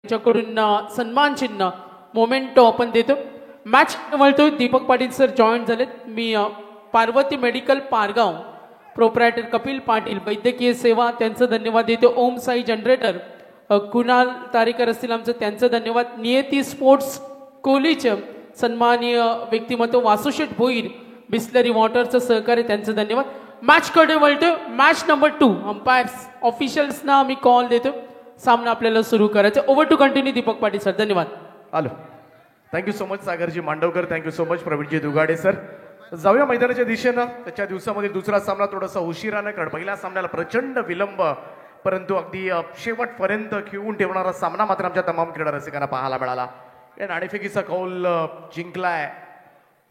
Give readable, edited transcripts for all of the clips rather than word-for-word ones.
त्यांच्याकडून सन्मान चिन्ह मोमेंटो आपण देतो. मॅच वळतोय. दीपक पाटील सर जॉईन झालेत. मी पार्वती मेडिकल पारगाव प्रोप्रायटर कपिल पाटील वैद्यकीय सेवा त्यांचं धन्यवाद देतो. ओम साई जनरेटर कुणाल तारेकर असतील आमचं त्यांचं धन्यवाद. नियती स्पोर्ट्स कोहलीचं सन्माननीय व्यक्तिमत्व वासुशेठ भोईर बिस्लरी वॉटरचं सहकार्य त्यांचं धन्यवाद. मॅच कडे वळतोय. मॅच नंबर 2 अंपायर्स ऑफिशियल्सना आम्ही कॉल देतो. सामना आपल्याला सुरू करायचा. Over to continue Deepak Patil sir. धन्यवाद. Hello, thank you so much Sagarji Mandavkar. Thank you so much Pravinji Dugade sir. जाऊया मैदानाच्या दिशेनं. त्याच्या दिवसामध्ये दुसरा सामना थोडासा उशिरानं, कारण पहिल्या सामन्याला प्रचंड विलंब परंतु अगदी शेवटपर्यंत खेळून ठेवणारा सामना मात्र आमच्या तमाम क्रीडा रसिकांना पाहायला मिळाला. या नाणेफेकीचा कौल जिंकलाय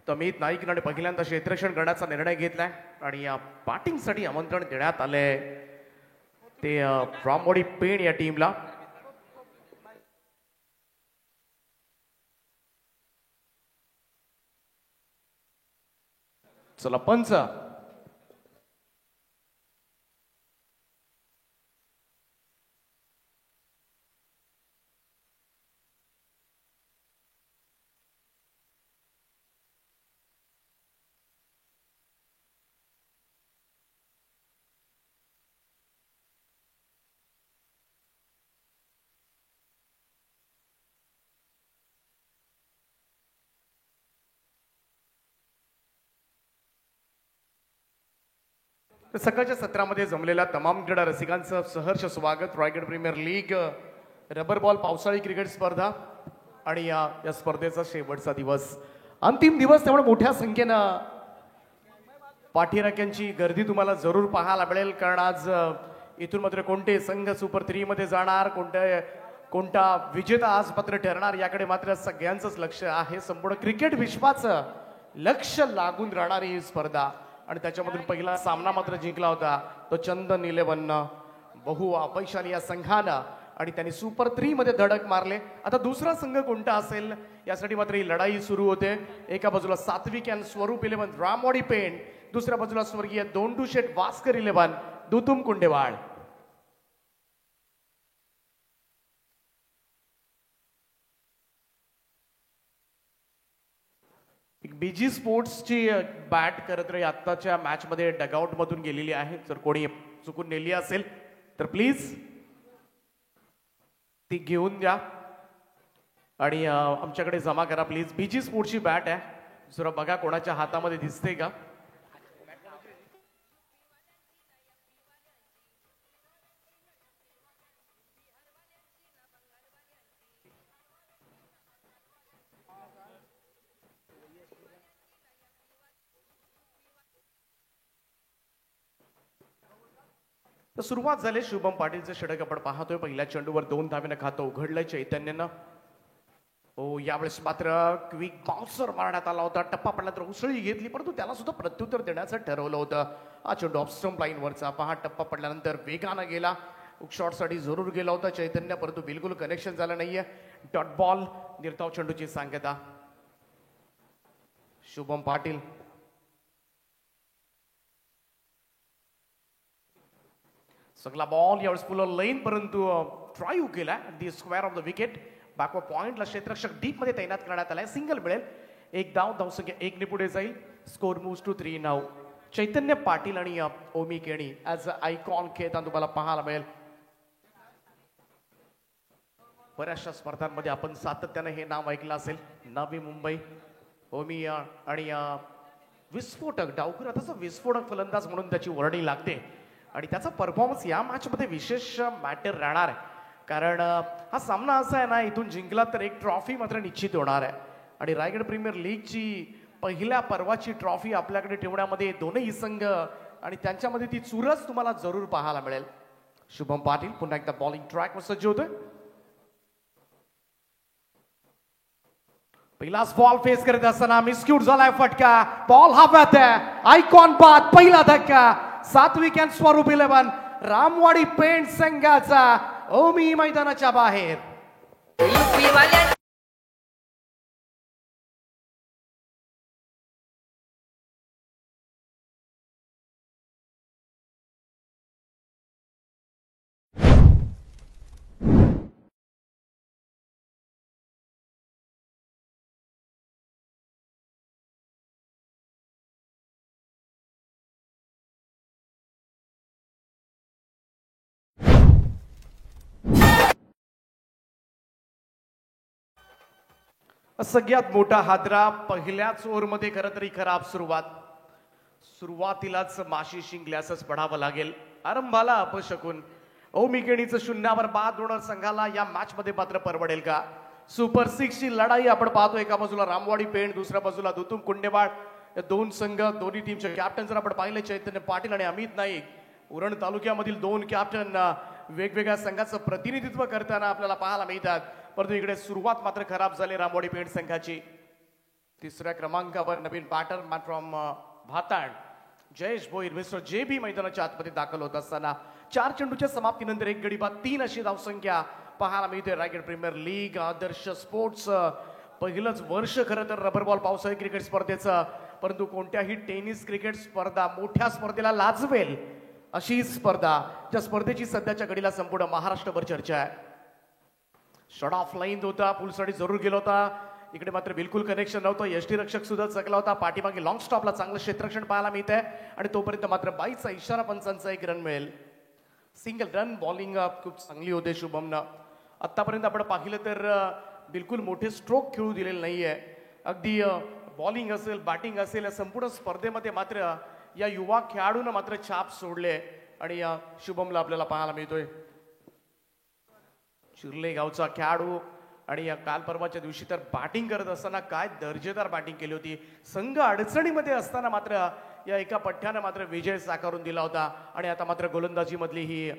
तमित नाईकने पहिल्यांदा क्षेत्ररक्षण करण्याचा निर्णय घेतलाय आणि या बॅटिंगसाठी आमंत्रण देण्यात आलंय ते रामवाडी पेण या टीमला. चला पंच. सकाळच्या सत्रामध्ये जमलेल्या तमाम क्रीडा रसिकांचं सहर्ष स्वागत. Raigad premier league rubber ball पावसाळी क्रिकेट स्पर्धा आणि या स्पर्धेचा शेवटचा दिवस, अंतिम दिवस. त्यामुळे मोठ्या संख्येनं पाठीराख्यांची गर्दी तुम्हाला जरूर पाहायला मिळेल, कारण आज इथून मात्र कोणते संघ सुपर 3 मध्ये जाणार, कोणता विजेता आज मात्र ठरणार याकडे मात्र सगळ्यांचंच लक्ष आहे. संपूर्ण क्रिकेट विश्वाचं लक्ष लागून राहणारी ही स्पर्धा आणि त्याच्यामधून पहिला सामना मात्र जिंकला होता तो चंदन 11 बहु अपयशाली या संघानं आणि त्यांनी सुपर 3 मध्ये धडक मारले. आता दुसरा संघ कोणता असेल यासाठी मात्र ही लढाई सुरू होते. एका बाजूला सात्विक अँड स्वरूप 11 रामवाडी पेण, दुसऱ्या बाजूला स्वर्गीय दोंडू शेठ वास्कर 11 दुतुम कुंडेवाड. बीजी स्पोर्ट्सची बॅट करत रही आत्ताच्या मॅच मध्ये डगआउट मधून गेलेली आहे. जर कोणी चुकून नेली असेल तर प्लीज ती घेऊन द्या आणि आमच्याकडे जमा करा प्लीज. बीजी स्पोर्ट्सची बॅट आहे. जरा बघा कोणाच्या हातामध्ये दिसते का. तर सुरुवात झाली. शुभम पाटीलचं षटक आपण पाहतोय. पहिल्या चेंडूवर 2 धावेनं खातं उघडलंय चैतन्यनं. हो, यावेळेस मात्र क्विक बाउन्सर मारण्यात आला होता. टप्पा पडला तर उसळी घेतली, परंतु त्याला सुद्धा प्रत्युत्तर देण्याचं ठरवलं होतं. हा चेंडू ऑफ स्टंप लाईन वरचा पहा. टप्पा पडल्यानंतर वेगानं गेला. शॉट साठी जरूर गेला होता चैतन्य, परंतु बिलकुल कनेक्शन झालं नाहीये. डॉट बॉल, निर्धाव चेंडूची सांगता. शुभम पाटील सगळा बॉल यावेळेस पुढे लाईन परंतु ड्राईव्ह केला. The square of the wicket. Backward पॉइंटला क्षेत्ररक्षक डीप मध्ये तैनात करण्यात आलाय. सिंगल मिळेल. एक धावसंख्या 1 ने पुढे जाईल. स्कोर मूव्स टू 3 नाव. चैतन्य पाटील आणि ओमी केणी ऍज अ आयकॉन खेळताना तुम्हाला पाहायला मिळेल. बऱ्याचशा स्पर्धांमध्ये आपण सातत्याने हे नाव ऐकलं असेल. नवी मुंबई ओमी आणि विस्फोटक डावकर तसा विस्फोटक फलंदाज म्हणून त्याची वर्णी लागते आणि त्याचा परफॉर्मन्स या मॅच मध्ये विशेष मॅटर राहणार आहे, कारण हा सामना असा आहे ना, इथून जिंकला तर एक ट्रॉफी मात्र निश्चित होणार आहे आणि रायगड प्रीमियर लीगची पहिल्या पर्वाची ट्रॉफी आपल्याकडे ठेवण्यामध्ये दोनही संघ आणि त्यांच्यामध्ये ती चुरस तुम्हाला जरूर पाहायला मिळेल. शुभम पाटील पुन्हा एकदा बॉलिंग ट्रॅकवर सज्ज होतोय. पहिलाच बॉल फेस करत असताना मिसक्यूट झालाय. फटका. बॉल हव्यात आहे. आयकॉन बाद. पहिला धक्का. सात्विक अँड स्वरूप 11 रामवाडी पेण संघाचा ओमी मैदानाच्या बाहेर. सगळ्यात मोठा हादरा पहिल्याच ओव्हरमध्ये खरं तरी खराब सुरुवातीलाच माशी शिंकल्यासच पडावं लागेल. आरंभाला अपशकून ओमिकेणीचं शून्यावर बाद होणार संघाला या मॅच मध्ये मात्र परवडेल का? सुपर 6 ची लढाई आपण पाहतो. एका बाजूला रामवाडी पेंट, दुसऱ्या बाजूला दुतुम कुंडेवाड. या दोन संघ, दोन्ही टीमचे कॅप्टन जर आपण पाहिले, चैतन्य पाटील आणि अमित नाईक, उरण तालुक्यामधील दोन कॅप्टन वेगवेगळ्या संघाचं प्रतिनिधित्व करताना आपल्याला पाहायला मिळतात. परंतु इकडे सुरुवात मात्र खराब झाली रामवाडी पेंट संघाची. तिसऱ्या क्रमांकावर नवीन batter man from Bhatad Jayesh Bhoir mister JB मैदानाच्या आतमध्ये दाखल होत असताना 4 चेंडूच्या समाप्तीनंतर 1 गडी बाद 3 अशी धावसंख्या पाहायला मिळते. रायगड प्रीमियर लीग आदर्श स्पोर्ट्स पहिलंच वर्ष खरं तर रबर बॉल पावसाळी क्रिकेट स्पर्धेचं, परंतु कोणत्याही टेनिस क्रिकेट स्पर्धा मोठ्या स्पर्धेला लाजवेल अशी स्पर्धा, ज्या स्पर्धेची सध्याच्या घडीला संपूर्ण महाराष्ट्रभर चर्चा आहे. शॉट ऑफ लाईन होता, पुलसाठी जरूर गेला होता. इकडे मात्र बिलकुल कनेक्शन नव्हतं. यष्टी रक्षक सुद्धा चकला होता. पाठीमागे लॉंग स्टॉपला चांगलं क्षेत्ररक्षण पाहायला मिळत आहे आणि तोपर्यंत मात्र 22चा इशारा पंचांचा 1 रन मिळेल. सिंगल रन बॉलिंग खूप चांगली होते शुभमनं. आतापर्यंत आपण पाहिलं तर बिलकुल मोठे स्ट्रोक खेळू दिलेले नाहीये. अगदी बॉलिंग असेल, बॅटिंग असेल, या संपूर्ण स्पर्धेमध्ये मात्र या युवा खेळाडूनं मात्र छाप सोडले आणि शुभमला आपल्याला पाहायला मिळतोय. चिर्ले गावचा खेळाडू आणि या काल परवाच्या दिवशी तर बॅटिंग करत असताना काय दर्जेदार बॅटिंग केली होती. संघ अडचणीमध्ये असताना मात्र या एका पठ्ठ्यानं मात्र विजय साकारून दिला होता आणि आता मात्र गोलंदाजी मधली ही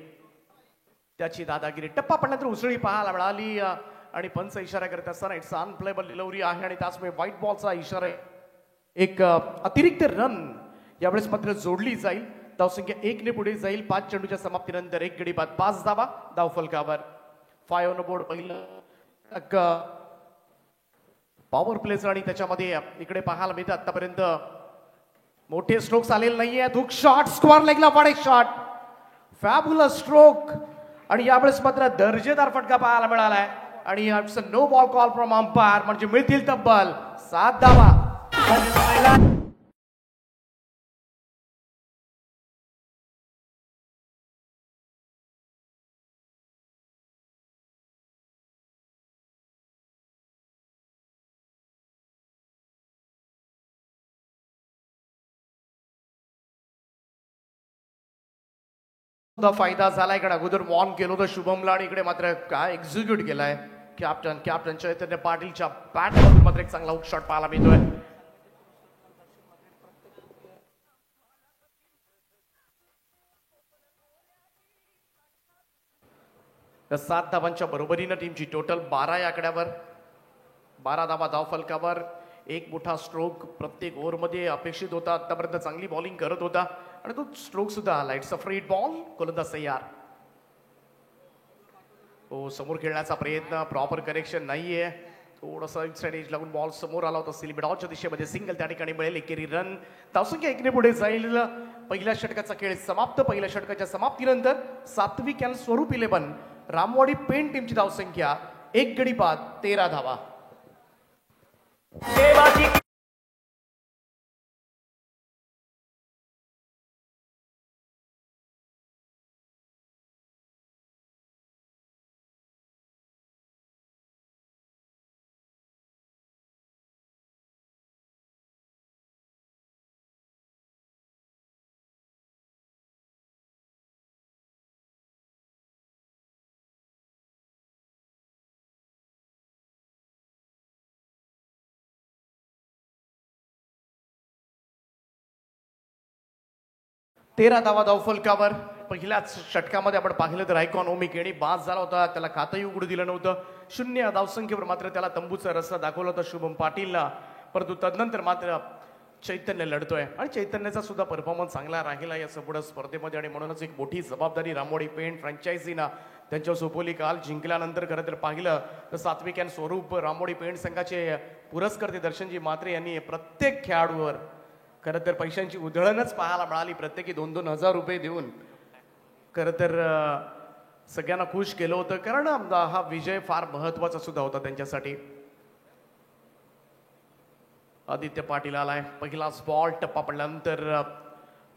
त्याची दादागिरी. टप्पा पडल्यानंतर उसळी पाहायला मिळाली आणि पंच इशारा करत असताना इट्स अनप्लेबल डिलिव्हरी आहे आणि त्याचमुळे व्हाईट बॉलचा इशारा. एक अतिरिक्त रन यावेळेस मात्र जोडली जाईल. धावसंख्या 1 ने पुढे जाईल. 5 चेंडूच्या समाप्तीनंतर 1 गडी बाद 5 धावा धावफलकावर. 5 ऑन बोर्ड. पहिलं पॉवर प्लेच आणि त्याच्यामध्ये इकडे पाहायला मिळतं आतापर्यंत मोठे स्ट्रोक्स आलेले नाहीये. हुक शॉट स्क्वेअर लेगला पडे शॉट, फॅब्युलस स्ट्रोक आणि यावेळेस मात्र दर्जेदार फटका पाहायला मिळालाय आणि no ball call from umpire, म्हणजे मिळतील तब्बल 7 धावा. फायदा झालाय कारण अगोदर वॉर्न केलं होतं शुभमला आणि इकडे मात्र काय एक्झिक्यूट केलाय कॅप्टन चैतन्य पाटीलच्या बॅट मधून मात्र एक चांगला हुक शॉट पाहायला मिळतोय. तर 7 धावांच्या बरोबरीनं टीमची टोटल 12 या आकड्यावर. 12 धावा धावफलकावर. एक मोठा स्ट्रोक प्रत्येक ओव्हरमध्ये अपेक्षित होता. आतापर्यंत चांगली बॉलिंग करत होता आणि तो स्ट्रोक सुद्धा आला. It's a free ball. गोलंदाज तयार. तो समोर खेळण्याचा प्रयत्न, प्रॉपर कनेक्शन नाहीये. थोडंसं इनसाइड एज लागून बॉल समोर आला होता. सिलिमिडॉच्या दिशेमध्ये सिंगल त्या ठिकाणी मिळेल. एकेरी रन. धावसंख्या 1 ने पुढे जाईल. पहिल्या षटकाचा खेळ समाप्त. पहिल्या षटकाच्या समाप्तीनंतर सात्विक आणि स्वरूप 11 रामवाडी पेंट टीमची धावसंख्या 1 गडी बाद 13 धावा. तेरा धावा धावफलकावर. पहिल्याच षटकामध्ये आपण पाहिलं तर आयकॉन ओमिकेणी बाद झाला होता. त्याला खातंही उघडू दिलं नव्हतं. 0 धावसंख्येवर मात्र त्याला तंबूचा रस्ता दाखवला होता शुभम पाटीलला. परंतु तदनंतर मात्र चैतन्य लढतोय आणि चैतन्याचा सुद्धा परफॉर्मन्स चांगला राहिला या संपूर्ण स्पर्धेमध्ये आणि म्हणूनच एक मोठी जबाबदारी रामवाडी पेंट फ्रँचायझीना त्यांच्या सोपोली काल जिंकल्यानंतर खरं तर पाहिलं तर सात्विक आणि स्वरूप रामवाडी पेंट संघाचे पुरस्कर्ते दर्शनजी म्हात्रे यांनी प्रत्येक खेळाडूवर खरं तर पैशांची उधळणच पाहायला मिळाली. प्रत्येकी 2-2 हजार रुपये देऊन खरं तर सगळ्यांना खुश केलं होतं कारण हा विजय फार महत्वाचा सुद्धा होता त्यांच्यासाठी. आदित्य पाटील आलाय. पहिलाच बॉल टप्पा पडल्यानंतर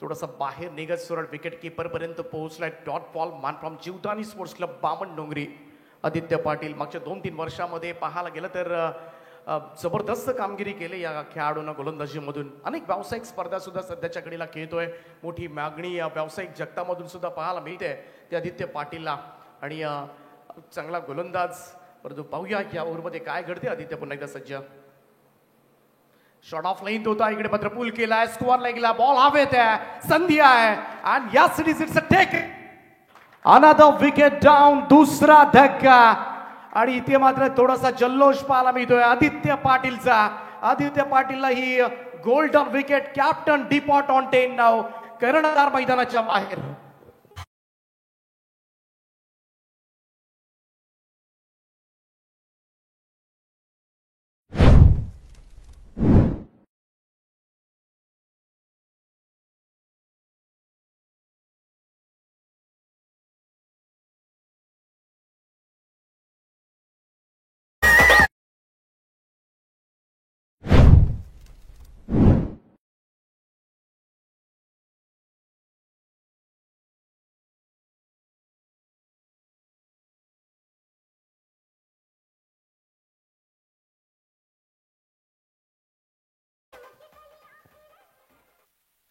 थोडासा बाहेर निघत सुरळ विकेट किपर पर्यंत पोहोचलाय. डॉट बॉल मान फ्रॉम जीवदानी स्पोर्ट्स क्लब बामण डोंगरी. आदित्य पाटील मागच्या 2-3 वर्षामध्ये पाहायला गेलं तर जबरदस्त कामगिरी केली या खेळाडूंना गोलंदाजीमधून. अनेक व्यावसायिक स्पर्धा सुद्धा सध्याच्या घडीला खेळतोय. मोठी मागणी या व्यावसायिक जगतामधून सुद्धा पाहायला मिळते ते आदित्य पाटीलला. आणि चांगला गोलंदाज. परंतु पाहूया या ओव्हरमध्ये काय घडते. आदित्य पुन्हा एकदा सज्ज. शॉट ऑफ लाईन होता. इकडे मात्र पूल केलाय. स्कोअर लागला. बॉल हवेत आहे. संधी आहे. आणि या series it's a take. Another wicket down. दुसरा धक्का. आणि इथे मात्र थोडासा जल्लोष पाहायला मिळतोय आदित्य पाटीलचा. आदित्य पाटीलला ही golden wicket. Captain depart on 10 now. कर्णधार मैदानाच्या बाहेर.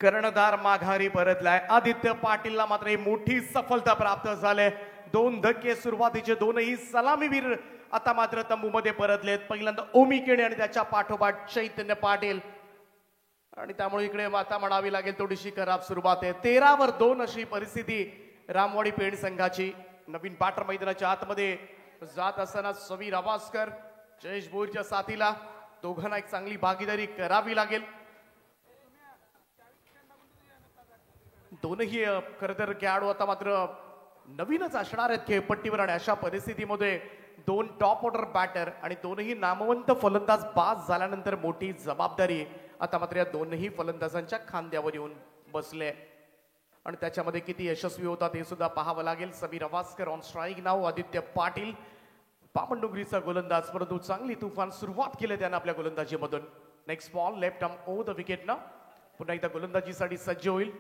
कर्णधार माघारी परतलाय. आदित्य पाटीलला मात्र ही मोठी सफलता प्राप्त झाले. 2 धक्के सुरुवातीचे. दोनही सलामीवीर आता मात्र तंबूमध्ये परतलेत. पहिल्यांदा ओमी केणे आणि त्याच्या पाठोपाठ चैतन्य पाटील. आणि त्यामुळे इकडे आता म्हणावी लागेल थोडीशी खराब सुरुवात आहे. 13 वर 2 अशी परिस्थिती रामवाडी पेण संघाची. नवीन बॅटर मैदानाच्या आतमध्ये जात असताना समीर आवासकर जयेश भोईरच्या साथीला दोघांना एक चांगली भागीदारी करावी लागेल. दोनही खरं तर खेळाडू आता मात्र नवीनच असणार आहेत खेळपट्टीवर. आणि अशा परिस्थितीमध्ये 2 टॉप ऑर्डर बॅटर आणि दोनही नामवंत फलंदाज बाद झाल्यानंतर मोठी जबाबदारी आता मात्र या दोनही फलंदाजांच्या खांद्यावर येऊन बसले. आणि त्याच्यामध्ये किती यशस्वी होतात हे सुद्धा पाहावं लागेल. Sameer Awaskar on strike now. Aditya Patil पामंडुगरीचा गोलंदाज. परंतु चांगली तुफान सुरुवात केली त्यानं आपल्या गोलंदाजीमधून. Next ball left arm over the wicket ना. पुन्हा एकदा गोलंदाजीसाठी सज्ज होईल.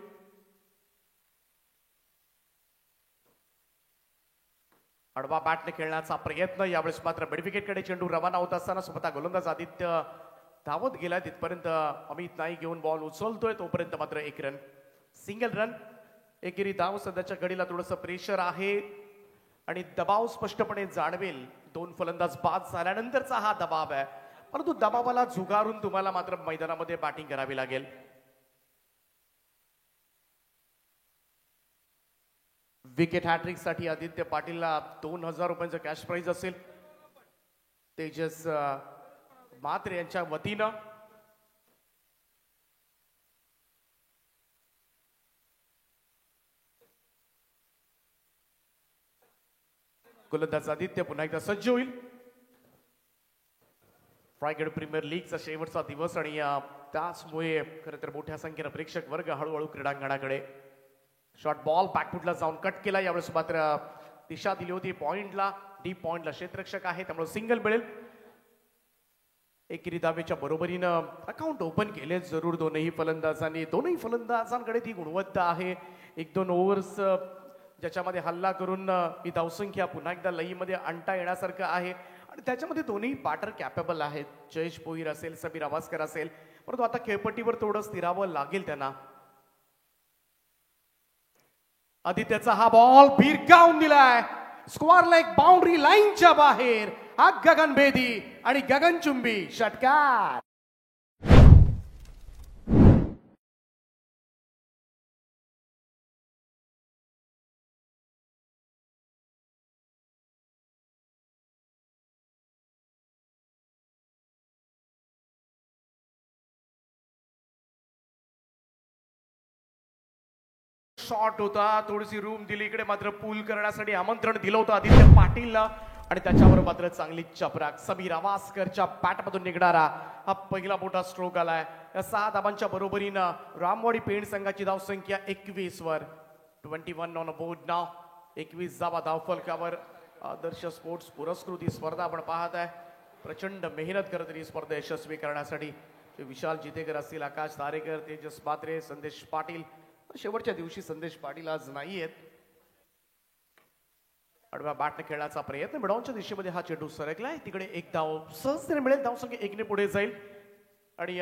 आडवा बॅटने खेळण्याचा प्रयत्न. यावेळेस मात्र मिड विकेटकडे चेंडू रवाना होत असताना स्वतः गोलंदाज आदित्य धावत गेला. तिथपर्यंत अमित नाईक घेऊन बॉल उचलतोय. तोपर्यंत मात्र 1 रन. Single run. एकेरी धाव. सध्याच्या घडीला थोडंसं प्रेशर आहे आणि दबाव स्पष्टपणे जाणवेल. 2 फलंदाज बाद झाल्यानंतरचा हा दबाव आहे. परंतु दबावाला झुगारून तुम्हाला मात्र मैदानामध्ये बॅटिंग करावी लागेल. विकेट हॅट्रिक साठी आदित्य पाटीलला 2000 रुपयांचं कॅश प्राइज असेल. तेजस मात्र यांच्या वतीनं. गोलंदाज आदित्य पुन्हा एकदा सज्ज होईल. रायगड प्रीमियर लीगचा शेवटचा दिवस आणि त्याचमुळे खरं तर मोठ्या संख्येनं प्रेक्षक वर्ग हळूहळू क्रीडांगणाकडे. शॉर्ट बॉल बॅकफुटला जाऊन कट केला. यावेळेस मात्र दिशा दिली होती पॉइंटला. डीप पॉइंटला क्षेत्ररक्षक आहे त्यामुळे सिंगल मिळेल. एकेरी धावेच्या बरोबरीनं अकाउंट ओपन केले जरूर दोनही फलंदाजांनी. दोनही फलंदाजांकडे ती गुणवत्ता आहे. 1-2 ओव्हर्स ज्याच्यामध्ये हल्ला करून ही धावसंख्या पुन्हा एकदा लईमध्ये आणता येण्यासारखं आहे. आणि त्याच्यामध्ये दोन्ही बॅटर कॅपेबल आहेत. जयेश भोईर असेल, समीर आवासकर असेल. परंतु आता खेळपट्टीवर थोडं स्थिरावं लागेल त्यांना. आदित्यचा हा बॉल भिरकावून दिलाय. स्क्वेअर लेग बाउंड्री लाईनच्या बाहेर. हा गगनभेदी आणि गगनचुंबी षटकार. शॉट होता. थोडीशी रूम दिली. इकडे मात्र पूल करण्यासाठी आमंत्रण दिलं होतं आदित्य पाटीलला. आणि त्याच्यावर मात्र चांगली चपराक. समीर आवासकरच्या बॅटमधून निघणारा हा पहिला मोठा स्ट्रोक आलाय. या 6 धावांच्या बरोबरीनं रामवाडी पेण संघाची धावसंख्या 21 वर. 21 ऑन बोर्ड नाव. 21 धावा धावफलकावर. आदर्श स्पोर्ट्स पुरस्कृत ही स्पर्धा आपण पाहत आहे. प्रचंड मेहनत करत ही स्पर्धा यशस्वी करण्यासाठी. विशाल जितेकर असतील, आकाश तारेकर, तेजस पात्रे, संदेश पाटील. शेवटच्या दिवशी संदेश पाटील आज नाही आहेत. आडव्या बॅटने खेळण्याचा प्रयत्न मिडॉनच्या दिशेमध्ये हा चेंडू सरकलाय. तिकडे एक धाव सहजतेने मिळेल. धावसंख्या 1 ने पुढे जाईल आणि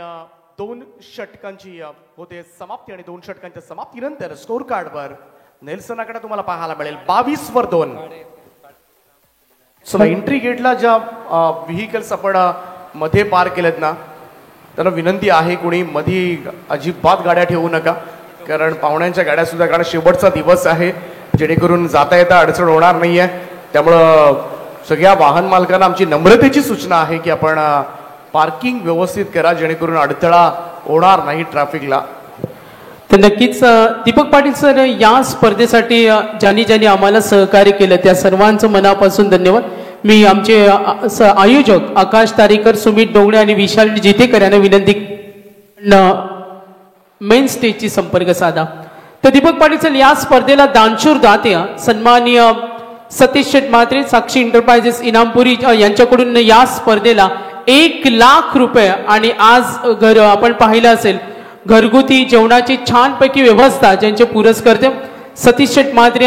2 षटकांची होते समाप्ती आणि 2 षटकांच्या समाप्तीनंतर स्कोर कार्डवर नेल्सनाकडे तुम्हाला पाहायला मिळेल 22-2. चला एंट्री गेटला ज्या व्हेकल्स आपण मध्ये पार्क केलेत ना त्यांना विनंती आहे कोणी मध्ये अजिबात गाड्या ठेवू नका, कारण पाहुण्यांच्या गाड्या सुद्धा, कारण शेवटचा दिवस आहे, जेणेकरून जाता येता अडचण होणार नाहीये. त्यामुळं सगळ्या वाहन मालकांना आमची नम्रतेची सूचना आहे की आपण पार्किंग व्यवस्थित करा, जेणेकरून अडथळा होणार नाही ट्रॅफिकला. तर नक्कीच दीपक पाटील सर, या स्पर्धेसाठी ज्यांनी आम्हाला सहकार्य केलं त्या सर्वांचं मनापासून धन्यवाद. मी आमचे आयोजक आकाश तारेकर, सुमित डोंगरे आणि विशाल जितेकर यांना विनंती मेन स्टेजची संपर्क साधा. तर दीपक पाटील सर, या स्पर्धेला दानशूर दाते सन्माननीय सतीश शेठ म्हात्रे, साक्षी एंटरप्राइजेस इनामपुरी यांच्याकडून या स्पर्धेला 1 लाख रुपये आणि आज आपण पाहिलं असेल घरगुती जेवणाची छानपैकी व्यवस्था ज्यांचे पुरस्कर्ते सतीश शेठ म्हात्रे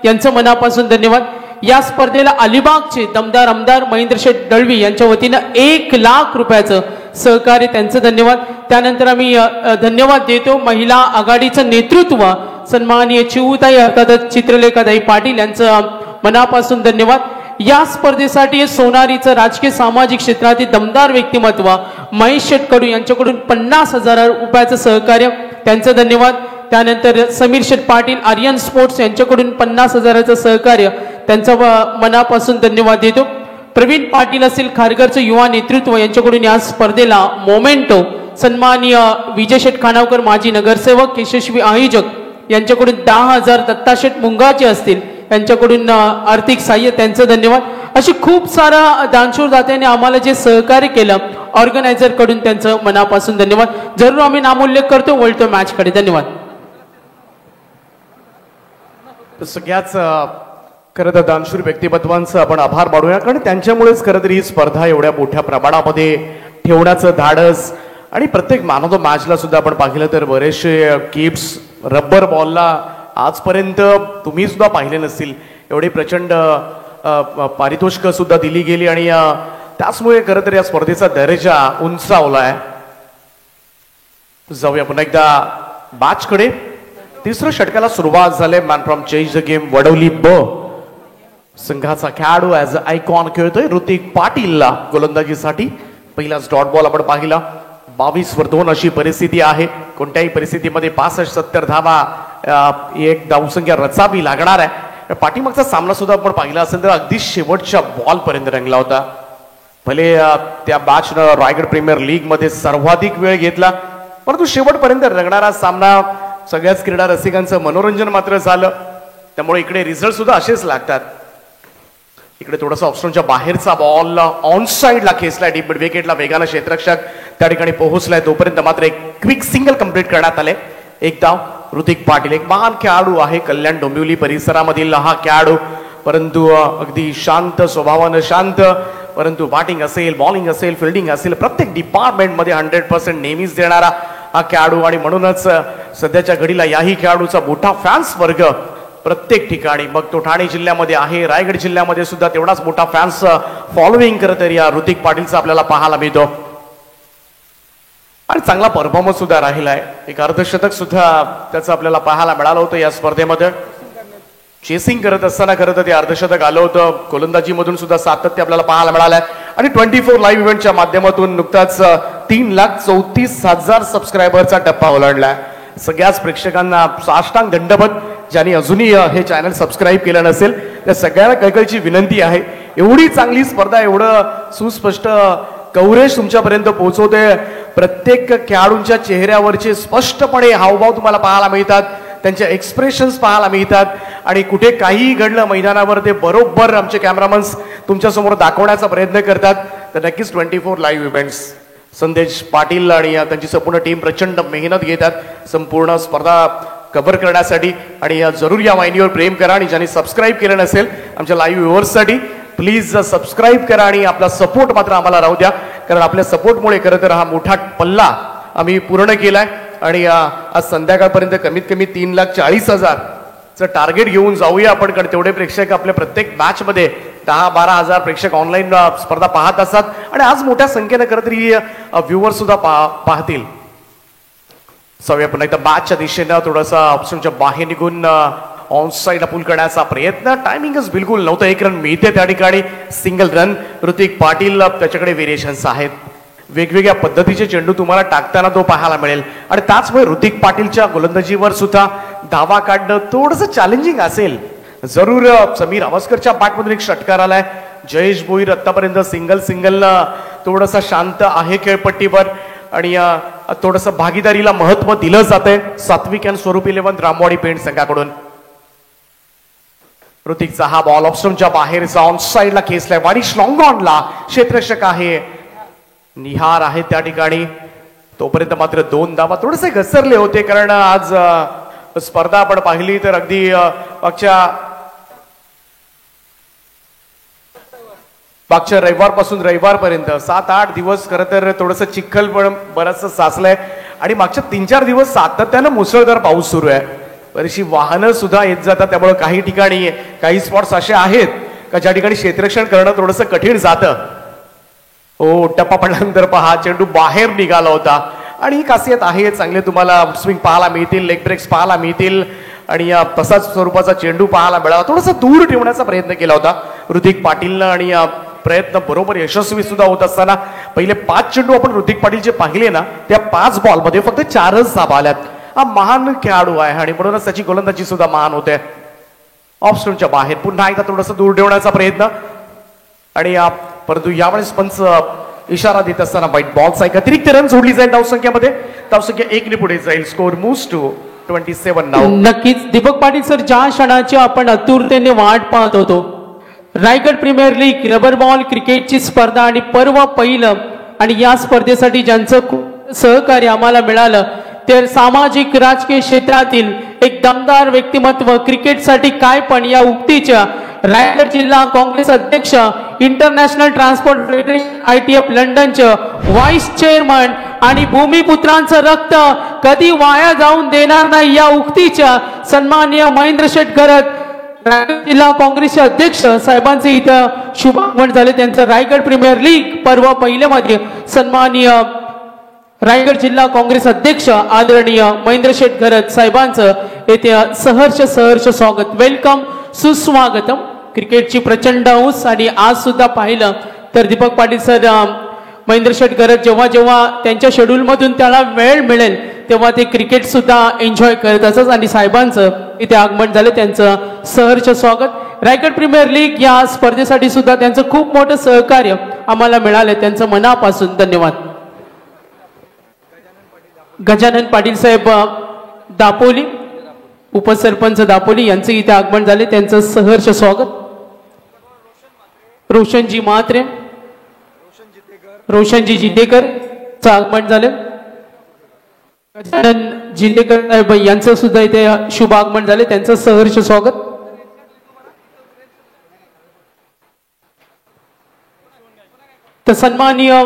यांचं मनापासून धन्यवाद. या स्पर्धेला अलिबागचे दमदार आमदार महेंद्र शेठ दळवी यांच्या वतीनं 1 लाख रुपयाचं सहकार्य, त्यांचं धन्यवाद. त्यानंतर आम्ही धन्यवाद देतो महिला आघाडीचं नेतृत्व सन्माननीय चिऊताई अर्थात चित्रलेखाताई पाटील यांचं मनापासून धन्यवाद. या स्पर्धेसाठी सोनारीचं राजकीय सामाजिक क्षेत्रातील दमदार व्यक्तिमत्व महेश शेठ कडू यांच्याकडून 50,000 रुपयाचं सहकार्य, त्यांचं धन्यवाद. त्यानंतर समीर शेठ पाटील आर्यन स्पोर्ट्स यांच्याकडून 50,000चं सहकार्य, त्यांचा मनापासून धन्यवाद देतो. प्रवीण पाटील असेल खारघरचं युवा नेतृत्व यांच्याकडून या स्पर्धेला मोमेंटो सन्माननीय विजय शेठ खानावकर माजी नगरसेवक यशस्वी आयोजक यांच्याकडून 10,000, दत्ता शेठ मुंगाचे असतील यांच्याकडून आर्थिक सहाय्य, त्यांचं धन्यवाद. अशी खूप सारा दानशूर दात्यांनी आम्हाला जे सहकार्य केलं ऑर्गनायझर कडून त्यांचं मनापासून धन्यवाद. जरूर आम्ही नामोल्लेख करतो, वळतो मॅच कडे. धन्यवाद. सगळ्याच खरं तर दानशूर व्यक्तिमत्वांचं आपण आभार मानूया, कारण त्यांच्यामुळेच खरं तर ही स्पर्धा एवढ्या मोठ्या प्रमाणामध्ये ठेवण्याचं धाडस. आणि प्रत्येक मॅन ऑफ द मॅचला सुद्धा आपण पाहिलं तर बरेचसे गिफ्ट्स, रबर बॉलला आजपर्यंत तुम्ही सुद्धा पाहिले नसतील एवढी प्रचंड पारितोषिकं सुद्धा दिली गेली आणि त्याचमुळे खरं तर या स्पर्धेचा दर्जा उंचावलाय. जाऊया पुन्हा एकदा मॅचकडे. तिसऱ्या षटकाला सुरुवात झाली. Man from change the game Wadavali ब संघाचा खेळाडू ॲज अ आयकॉन खेळतोय ऋतिक पाटीलला गोलंदाजीसाठी. पहिलाच डॉट बॉल आपण पाहिला. 22-2 अशी परिस्थिती आहे. कोणत्याही परिस्थितीमध्ये 65-70 धावा एक धावसंख्या रचावी लागणार आहे. पाठीमागचा सामना सुद्धा आपण पाहिला असेल तर अगदी शेवटच्या बॉल पर्यंत रंगला होता. भले त्या मॅचनं रायगड प्रीमियर लीग मध्ये सर्वाधिक वेळ घेतला, परंतु शेवटपर्यंत रंगणारा सामना सगळ्याच क्रीडा रसिकांचं मनोरंजन मात्र झालं. त्यामुळे इकडे रिझल्ट सुद्धा असेच लागतात. इकडे थोडासा ऑप्शनच्या बाहेरचा बॉल ऑन साइडला खेचलाय डीप मिड विकेटला. वेगानं क्षेत्ररक्षक त्या ठिकाणी पोहोचलाय. तोपर्यंत मात्र एक क्विक सिंगल कंप्लीट करण्यात आले. एक धाव. ऋतिक पाटील एक महान खेळाडू आहे. कल्याण डोंबिवली परिसरामधील हा खेळाडू, परंतु अगदी शांत स्वभावानं शांत, परंतु बॅटिंग असेल, बॉलिंग असेल, फिल्डिंग असेल, प्रत्येक डिपार्टमेंटमध्ये 100% नेहमीच देणारा हा खेळाडू. आणि म्हणूनच सध्याच्या घडीला याही खेळाडूचा मोठा फॅन्स वर्ग प्रत्येक ठिकाणी, मग तो ठाणे जिल्ह्यामध्ये आहे, रायगड जिल्ह्यामध्ये सुद्धा तेवढाच मोठा फॅन्स फॉलोइंग करत तर या ऋतिक पाटीलचा आपल्याला पाहायला मिळतो. आणि चांगला परफॉर्मन्स सुद्धा राहिलाय. एक अर्धशतक सुद्धा त्याचं आपल्याला पाहायला मिळालं होतं या स्पर्धेमध्ये. चेसिंग करत असताना खरं तर ते अर्धशतक आलं होतं. गोलंदाजीमधून सुद्धा सातत्य आपल्याला पाहायला मिळालंय. आणि 24 लाईव्ह इव्हेंटच्या माध्यमातून नुकताच 3,34,000 सबस्क्रायबरचा टप्पा ओलांडलाय. सगळ्याच प्रेक्षकांना साष्टांग दंडवत. ज्यांनी अजूनही हे चॅनल सबस्क्राईब केलं नसेल त्या सगळ्यांना कळकळीची विनंती आहे. एवढी चांगली स्पर्धा, एवढं सुस्पष्ट कव्हरेज तुमच्यापर्यंत पोहोचवते. प्रत्येक खेळाडूंच्या चेहऱ्यावरचे स्पष्टपणे हावभाव तुम्हाला पाहायला मिळतात, त्यांचे एक्सप्रेशन्स पाहायला मिळतात. आणि कुठे काहीही घडलं मैदानावर ते बरोबर आमचे कॅमेरामन्स तुमच्यासमोर दाखवण्याचा प्रयत्न करतात. तर नक्कीच 24 लाईव्ह इव्हेंट्स संदेश पाटील आणि त्यांची संपूर्ण टीम प्रचंड मेहनत घेतात संपूर्ण स्पर्धा कव्हर करण्यासाठी. आणि जरूर या वाहिनीवर प्रेम करा. आणि ज्यांनी सबस्क्राईब केलं नसेल आमच्या लाईव्ह व्ह्युअर्ससाठी प्लीज सबस्क्राईब करा आणि आपला सपोर्ट मात्र आम्हाला राहू द्या, कारण आपल्या सपोर्टमुळे खरं तर हा मोठा पल्ला आम्ही पूर्ण केलाय. आणि आज संध्याकाळपर्यंत कमीत कमी 3,40,000 टार्गेट घेऊन जाऊया आपण, कारण तेवढे प्रेक्षक आपल्या प्रत्येक मॅच मध्ये 10-12 हजार प्रेक्षक ऑनलाईन स्पर्धा पाहत असतात आणि आज मोठ्या संख्येने खरं तरी व्ह्युअर सुद्धा पाहतील. जाऊया पुन्हा एकदा मॅचच्या दिशेनं थोडंसं ऑप्शनच्या बाहेर निघून ऑन साईडला पूल करण्याचा प्रयत्न. टायमिंगच बिलकुल नव्हतं. 1 रन मिळते त्या ठिकाणी, सिंगल रन. ऋतिक पाटील त्याच्याकडे व्हेरिएशन्स आहेत, वेगवेगळ्या पद्धतीचे चेंडू तुम्हाला टाकताना तो पाहायला मिळेल आणि त्याचमुळे ऋतिक पाटीलच्या गोलंदाजीवर सुद्धा धावा काढणं थोडंसं चॅलेंजिंग असेल. जरूर समीर अवस्करच्या बॅटमधून एक षटकार आलाय. जयेश भोईर आतापर्यंत सिंगल थोडंसं शांत आहे खेळपट्टीवर आणि थोडंसं भागीदारीला महत्व दिलं जातंय सात्विक अँड स्वरूप 11 रामवाडी पेंट संघाकडून. ऋतिकचा हा बॉल ऑप्शनच्या बाहेरचा ऑन साईडला खेचलाय, वारी स्लॉंग ऑनला. क्षेत्ररक्षक आहे, निहार आहे त्या ठिकाणी. तोपर्यंत मात्र 2 धावा थोडेसे घसरले होते, कारण आज स्पर्धा आपण पाहिली तर अगदी मागच्या रविवारपासून रविवारपर्यंत 7-8 दिवस खरं तर थोडंसं चिखल पण बरंचसं साचलंय आणि मागच्या 3-4 दिवस सातत्यानं मुसळधार पाऊस सुरू आहे. बरीचशी वाहनं सुद्धा येत जातात, त्यामुळे काही ठिकाणी काही स्पॉट्स असे आहेत का ज्या ठिकाणी क्षेत्ररक्षण करणं थोडंसं कठीण जातं. हो, टप्पा पडल्यानंतर पहा चेंडू बाहेर निघाला होता आणि ही खासियत आहे. चांगले तुम्हाला स्विंग पाहायला मिळतील, लेग ब्रेक्स पाहायला मिळतील आणि तसाच स्वरूपाचा चेंडू पाहायला मिळाला. थोडासा दूर ठेवण्याचा प्रयत्न केला होता ऋतिक पाटीलनं आणि प्रयत्न बरोबर यशस्वी सुद्धा होत असताना पहिले 5 चेंडू आपण ऋतिक पाटील जे पाहिले ना, त्या 5 बॉलमध्ये फक्त 4च धावा आल्यात. हा महान खेळाडू आहे आणि म्हणूनच त्याची गोलंदाजी सुद्धा महान होते. ऑफस्टोनच्या बाहेर पुन्हा एकदा थोडंसं दूर ठेवण्याचा प्रयत्न आणि परंतु यावेळेस पंच इशारा देत असताना व्हाईट बॉलचा एक अतिरिक्त रन जोडली जाईल धावसंख्येमध्ये. धावसंख्या 1 ने पुढे जाईल. स्कोर मूव्स टू 27 नाव. नक्कीच दीपक पाटील सर, ज्या क्षणाची आपण आतुरतेने वाट पाहत होतो, Raigad premier league rubber ball क्रिकेटची स्पर्धा आणि पर्व पहिलं, आणि या स्पर्धेसाठी ज्यांचं सहकार्य आम्हाला मिळालं तर सामाजिक राजकीय क्षेत्रातील एक दमदार व्यक्तिमत्व, क्रिकेटसाठी काय पण या उक्तीच्या रायगड जिल्हा काँग्रेस अध्यक्ष, इंटरनॅशनल ट्रान्सपोर्ट फेडरेशन ITF लंडनचे व्हाईस चेअरमन आणि भूमिपुत्रांचं रक्त कधी वाया जाऊन देणार नाही या उक्तीच्या सन्माननीय महेंद्र शेठ घरत, रायगड जिल्हा काँग्रेसचे अध्यक्ष साहेबांचे इथं शुभागमन झाले. त्यांचं रायगड प्रीमियर लीग पर्व पहिल्यामध्ये सन्माननीय रायगड जिल्हा काँग्रेस अध्यक्ष आदरणीय महेंद्र शेठ घरत साहेबांचं येथे सहर्ष स्वागत, वेलकम, सुस्वागतम. क्रिकेटची प्रचंड हौस आणि आज सुद्धा पाहिलं तर दीपक पाटील सर, महेंद्र शेठ घरत जेव्हा त्यांच्या शेड्यूलमधून त्याला वेळ मिळेल तेव्हा ते क्रिकेट सुद्धा एन्जॉय करत असत आणि साहेबांचं इथे आगमन झालं. त्यांचं सहर्ष स्वागत. रायगड प्रीमियर लीग या स्पर्धेसाठी सुद्धा त्यांचं खूप मोठं सहकार्य आम्हाला मिळालं, त्यांचं मनापासून धन्यवाद. गजानन पाटील साहेब दापोली, उपसरपंच दापोली यांचे इथे आगमन झाले, त्यांचं सहर्ष स्वागत. रोशनजी म्हात्रे, रोशनजी जितेकर चं आगमन झाले. गजानन जितेकर साहेब यांचं सुद्धा इथे शुभ आगमन झाले, त्यांचं सहर्ष स्वागत. तर सन्माननीय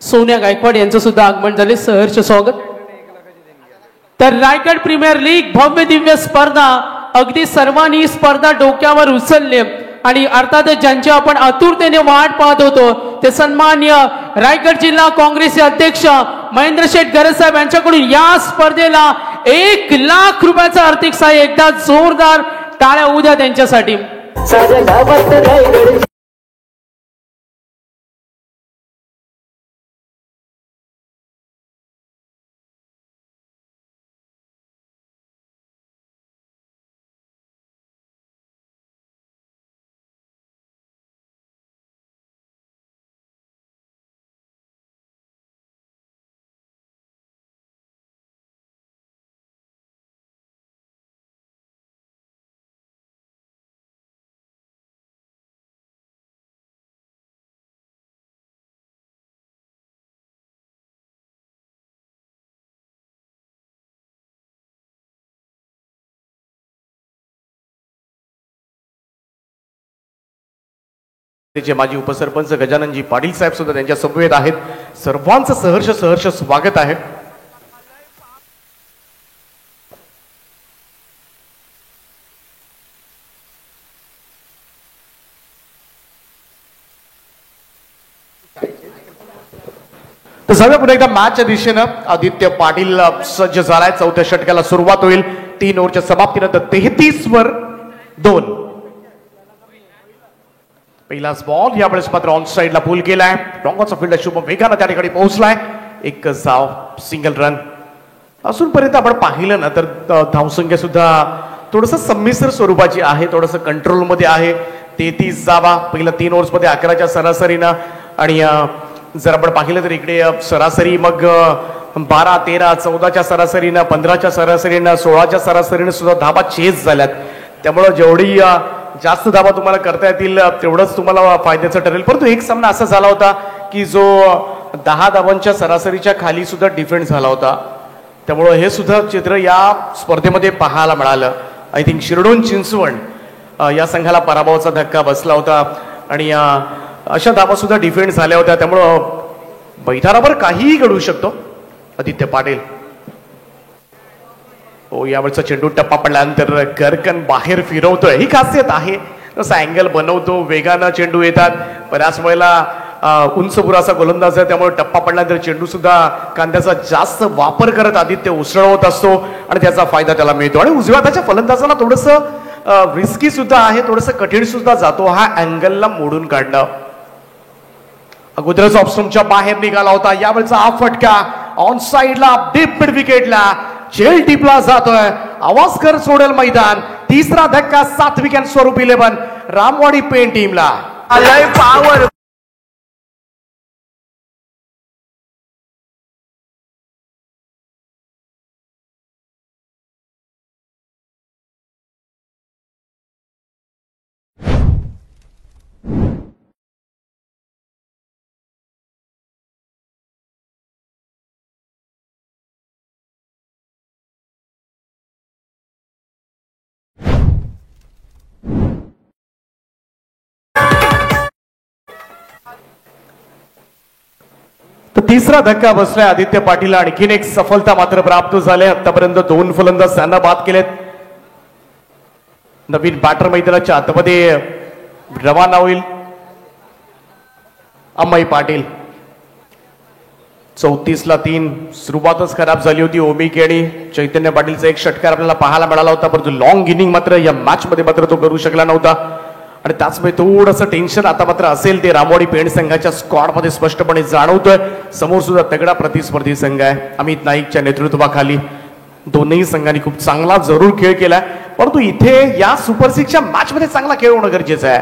सोनिया गायकवाड यांचं सुद्धा आगमन झाले, सहर्ष स्वागत. तर रायगड प्रीमियर लीग भव्य दिव्य स्पर्धा, अगदी सर्वांनी स्पर्धा डोक्यावर उचलले आणि अर्थातच ज्यांची आपण आतुरतेने वाट पाहत होतो ते सन्माननीय रायगड जिल्हा काँग्रेसचे अध्यक्ष महेंद्र शेठ घरत साहेब यांच्याकडून या स्पर्धेला 1 लाख रुपयाचं आर्थिक सहाय्य. एकदा जोरदार टाळ्या होऊ द्या त्यांच्यासाठी. त्याचे माजी उपसरपंच गजाननजी पाटील साहेब सुद्धा त्यांच्या समवेत आहेत. सर्वांचं सहर्ष स्वागत आहे. तर जाऊया पुन्हा एकदा मॅचच्या दिशेनं. आदित्य पाटील सज्ज झालाय. चौथ्या षटकाला सुरुवात होईल. 3 ओव्हरच्या समाप्तीनंतर 33 वर 2. पहिलाच बॉल यावेळेस मात्र ऑन साइडला पूल केलाय. डॉंगरचा फील्डर शुभम वेगानं त्या ठिकाणी पोहोचलाय. एक धाव, सिंगल रन. अजूनपर्यंत आपण पाहिलं ना तर धावसंख्या सुद्धा थोडस संमिश्र स्वरूपाची आहे. थोडस कंट्रोलमध्ये आहे. 33 धावा पहिल्या 3 ओव्हर्समध्ये 11च्या सरासरीनं. आणि जर आपण पाहिलं तर इकडे सरासरी मग 12, 13, 14च्या सरासरीनं, 15च्या सरासरीनं, 16च्या सरासरीनं सुद्धा धावा चेस झाल्यात. त्यामुळं जेवढी जास्त धावा तुम्हाला करता येतील तेवढंच तुम्हाला फायद्याचं ठरेल. परंतु एक सामना असा झाला होता की जो 10 धावांच्या सरासरीच्या खाली सुद्धा डिफेंड झाला होता. त्यामुळं हे सुद्धा चित्र या स्पर्धेमध्ये पाहायला मिळालं. आय थिंक शिरडोन चिंचवड या संघाला पराभवाचा धक्का बसला होता आणि अशा धावा सुद्धा डिफेंड झाल्या होत्या. त्यामुळं मैदानावर काहीही घडू शकतो. आदित्य पाटील हो, यावेळचा चेंडू टप्पा पडल्यानंतर गरकन बाहेर फिरवतोय. ही खासियत आहे. तसा अँगल बनवतो, वेगानं चेंडू येतात. बऱ्याच वेळेला उंच पुराचा गोलंदाज आहे त्यामुळे टप्पा पडल्यानंतर चेंडू सुद्धा कांद्याचा जास्त वापर करत आदित्य उसळवत असतो आणि त्याचा फायदा त्याला मिळतो. आणि उजव्या हाताच्या फलंदाजांना थोडंसं रिस्की सुद्धा आहे, थोडंसं कठीण सुद्धा जातो हा अँगलला मोडून काढणं. अगोदरच ऑफस्टंपच्या बाहेर निघाला होता. यावेळचा हा फटका ऑन साइडला डीप मिड विकेटला झेल टिपला जातोय. आवाजकर सोडेल मैदान. तिसरा धक्का 7 विकेट स्वरूप 11 रामवाडी पेन टीमला. पॉवर तर तिसरा धक्का बसलाय आदित्य पाटील. आणखीन एक सफलता मात्र प्राप्त झाली. आतापर्यंत 2 फलंदाज त्यांना बाद केलेत. नवीन बॅटर मैदानाच्या आतमध्ये रवाना होईल अमय पाटील. 34ला 3 सुरुवातच खराब झाली होती. ओमिके आणि चैतन्य पाटीलचा एक षटकार आपल्याला पाहायला मिळाला होता. परंतु लॉंग इनिंग मात्र या मॅच मध्ये मात्र तो करू शकला नव्हता. आणि त्याचमुळे थोडंसं टेन्शन आता मात्र असेल ते रामवाडी पेण संघाच्या स्क्वॉड मध्ये स्पष्टपणे जाणवतोय. समोर सुद्धा तगडा प्रतिस्पर्धी संघ आहे. अमित नाईकच्या नेतृत्वाखाली दोन्ही संघांनी खूप चांगला जरूर खेळ केलाय. परंतु इथे या सुपर 6च्या मॅच मध्ये चांगला खेळ होणं गरजेचं आहे.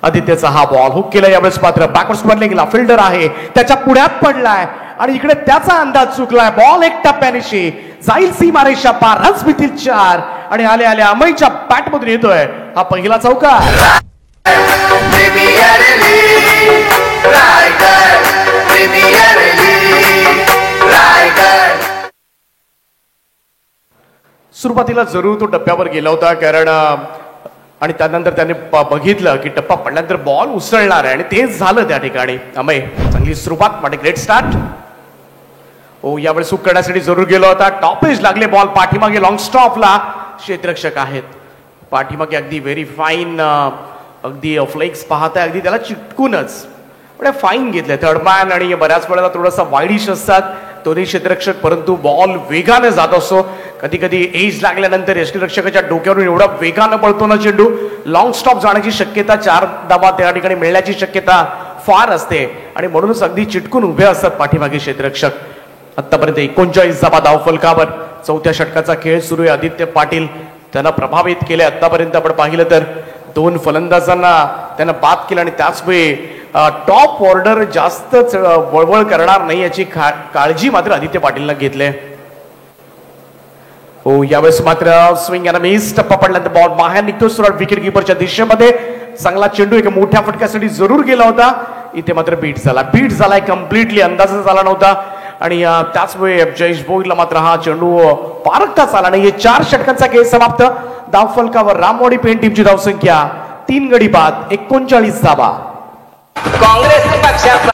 आदित्यचा हा बॉल हुक केला. यावेळेस मात्र बॅकवर्ड स्क्वेअरला गेला. फिल्डर आहे त्याच्या पुढ्यात पडलाय आणि इकडे त्याचा अंदाज चुकलाय. बॉल एक टप्प्यानिशी जाईल सीमारेषा पार. रन्स मिळतील 4 आणि आले आले अमयच्या बॅट मधून येतोय हा पहिला चौकार. सुरुवातीला जरूर तो टप्प्यावर गेला होता कारण आणि त्यानंतर त्याने बघितलं की टप्पा पडल्यानंतर बॉल उसळणार आहे आणि तेच झालं त्या ठिकाणी. अमय चांगली सुरुवात म्हणजे ग्रेट स्टार्ट. हो, यावेळेस सुख करण्यासाठी जरूर गेला होता. टॉपेज लागले बॉल पाठीमागे लॉंग स्टॉपला क्षेत्ररक्षक आहेत. पाठीमागे अगदी व्हेरी फाईन अगदी फ्लेक्स पाहताय अगदी त्याला चिटकूनच म्हणजे फाईन घेतले. थर्ड मॅन आणि बऱ्याच वेळेला थोडासा वाईडिश असतात दोन्ही क्षेत्ररक्षक. परंतु बॉल वेगाने जात असतो. कधी कधी एज लागल्यानंतर यष्टीरक्षकाच्या डोक्यावरून एवढा वेगानं पळतो ना चेंडू लॉंग स्टॉप जाण्याची शक्यता 4 धावा त्या ठिकाणी मिळण्याची शक्यता फार असते आणि म्हणूनच अगदी चिटकून उभे असतात पाठीमागे क्षेत्ररक्षक. आतापर्यंत 39 धावा धावफलकावर. चौथ्या षटकाचा खेळ सुरू आहे. आदित्य पाटील त्यांना प्रभावित केले. आतापर्यंत आपण पाहिलं तर 2 फलंदाजांना त्यांना बाद केलं आणि त्याचवेळी टॉप ऑर्डर जास्त वळवळ करणार नाही याची काळजी मात्र आदित्य पाटीलनं घेतले. हो, यावेळेस मात्र स्विंग आणि मिस. टप्पा पडल्यानंतर बॉल बाहेर निघतो सरळ विकेट किपरच्या दिशेमध्ये. चांगला चेंडू एका मोठ्या फटक्यासाठी जरूर गेला होता. इथे मात्र बीट झालाय कम्प्लिटली. अंदाजच आला नव्हता आणि त्याचवेळी जयेश भोईरला मात्र हा चेंडू पारखताच आला नाही. 4 षटकांचा खेळ समाप्त. धावफलकावर रामवाडी पेण टीमची धावसंख्या 3 गडी बाद 39 धावा. काँग्रेस पक्षाचा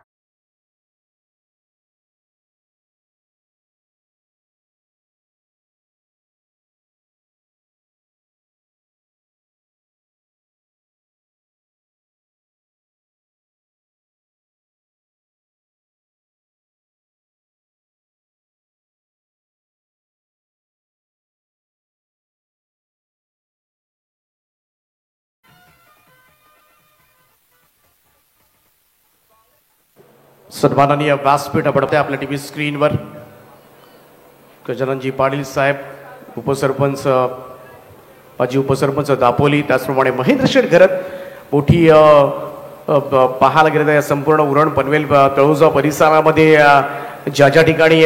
सन्माननीय व्यासपीठ पडते आपल्या टीव्ही स्क्रीनवर. गजाननजी पाटील साहेब, उपसरपंच माजी उपसरपंच दापोली, त्याचप्रमाणे महेंद्र शेठ घरत मोठी पाहायला गेलं तर या संपूर्ण उरण पनवेल तळोजा परिसरामध्ये ज्या ज्या ठिकाणी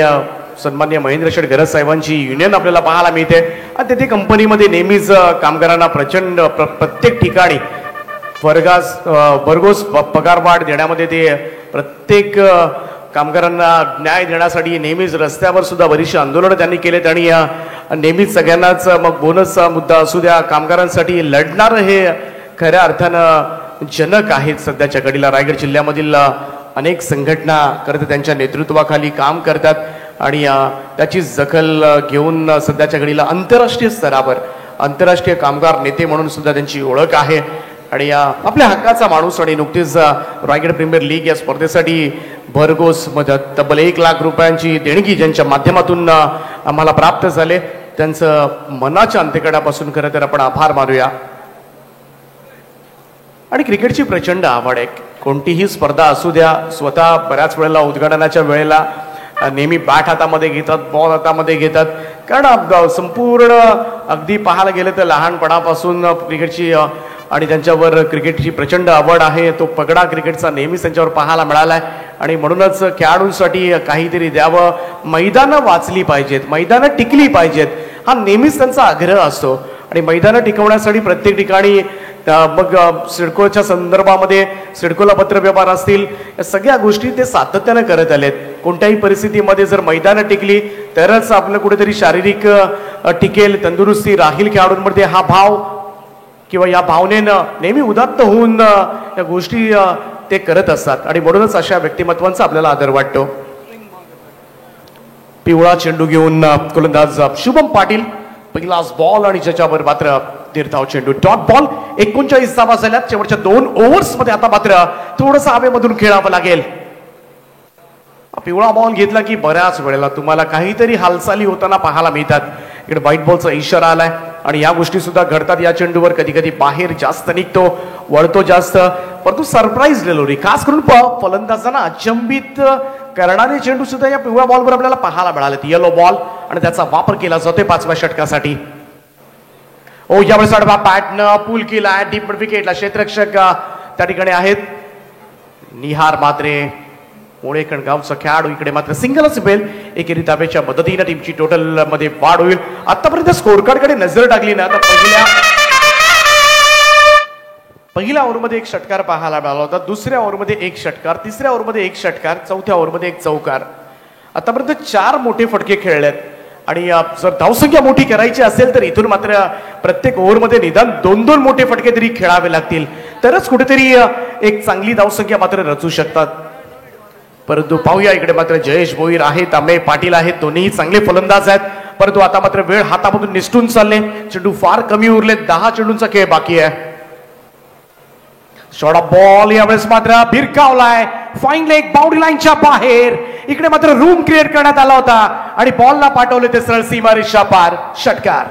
सन्मान्य महेंद्र शेठ घरत साहेबांची युनियन आपल्याला पाहायला मिळते आणि तेथे कंपनीमध्ये नेहमीच कामगारांना प्रचंड प्रत्येक ठिकाणी भरघोस पगारवाढ देण्यामध्ये ते प्रत्येक कामगारांना न्याय देण्यासाठी नेहमीच रस्त्यावर सुद्धा बरीचशी आंदोलनं त्यांनी केलेत आणि नेहमीच सगळ्यांनाच मग बोनसचा मुद्दा असू द्या, कामगारांसाठी लढणारं हे खऱ्या अर्थानं जनक आहेत सध्याच्या घडीला. रायगड जिल्ह्यामधील अनेक संघटना करत त्यांच्या नेतृत्वाखाली काम करतात आणि त्याची दखल घेऊन सध्याच्या घडीला आंतरराष्ट्रीय स्तरावर आंतरराष्ट्रीय कामगार नेते म्हणून सुद्धा त्यांची ओळख आहे आणि आपल्या हक्काचा माणूस. आणि नुकतीच रायगड प्रीमियर लीग या स्पर्धेसाठी भरघोस मदत तब्बल 1 लाख रुपयांची देणगी ज्यांच्या माध्यमातून आम्हाला प्राप्त झाले त्यांचं मनाच्या अंतकडापासून खरं तर आपण आभार मानूया. आणि क्रिकेटची प्रचंड आवड आहे. कोणतीही स्पर्धा असू द्या, स्वतः बऱ्याच वेळेला उद्घाटनाच्या वेळेला नेहमी बॅट हातामध्ये घेतात, बॉल हातामध्ये घेतात, कारण संपूर्ण अगदी पाहायला गेलं तर लहानपणापासून क्रिकेटची आणि त्यांच्यावर क्रिकेटची प्रचंड आवड आहे. तो पगडा क्रिकेटचा नेहमीच त्यांच्यावर पाहायला मिळाला आहे आणि म्हणूनच खेळाडूंसाठी काहीतरी द्यावं, मैदानं वाचली पाहिजेत, मैदानं टिकली पाहिजेत, हा नेहमीच त्यांचा आग्रह असतो. आणि मैदानं टिकवण्यासाठी प्रत्येक ठिकाणी मग सिडकोच्या संदर्भामध्ये सिडकोला पत्रव्यवहार असतील, या सगळ्या गोष्टी ते सातत्यानं करत आलेत. कोणत्याही परिस्थितीमध्ये जर मैदानं टिकली तरच आपलं कुठेतरी शारीरिक टिकेल, तंदुरुस्ती राहील खेळाडूंमध्ये, हा भाव किंवा या भावनेनं नेहमी उदात्त होऊन या गोष्टी ते करत असतात आणि म्हणूनच अशा व्यक्तिमत्वांचा आपल्याला आदर वाटतो. पिवळा चेंडू घेऊन गोलंदाज शुभम पाटील, पहिलाच बॉल आणि ज्याच्यावर मात्र निर्धाव चेंडू, डॉट बॉल. 39 धावा झाल्यात शेवटच्या 2 ओव्हर्समध्ये. आता मात्र थोडंसं हवेमधून खेळावं लागेल. पिवळा बॉल घेतला की बऱ्याच वेळेला तुम्हाला काहीतरी हालचाली होताना पाहायला मिळतात. इकडे व्हाईट बॉलचा इशारा आलाय आणि या गोष्टी सुद्धा घडतात या चेंडूवर. कधी कधी बाहेर जास्त निघतो, वळतो जास्त, परंतु सरप्राईज डिलिव्हरी खास करून फलंदाजांना अचंबित करणारे चेंडू सुद्धा या पिवळ्या बॉलवर आपल्याला पाहायला मिळालेत. येलो बॉल आणि त्याचा वापर केला जातोय 5व्या षटकासाठी. यावेळेस बॅटनं पूल केला डीप मिड विकेटला. क्षेत्ररक्षक त्या ठिकाणी आहेत निहार मात्रे, मोळेकण गावचा खेळाडू. इकडे मात्र सिंगलच बेल. एकेरी धाब्याच्या मदतीने टीमची टोटल मध्ये वाढ होईल. आतापर्यंत स्कोर कार्ड कडे नजर टाकली ना तर पहिल्या ओव्हरमध्ये 1 षटकार पाहायला मिळाला होता, दुसऱ्या ओव्हरमध्ये 1 षटकार, तिसऱ्या ओव्हरमध्ये 1 षटकार, चौथ्या ओव्हरमध्ये 1 चौकार. आतापर्यंत 4 मोठे फटके खेळलेत आणि जर धावसंख्या मोठी करायची असेल तर इथून मात्र प्रत्येक ओव्हरमध्ये निदान 2-2 मोठे फटके तरी खेळावे लागतील, तरच कुठेतरी एक चांगली धावसंख्या मात्र रचू शकतात. परंतु पाहूया इकडे मात्र जयेश भोईर आहेत, अमेय पाटील आहेत, दोन्ही चांगले फलंदाज आहेत. परंतु आता मात्र वेळ हातामधून निसटून चालले, चेंडू फार कमी उरले, 10 चेंडूंचा खेळ बाकी आहे. शॉर्ट बॉल यावेळेस मात्र भिरकावलाय फाईन लेग बाउंड्री लाईनच्या बाहेर. इकडे मात्र रूम क्रिएट करण्यात आला होता आणि बॉलला पाठवले ते सरळ सीमारेषा पार. षटकार.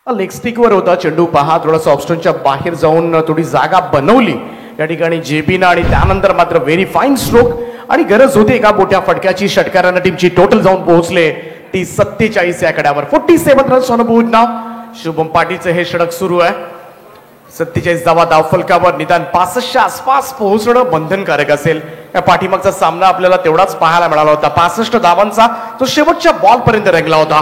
लेग स्टिकवर होता चेंडू. पहा थोडासा ऑप्शनच्या बाहेर जाऊन थोडी जागा बनवली या ठिकाणी जेबीना आणि त्यानंतर मात्र व्हेरी फाईन स्ट्रोक आणि गरज होती एका मोठ्या फटक्याची. षटकारांना टीमची टोटल जाऊन पोहोचले ती 47 या आकड्यावर. 47 रन्स ऑन बोर्ड नाव. शुभम पाटीलचं हे षटक सुरू आहे. 47 धावा धावफलकावर. निदान 65च्या आसपास पोहोचणं बंधनकारक असेल. या पाठीमागचा सामना आपल्याला तेवढाच पाहायला मिळाला होता. 65 धावांचा तो शेवटच्या बॉल पर्यंत रंगला होता.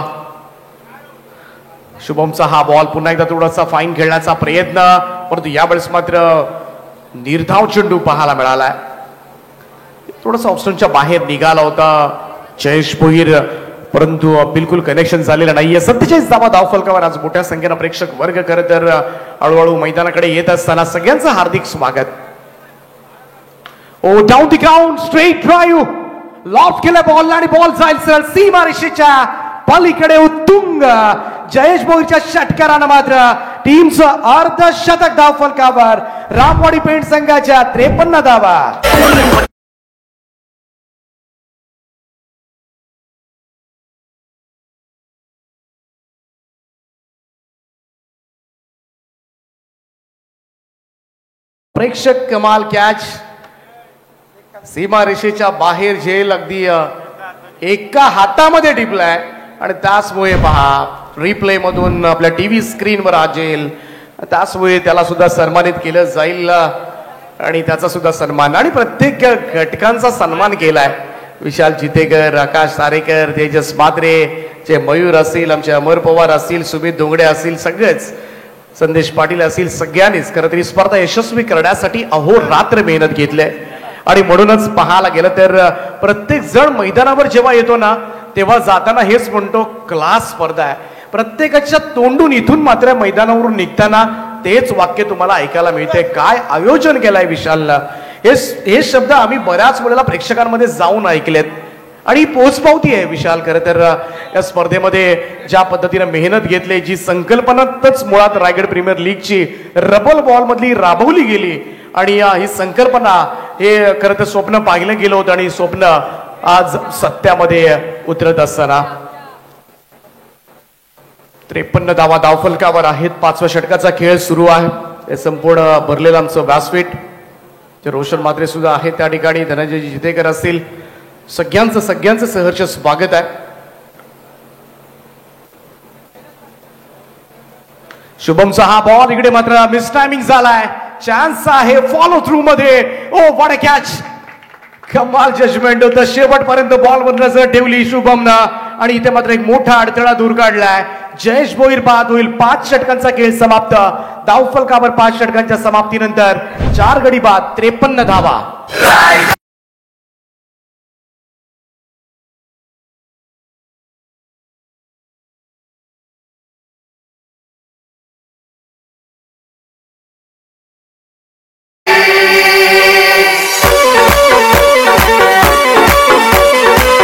शुभमचा हा बॉल पुन्हा एकदा थोडासा फाईन खेळण्याचा प्रयत्न, परंतु यावेळेस मात्र निर्धाव चेंडू पाहायला मिळालाय. थोडासा ऑप्शनच्या बाहेर निघाला होता जयेश भोईर, परंतु बिलकुल कनेक्शन झालेलं नाहीये. 47 धावा धावफलकावर. आज मोठ्या संख्येनं प्रेक्षक वर्ग खरं तर हळूहळू मैदानाकडे येत असताना सगळ्यांचं हार्दिक स्वागत. ओ down the ground straight drive loft केला बॉल आणि बॉल जाईल सरळ सीमारेषेच्या पलीकडे उत्तुंग. जयेश भोईरच्या षटकारानं मात्र टीमचं अर्धशतक धावफलकावर रामवाडी पेंट संघाच्या 53 धावा. प्रेक्षक कमाल कॅच सीमारेषेच्या बाहेर झेल अगदी एका हातामध्ये टिपलाय आणि त्याचमुळे पहा रिप्ले मधून आपल्या टीव्ही स्क्रीनवर आजेल त्याचमुळे त्याला सुद्धा सन्मानित केलं जाईल आणि त्याचा सुद्धा सन्मान आणि प्रत्येक घटकांचा सन्मान केलाय. विशाल जितेकर, आकाश तारेकर, तेजस मात्रे, जे मयूर असतील, आमचे अमर पवार असतील, सुमित धोंगडे असतील, सगळेच संदेश पाटील असतील, सगळ्यांनीच खरं तर ही स्पर्धा यशस्वी करण्यासाठी अहोरात्र मेहनत घेतली आणि म्हणूनच पाहायला गेलं तर प्रत्येक जण मैदानावर जेव्हा येतो ना तेव्हा जाताना हेच म्हणतो क्लास स्पर्धा आहे. प्रत्येकाच्या तोंडून इथून मात्र मैदानावरून निघताना तेच वाक्य तुम्हाला ऐकायला मिळते. काय आयोजन केलंय विशालनं, हे शब्द आम्ही बऱ्याच वेळेला प्रेक्षकांमध्ये जाऊन ऐकलेत आणि पोचपावती आहे विशाल. खरं तर या स्पर्धेमध्ये ज्या पद्धतीने मेहनत घेतली, जी संकल्पनाच मुळात रायगड प्रीमियर लीगची रबल बॉल मधली राबवली गेली आणि ही संकल्पना हे खरं तर स्वप्न पाहिलं गेलं होतं आणि स्वप्न आज सत्यामध्ये उतरत असताना 53 धावा धावफलकावर आहेत. 5व्या षटकाचा खेळ सुरू आहे. हे संपूर्ण भरलेलं आमचं व्यासपीठ जे रोशन मात्रे सुद्धा आहेत त्या ठिकाणी, धनंजय जितेकर असतील, सगळ्यांचं सहर्ष स्वागत आहे. शुभमचा हा बॉल इकडे मात्र मिस टायमिंग झालाय. चान्स आहे फॉलो थ्रू मध्ये. ओ व्हॉट अ कॅच, कमाल जजमेंट होतं. शेवटपर्यंत बॉल वर नजर ठेवली शुभमनं आणि इथे मात्र एक मोठा अडथळा दूर काढलाय. जयेश भोईर बाद होईल. 5 षटकांचा खेळ समाप्त. धावफलकावर 5 षटकांच्या समाप्तीनंतर 4 गडी बाद, 53 धावा.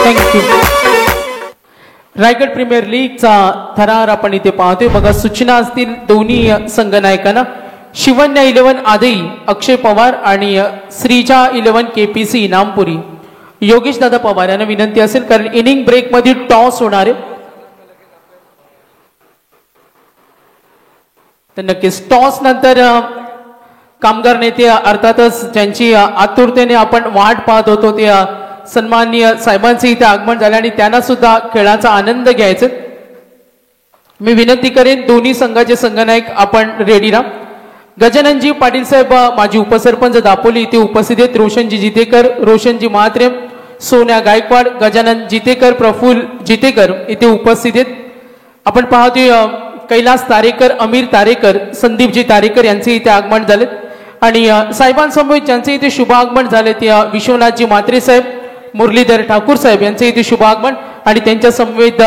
थँक्यू. रायगड प्रीमियर लीगचा थरार आपण इथे पाहतोय. बघा सूचना असतील दोन्ही संघनायकांना. शिवन्या 11 आदई अक्षय पवार आणि श्रीजा 11 KPC इनामपुरी योगेश दादा पवार यांना विनंती असेल, कारण इनिंग ब्रेक मध्ये टॉस होणार आहे. तर नक्कीच टॉस नंतर कामगार नेते अर्थातच ज्यांची आतुरतेने आपण वाट पाहत होतो ते सन्माननीय साहेबांचे इथे आगमन झाले आणि त्यांना सुद्धा खेळाचा आनंद घ्यायचा. मी विनंती करेन दोन्ही संघाचे संघनायक आपण रेडी राहा. गजाननजी पाटील साहेब माजी उपसरपंच दापोली इथे उपस्थित आहेत. रोशनजी जितेकर, रोशनजी महात्रे, सोन्या गायकवाड, गजानन जितेकर, प्रफुल्ल जितेकर इथे उपस्थित आहेत. आपण पाहतोय कैलास तारेकर, अमीर तारेकर, संदीपजी तारेकर यांचे इथे आगमन झालेत आणि साहेबांसमोर ज्यांचे इथे शुभ आगमन झाले ते विश्वनाथजी म्हात्रे साहेब, मुरलीधर ठाकूर साहेब यांचे इथे शुभ आगमन आणि त्यांच्या समवेत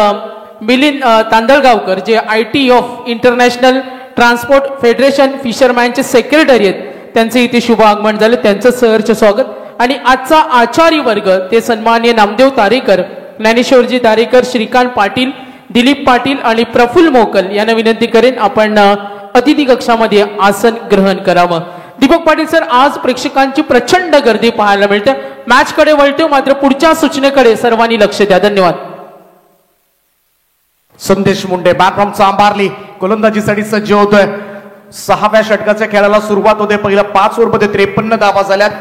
मिलिंद तांदळगावकर जे IT of international transport federation फिशरमॅनचे सेक्रेटरी आहेत, त्यांचे इथे शुभ आगमन झाले. त्यांचं सहर्ष स्वागत. आणि आजचा आचार्य वर्ग ते सन्माननीय नामदेव तारेकर, ज्ञानेश्वरजी तारेकर, श्रीकांत पाटील, दिलीप पाटील आणि प्रफुल्ल मोकल यांना विनंती करेन आपण अतिथी कक्षामध्ये आसन ग्रहण करावं. दीपक पाटील सर, आज प्रेक्षकांची प्रचंड गर्दी पाहायला मिळते. मॅच कडे वळतो, मात्र पुढच्या सूचनेकडे सर्वांनी लक्ष द्या. धन्यवाद. संदेश मुंडे बॅटफ्रॉमचा अंबारली गोलंदाजीसाठी सज्ज होतोय. 6व्या षटकाच्या खेळाला सुरुवात होते. पहिल्या 5 ओव्हरमध्ये 53 धावा झाल्यात.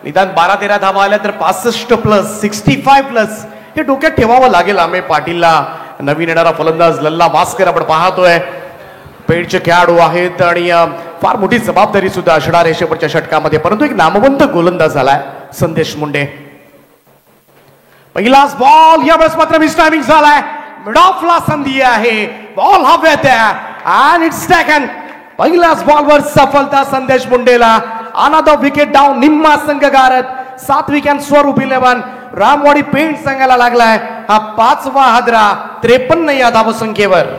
निदान 12-13 धावा आल्या तर 65+, 65+, हे डोक्यात ठेवावं लागेल आम्ही पाटीलला. नवीन येणारा फलंदाज लल्ला मास्कर आपण पाहतोय. पेडचे खेळाडू आहेत आणि फार मोठी जबाबदारी सुद्धा असणार आहे शेवटच्या षटकामध्ये, परंतु एक नामवंत गोलंदाज झालाय संदेश मुंडे. पहिलाच बॉल यावेळेस मात्र मिस टायमिंग झालाय. मिड ऑफला संधी आहे. बॉल हवेत आहे आणि इट्स टेकन. पहिल्याच बॉलवर सफलता संदेश मुंडेला. Another wicket down. निम्मा संघ गारत 7 विकेट स्वरूप 11 रामवाडी पेंट संघाला लागलाय. हा 5वा हादरा 53 या धावसंख्येवर.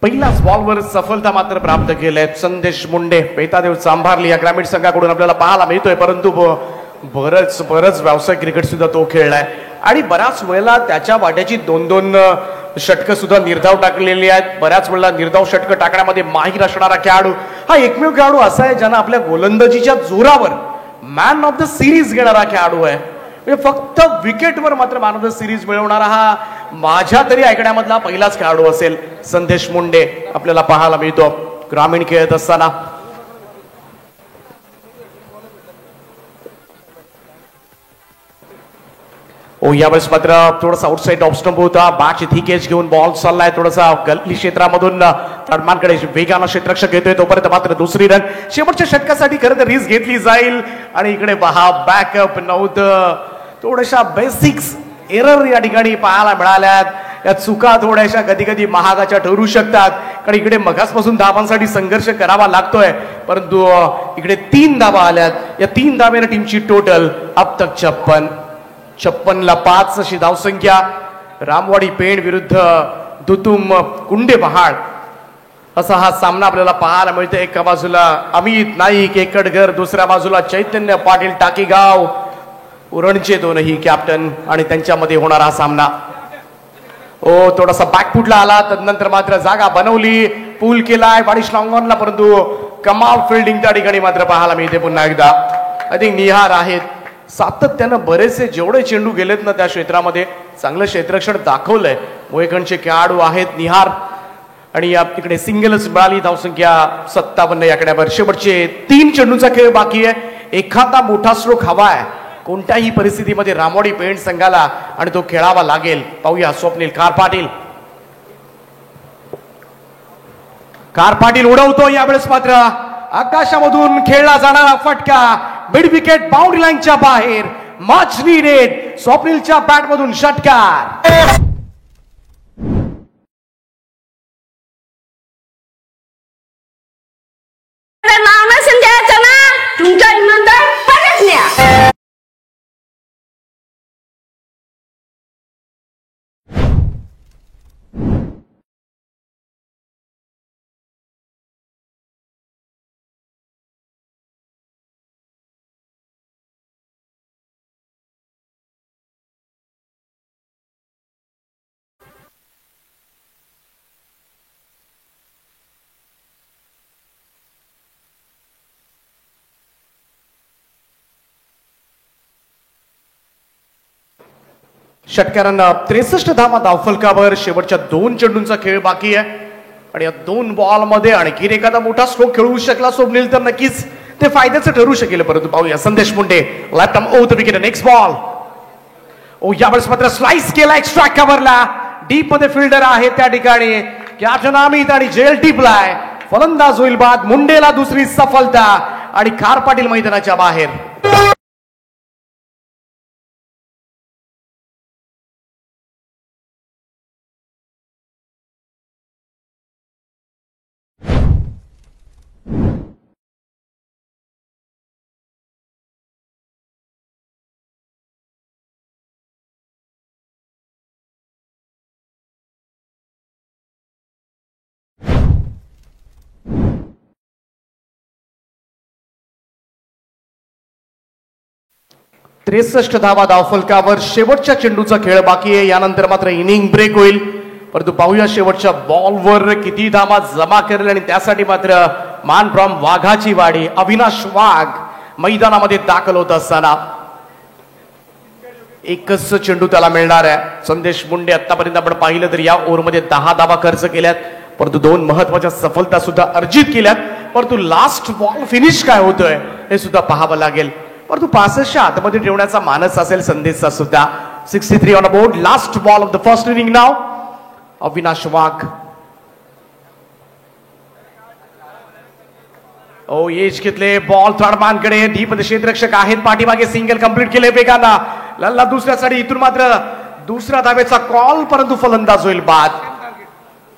पहिल्याच बॉलवर सफलता मात्र प्राप्त केली आहे. संदेश मुंडे पेतादेव चांभारली या ग्रामीण संघाकडून आपल्याला पाहायला मिळतोय, परंतु बरंच व्यावसायिक क्रिकेट सुद्धा तो खेळलाय आणि बऱ्याच वेळेला त्याच्या वाट्याची 2-2 षटकं सुद्धा निर्धाव टाकलेली आहेत. बऱ्याच वेळेला निर्धाव षटकं टाकण्यामध्ये माहीर असणारा खेळाडू हा एकमेव खेळाडू असा आहे ज्यानं आपल्या गोलंदाजीच्या जोरावर मॅन ऑफ द सिरीज घेणारा खेळाडू आहे. म्हणजे फक्त विकेटवर मात्र मॅन ऑफ द सिरीज मिळवणारा हा माझ्या तरी ऐकण्यामधला पहिलाच खेळाडू असेल. संदेश मुंडे आपल्याला पाहायला मिळतो ग्रामीण खेळत असताना. यावेळेस मात्र थोडासा आउटसाइड ऑफ स्टंप होता. बॅच इथे कॅच घेऊन बॉल चाललाय थोडासा गल्ली क्षेत्रामधून तडमानकडे वेगानं क्षेत्ररक्षक घेतोय. तोपर्यंत मात्र दुसरी रन शेवटच्या षटकासाठी खरं तर रिस्क घेतली जाईल आणि इकडे पहा बॅकअप नव्हतं. थोड्याशा बेसिक्स एरर या ठिकाणी पाहायला मिळाल्यात. या चुका थोड्याशा कधी कधी महागाच्या ठरू शकतात, कारण इकडे मगासपासून धावांसाठी संघर्ष करावा लागतोय, परंतु इकडे 3 धावा आल्यात. या 3 धाव्याने टीमची टोटल अब तक 56ला 5 अशी धावसंख्या. रामवाडी पेण विरुद्ध दुतुम कुंडे पहाड असा हा सामना आपल्याला पाहायला मिळतो. एका बाजूला अमित नाईक एकटगर, दुसऱ्या बाजूला चैतन्य पाटील टाकीगाव उरणचे दोनही कॅप्टन आणि त्यांच्यामध्ये होणारा हा सामना. थोडासा बॅकफुटला आला, तदनंतर मात्र जागा बनवली, पूल केलाय बाडिश लॉंगॉनला, परंतु कमाल फिल्डिंग त्या ठिकाणी मात्र पाहायला मिळते पुन्हा एकदा. आय थिंक निहार आहेत सातत्यानं बरेचसे जेवढे चेंडू गेलेत ना त्या क्षेत्रामध्ये चांगलं क्षेत्ररक्षण दाखवलंय. मोहेकणचे खेळाडू आहेत निहार आणि या तिकडे सिंगलच मिळाली. धावसंख्या 57 या कड्यावर. शेवटचे 3 चेंडूंचा खेळ बाकी आहे. एखादा मोठा स्ट्रोक हवाय कोणत्याही परिस्थितीमध्ये रामवाडी पेण संघाला आणि तो खेळावा लागेल. पाहूया स्वप्नील कार पाटील उडवतो. यावेळेस मात्र आकाशामधून खेळला जाणारा फटका मिड विकेट बाउंड्री लाईनच्या बाहेर. Much needed. स्वप्नीलच्या बॅट मधून षटकार. षटकारांना 63 धावा धावफलकावर. शेवटच्या 2 चेंडूंचा खेळ बाकी आहे आणि या 2 बॉल मध्ये आणखी एखादा मोठा स्ट्रोक खेळू शकला स्वप्नील तर नक्कीच ते फायद्याचं ठरू शकेल. परंतु पाहूया संदेश Munde left arm over the wicket. Next ball. यावेळेस मात्र स्लाइस केला एक्स्ट्रा कव्हरला. डीप मध्ये फिल्डर आहे त्या ठिकाणी कॅप्टन अमित आणि जेल टिपलाय. फलंदाज होईल बाद. मुंडेला दुसरी सफलता आणि कार पाटील मैदानाच्या बाहेर. त्रेसष्ट धावा धावफलकावर. शेवटच्या चेंडूचा खेळ बाकी आहे. यानंतर मात्र इनिंग ब्रेक होईल. परंतु पाहूया शेवटच्या बॉलवर किती धावा जमा करेल आणि त्यासाठी मात्र मान फ्रॉम वाघाची वाडी अविनाश वाघ मैदानामध्ये दाखल होत असताना एकच चेंडू त्याला मिळणार आहे. संदेश मुंडे आतापर्यंत आपण पाहिलं तर या ओव्हरमध्ये 10 धावा खर्च केल्यात, परंतु 2 महत्वाच्या सफलता सुद्धा अर्जित केल्यात. परंतु लास्ट बॉल फिनिश काय होतोय हे सुद्धा पाहावं लागेल. परंतु 65च्या आतमध्ये ठेवण्याचा मानस असेल संदेशचा सुद्धा. 63 on board. Last ball of the first inning नाव. अविनाश वाघ एज घेतले. बॉल थर्डमॅनकडे. डीप क्षेत्ररक्षक आहेत पाठीमागे. सिंगल कंप्लीट केले वेगाना. लल्ला दुसऱ्यासाठी. इथून मात्र दुसऱ्या धावेचा कॉल, परंतु फलंदाज होईल बाद.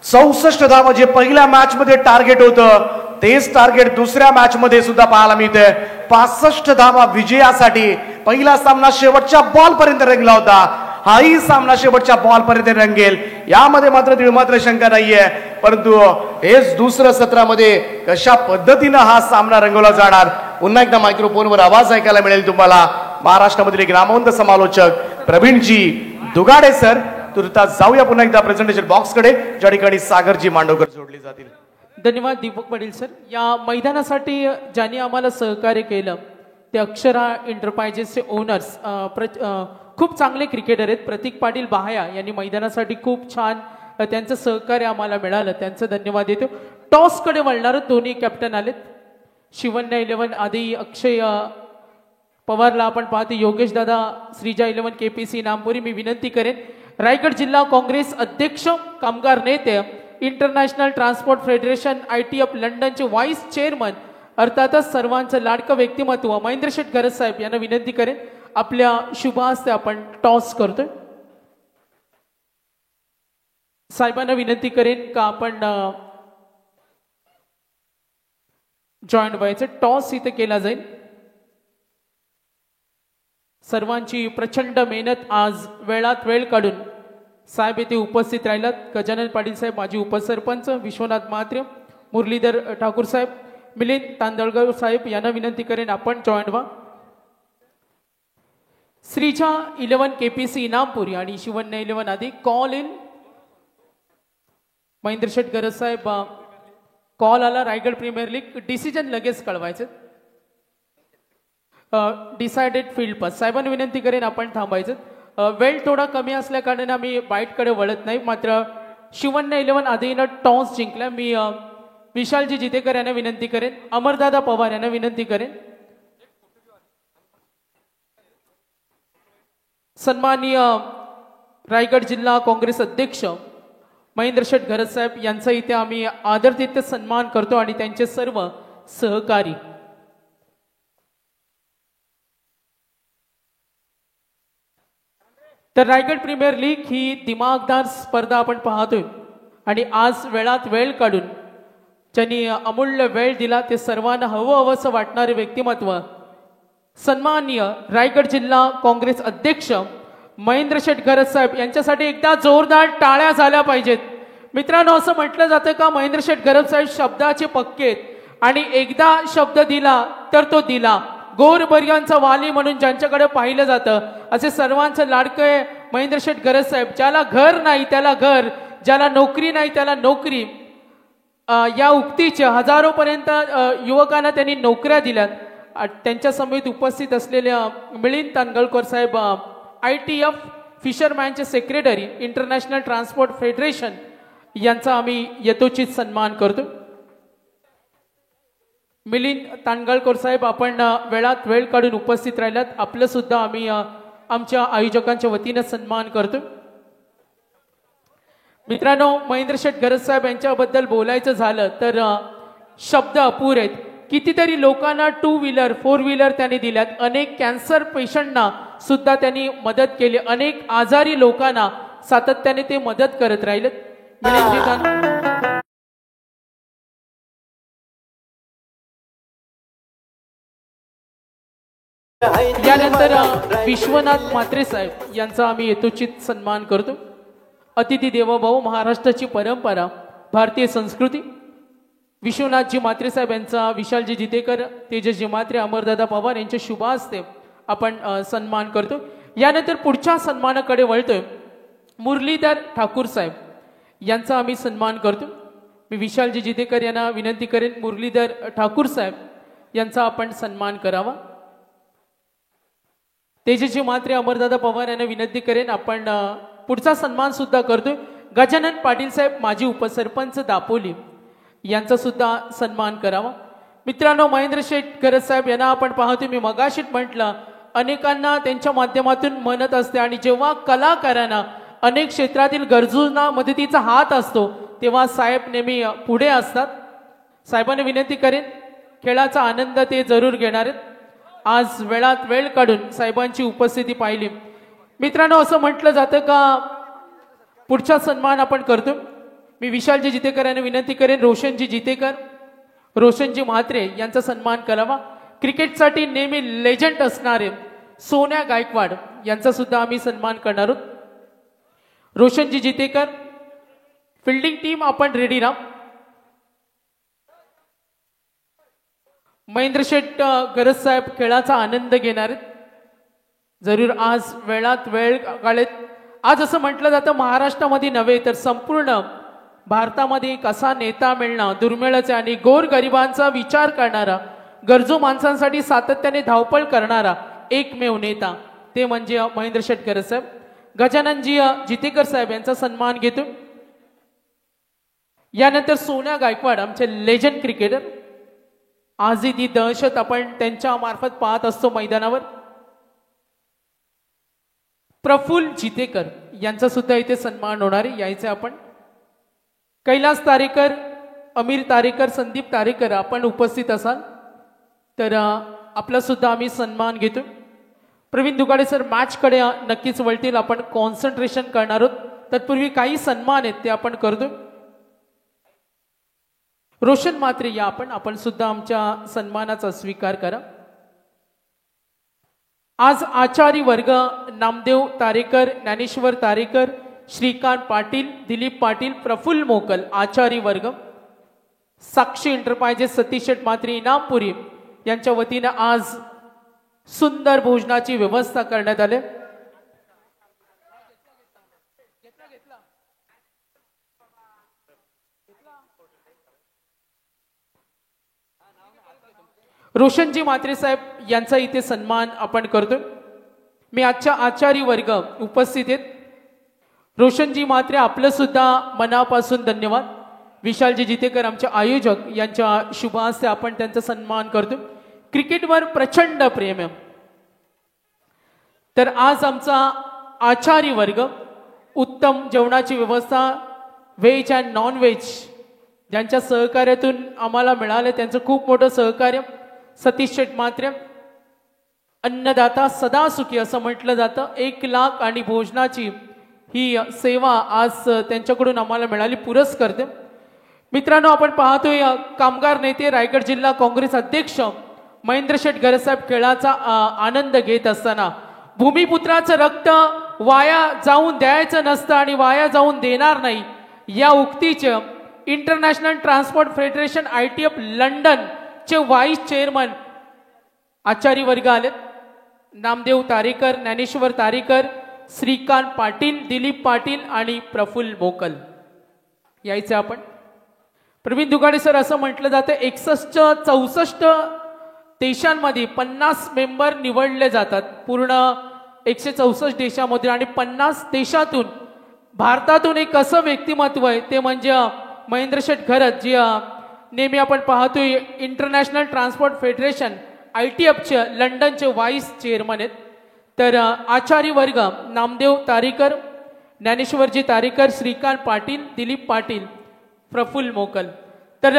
64 धावा जे पहिल्या मॅच मध्ये टार्गेट होतं तेच टार्गेट दुसऱ्या मॅच मध्ये सुद्धा पाहायला मिळते. 65 धावा विजयासाठी. पहिला सामना शेवटच्या बॉल पर्यंत रंगला होता. हाही सामना शेवटच्या बॉल पर्यंत रंगेल, यामध्ये मात्र तिळमात्र शंका नाहीये. परंतु हेच दुसरं सत्रामध्ये कशा पद्धतीनं हा सामना रंगवला जाणार, पुन्हा एकदा मायक्रोफोनवर आवाज ऐकायला मिळेल तुम्हाला. महाराष्ट्रामधील ग्रामवंत समालोचक प्रवीणजी दुगाडे सर. तुर्तास जाऊया पुन्हा एकदा प्रेझेंटेशन बॉक्सकडे, ज्या ठिकाणी सागरजी मांडवकर जोडले जातील. धन्यवाद दीपक पाटील सर. या मैदानासाठी ज्यांनी आम्हाला सहकार्य केलं ते अक्षरा एंटरप्राइजेसचे ओनर्स खूप चांगले क्रिकेटर आहेत. प्रतीक पाटील बाहया यांनी मैदानासाठी खूप छान त्यांचं सहकार्य आम्हाला मिळालं, त्यांचं धन्यवाद देतो. टॉसकडे वळणार दोन्ही कॅप्टन आलेत. शिवन्या 11 आधी अक्षय पवारला आपण पाहतो, योगेश दादा श्रीजा 11 KPC नामपुरी. मी विनंती करेन रायगड जिल्हा काँग्रेस अध्यक्ष, कामगार नेते, इंटरनॅशनल ट्रान्सपोर्ट फेडरेशन ITF लंडनचे व्हाईस चेअरमन, अर्थातच सर्वांचं लाडकं व्यक्तिमत्व महेंद्र शेठ गरज साहेब यांना विनंती करेन आपल्या शुभ हस्ते आपण टॉस करतोय. साहेबांना विनंती करेन का आपण जॉईंट व्हायचं. टॉस इथे केला जाईल. सर्वांची प्रचंड मेहनत, आज वेळात वेळ काढून साहेब येथे उपस्थित राहिलात. गजानन पाटील साहेब, माजी उपसरपंच, विश्वनाथ म्हात्रे, मुरलीधर ठाकूर साहेब, मिलिंद तांदळकर साहेब यांना विनंती करेन आपण जॉईंट व्हा. श्रीजा 11 KPC इनामपुरी आणि शिवन्या 11 आधी कॉल इन. महेंद्र शेठ गरज साहेब, कॉल आला रायगड प्रीमियर लीग, डिसिजन लगेच कळवायचे. Decided field pass. साहेबांनी विनंती करेन आपण थांबायचं. वेळ थोडा कमी असल्या कारणाने आम्ही बाईटकडे वळत नाही. मात्र शिवन्या 11 आधीनं टॉस जिंकला. मी विशालजी जितेकर यांना विनंती करेन, अमरदादा पवार यांना विनंती करेन. सन्माननीय रायगड जिल्हा काँग्रेस अध्यक्ष महेंद्र शेठ गरज साहेब यांचा इथे आम्ही आदरातिथ्य सन्मान करतो आणि त्यांचे सर्व सहकारी. तर रायगड प्रीमियर लीग ही दिमागदार स्पर्धा आपण पाहतोय आणि आज वेळात वेळ काढून ज्यांनी अमूल्य वेळ दिला ते सर्वांना हवंहवंसं वाटणारे व्यक्तिमत्व सन्माननीय रायगड जिल्हा काँग्रेस अध्यक्ष महेंद्र शेठ गरज साहेब यांच्यासाठी एकदा जोरदार टाळ्या झाल्या पाहिजेत. मित्रांनो, असं म्हटलं जातं का महेंद्र शेठ गरज साहेब शब्दाचे पक्के आहेत आणि एकदा शब्द दिला तर तो दिला. गोरबर्यांचा वाली म्हणून ज्यांच्याकडे पाहिलं जातं असे सर्वांचं लाडकं आहे महेंद्र शेठ गरज साहेब. ज्याला घर नाही त्याला घर, ज्याला नोकरी नाही त्याला नोकरी, या उक्तीच्या हजारोपर्यंत युवकांना त्यांनी नोकऱ्या दिल्यात. त्यांच्या समेत उपस्थित असलेल्या मिलिंद तांदळकर साहेब ITF फिशरमॅनचे सेक्रेटरी, इंटरनॅशनल ट्रान्सपोर्ट फेडरेशन यांचा आम्ही यथोचित सन्मान करतो. मिलिंद तांदळकर साहेब, आपण वेळात वेळ काढून उपस्थित राहिलात, आपलं सुद्धा आम्ही आमच्या आयोजकांच्या वतीने सन्मान करतो. मित्रांनो, महेंद्र शेठ गरज साहेब यांच्याबद्दल बोलायचं झालं तर शब्द अपुरे आहेत. कितीतरी लोकांना 2 व्हीलर 4 व्हीलर त्यांनी दिल्यात. अनेक कॅन्सर पेशंटना सुद्धा त्यांनी मदत केली. अनेक आजारी लोकांना सातत्याने ते मदत करत राहिलेत. यानंतर विश्वनाथ म्हात्रे साहेब यांचा आम्ही यथोचित सन्मान करतो. अतिथी देवो भव, महाराष्ट्राची परंपरा, भारतीय संस्कृती. विश्वनाथजी म्हात्रे साहेब यांचा विशालजी जितेकर, तेजसजी म्हात्रे, अमरदादा पवार यांच्या शुभ हस्ते आपण सन्मान करतो. यानंतर पुढच्या सन्मानाकडे वळतोय. मुरलीधर ठाकूर साहेब यांचा आम्ही सन्मान करतो. मी विशालजी जितेकर यांना विनंती करेन मुरलीधर ठाकूर साहेब यांचा आपण सन्मान करावा. तेजसजी म्हात्रे, अमरदादा पवार यांना विनंती करेन आपण पुढचा सन्मान सुद्धा करतोय. गजानन पाटील साहेब, माजी उपसरपंच दापोली यांचा सुद्धा सन्मान करावा. मित्रांनो, महेंद्र शेठ गरज साहेब यांना आपण पाहतो. मी मगाशीच म्हटलं, अनेकांना त्यांच्या माध्यमातून म्हणत असते आणि जेव्हा कलाकारांना अनेक क्षेत्रातील गरजूंना मदतीचा हात असतो तेव्हा साहेब नेहमी पुढे असतात. साहेबांनी विनंती करेन, खेळाचा आनंद ते जरूर घेणार आहेत. आज वेळात वेळ काढून साहेबांची उपस्थिती पाहिली. मित्रांनो, असं म्हटलं जातं का पुढचा सन्मान आपण करतो. मी विशालजी जितेकर यांना विनंती करेन रोशनजी जितेकर, रोशनजी म्हात्रे यांचा सन्मान करावा. क्रिकेटसाठी नेहमी लेजंड असणारे सोन्या गायकवाड यांचा सुद्धा आम्ही सन्मान करणार आहोत. रोशनजी जितेकर, फिल्डिंग टीम आपण रेडी राहा. महेंद्र शेठ गरज साहेब खेळाचा आनंद घेणार आहेत. जरूर आज वेळात वेळ काढेत. आज असं म्हटलं जातं महाराष्ट्रामध्ये नव्हे तर संपूर्ण भारतामध्ये एक असा नेता मिळणं दुर्मिळच आहे आणि गोरगरिबांचा विचार करणारा, गरजू माणसांसाठी सातत्याने धावपळ करणारा एकमेव नेता ते म्हणजे महेंद्र शेठ गरज साहेब. गजाननजी जितेकर साहेब यांचा सन्मान घेतो. यानंतर सोन्या गायकवाड आमचे लेजंड क्रिकेटर. आजही ती दहशत आपण त्यांच्या मार्फत पाहत असतो मैदानावर. प्रफुल्ल जितेकर यांचा सुद्धा इथे सन्मान होणार आहे. यायचे आपण. कैलास तारेकर, अमीर तारेकर, संदीप तारेकर आपण उपस्थित असाल तर आपला सुद्धा आम्ही सन्मान घेतो. प्रवीण दुगाडे सर मॅचकडे नक्कीच वळतील. आपण कॉन्सन्ट्रेशन करणार आहोत. तत्पूर्वी काही सन्मान आहेत ते आपण करतो. रोशन मात्रे या आपण सुद्धा आमच्या सन्मानाचा स्वीकार करा. आज आचारी वर्ग नामदेव तारेकर, ज्ञानेश्वर तारेकर, श्रीकांत पाटील, दिलीप पाटील, प्रफुल्ल मोकल आचारी वर्ग, साक्षी एंटरप्राइजेस सतीश शेठ मात्रे इनामपुरी यांच्या वतीने आज सुंदर भोजनाची व्यवस्था करण्यात आली. रोशनजी मात्रे साहेब यांचा इथे सन्मान आपण करतोय. मी आजच्या आचारी वर्ग उपस्थित आहेत. रोशनजी मात्रे आपलं सुद्धा मनापासून धन्यवाद. विशालजी जितेकर आमचे आयोजक यांच्या शुभ हस्ते आपण त्यांचा सन्मान करतो. क्रिकेटवर प्रचंड प्रेम आहे. तर आज आमचा आचारी वर्ग उत्तम जेवणाची व्यवस्था व्हेज अँड नॉन व्हेज ज्यांच्या सहकार्यातून आम्हाला मिळाले त्यांचं खूप मोठं सहकार्य. सतीश शेठ मात्रे अन्नदाता सदा सुखी असं म्हटलं जातं. 1 लाख आणि भोजनाची ही सेवा आज त्यांच्याकडून आम्हाला मिळाली. पुरस्कर्ते मित्रांनो आपण पाहतोय कामगार नेते रायगड जिल्हा काँग्रेस अध्यक्ष महेंद्र शेठ गरज साहेब खेळाचा आनंद घेत असताना भूमिपुत्राचं रक्त वाया जाऊन द्यायचं नसतं आणि वाया जाऊन देणार नाही या उक्तीचे international transport federation ITF London चे व्हाईस चेअरमन आचारी वर्ग आलेत. नामदेव तारेकर, ज्ञानेश्वर तारेकर, श्रीकांत पाटील, दिलीप पाटील आणि प्रफुल्ल मोकल यायचे आपण. प्रवीण दुगाडे सर असं म्हटलं जातं 64 देशांमध्ये 50 मेंबर निवडले जातात पूर्ण 164 देशामध्ये आणि 50 देशातून भारतातून एक असं व्यक्तिमत्व आहे ते म्हणजे महेंद्र शेठ गरज जे नेहमी आपण पाहतोय इंटरनॅशनल ट्रान्सपोर्ट फेडरेशन ITFचे लंडनचे व्हाईस चेअरमन आहेत. तर आचारी वर्ग नामदेव तारेकर, ज्ञानेश्वरजी तारेकर, श्रीकांत पाटील, दिलीप पाटील, प्रफुल्ल मोकल. तर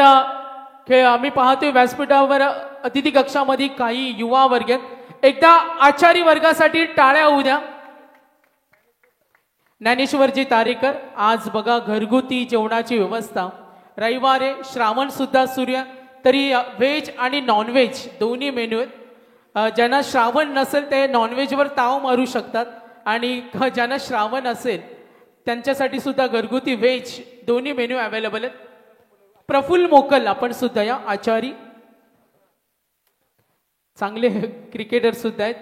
आम्ही पाहतोय व्यासपीठावर अतिथी कक्षामध्ये काही युवा वर्ग आहेत. एकदा आचारी वर्गासाठी टाळ्या होऊ द्या. ज्ञानेश्वरजी तारेकर आज बघा घरगुती जेवणाची व्यवस्था. रविवारे श्रावण सुद्धा सूर्य तरी व्हेज आणि नॉनव्हेज दोन्ही मेन्यू आहेत. ज्यांना श्रावण नसेल ते नॉनव्हेजवर ताव मारू शकतात आणि ज्यांना श्रावण असेल त्यांच्यासाठी सुद्धा घरगुती व्हेज दोन्ही मेन्यू अवेलेबल आहेत. प्रफुल्ल मोकल आपण सुद्धा या आचारी चांगले क्रिकेटर सुद्धा आहेत.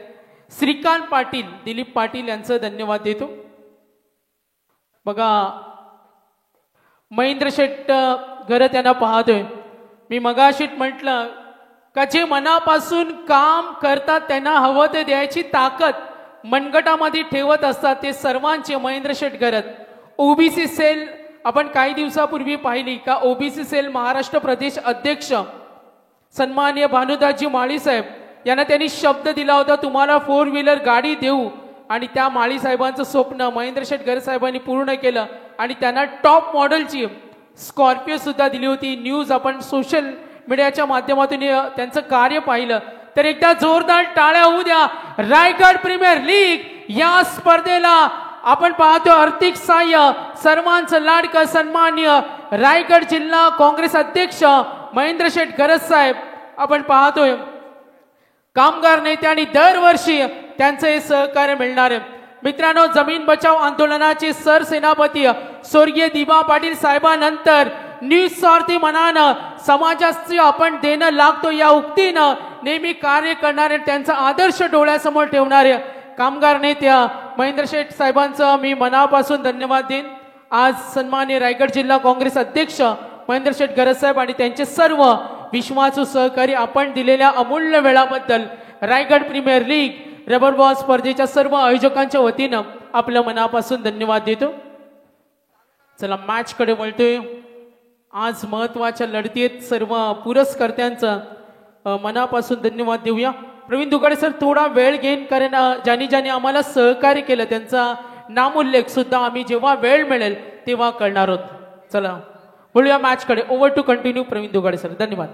श्रीकांत पाटील, दिलीप पाटील यांचं धन्यवाद देतो. बघा महेंद्र शेठ गरज यांना पाहतोय. मी मगाशी म्हटलं का जे मनापासून काम करतात त्यांना हवं ते द्यायची ताकद मनगटामध्ये ठेवत असतात ते सर्वांचे महेंद्र शेठ गरज. OBC सेल आपण काही दिवसापूर्वी पाहिली का OBC सेल महाराष्ट्र प्रदेश अध्यक्ष सन्माननीय भानुदासजी माळी साहेब यांना त्यांनी शब्द दिला होता तुम्हाला 4 व्हीलर गाडी देऊ आणि त्या माळी साहेबांचं स्वप्न महेंद्र शेठ गरज साहेबांनी पूर्ण केलं आणि त्यांना टॉप मॉडेलची स्कॉर्पिओ सुद्धा दिली होती. न्यूज आपण सोशल मीडियाच्या माध्यमातून त्यांचं कार्य पाहिलं. तर एकदा जोरदार टाळ्या होऊ द्या. रायगड प्रीमियर लीग या स्पर्धेला आपण पाहतो आर्थिक सहाय्य सर्वांचं लाडकं सन्माननीय रायगड जिल्हा काँग्रेस अध्यक्ष महेंद्र शेठ गरज साहेब आपण पाहतोय. कामगार नेते आणि दरवर्षी त्यांचं हे सहकार्य मिळणार आहे. मित्रांनो, जमीन बचाव आंदोलनाचे सरसेनापती स्वर्गीय दिबा पाटील साहेबांनंतर निस्वार्थी मनानं समाजाची आपण देणं लागतो या उक्तीनं नेहमी कार्य करणारे, त्यांचा आदर्श डोळ्यासमोर ठेवणारे कामगार नेत्या महेंद्र शेठ साहेबांचं मी मनापासून धन्यवाद देईन. आज सन्माननीय रायगड जिल्हा काँग्रेस अध्यक्ष महेंद्र शेठ गरज साहेब आणि त्यांचे सर्व विश्वासू सहकारी आपण दिलेल्या अमूल्य वेळाबद्दल Raigad premier league rubber ball स्पर्धेच्या सर्व आयोजकांच्या वतीनं आपल्या मनापासून धन्यवाद देतो. चला मॅच कडे वळतोय. आज महत्वाच्या लढतीत सर्व पुरस्कर्त्यांचं मनापासून धन्यवाद देऊया. प्रवीण दुगाडे सर थोडा वेळ घेईन, कारण ज्यांनी आम्हाला सहकार्य केलं त्यांचा नामोल्लेख सुद्धा आम्ही जेव्हा वेळ मिळेल तेव्हा करणार आहोत. चला बोलूया मॅच कडे. Over to continue Pravin Dugade sir. धन्यवाद.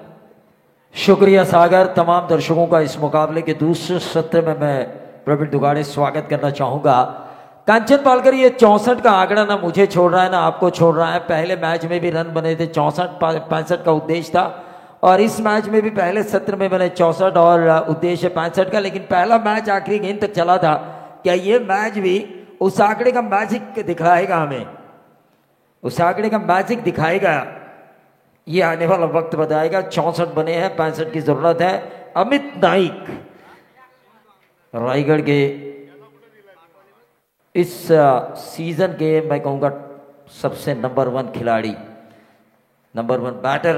शुक्रिया सागर. तमाम दर्शकों का इस मुकाबले के दूसरे सत्र में मैं प्रवीण दुगाड़े स्वागत करना चाहूंगा. कांचन पालकर, ये 64 का आंकड़ा ना मुझे छोड़ रहा है ना आपको छोड़ रहा है. पहले मैच में भी रन बने थे 64-65 का उद्देश्य था, और इस मैच में भी पहले सत्र में बने 64 और उद्देश्य 65 का. लेकिन पहला मैच आखिरी गेंद तक चला था. क्या ये मैच भी उस आंकड़े का मैजिक दिखाएगा हमें? उस आंकड़े का मैजिक दिखाएगा? ये आने वाला वक्त बताएगा. 64 बने हैं, 65 की जरूरत है. अमित नाइक रायगढ़ के इस सीजन के मैं कहूँगा सबसे नंबर 1 खिलाड़ी, नंबर 1 बैटर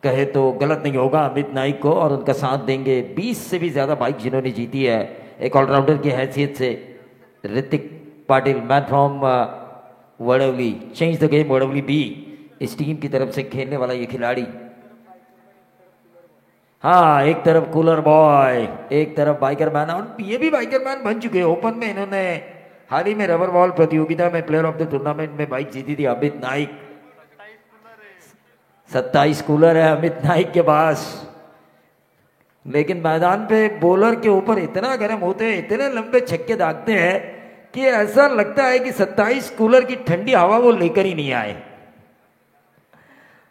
कहे तो गलत नहीं होगा अमित नाइक को. और उनका साथ देंगे 20 से भी ज़्यादा बाइक जिन्होंने जीती है एक ऑलराउंडर की हैसियत से. Hrithik Patil, man from Wadavali, change the game Wadavali B, इस टीम की तरफ से खेलने वाला ये खिलाड़ी. हाँ, एक तरफ कूलर बॉय, एक तरफ बाइकर मैन. और ये भी बाइकर मैन बन चुके हैं. ओपन में इन्होंने हाल ही में रबर बॉल प्रतियोगिता में प्लेयर ऑफ द टूर्नामेंट में बाइक जीती थी. अमित नाइक 27 कूलर है अमित नाइक के पास. लेकिन मैदान पे बॉलर के ऊपर इतना गर्म होते हैं, इतने लंबे छक्के दागते हैं कि ऐसा लगता है कि 27 कूलर की ठंडी हवा वो लेकर ही नहीं आए,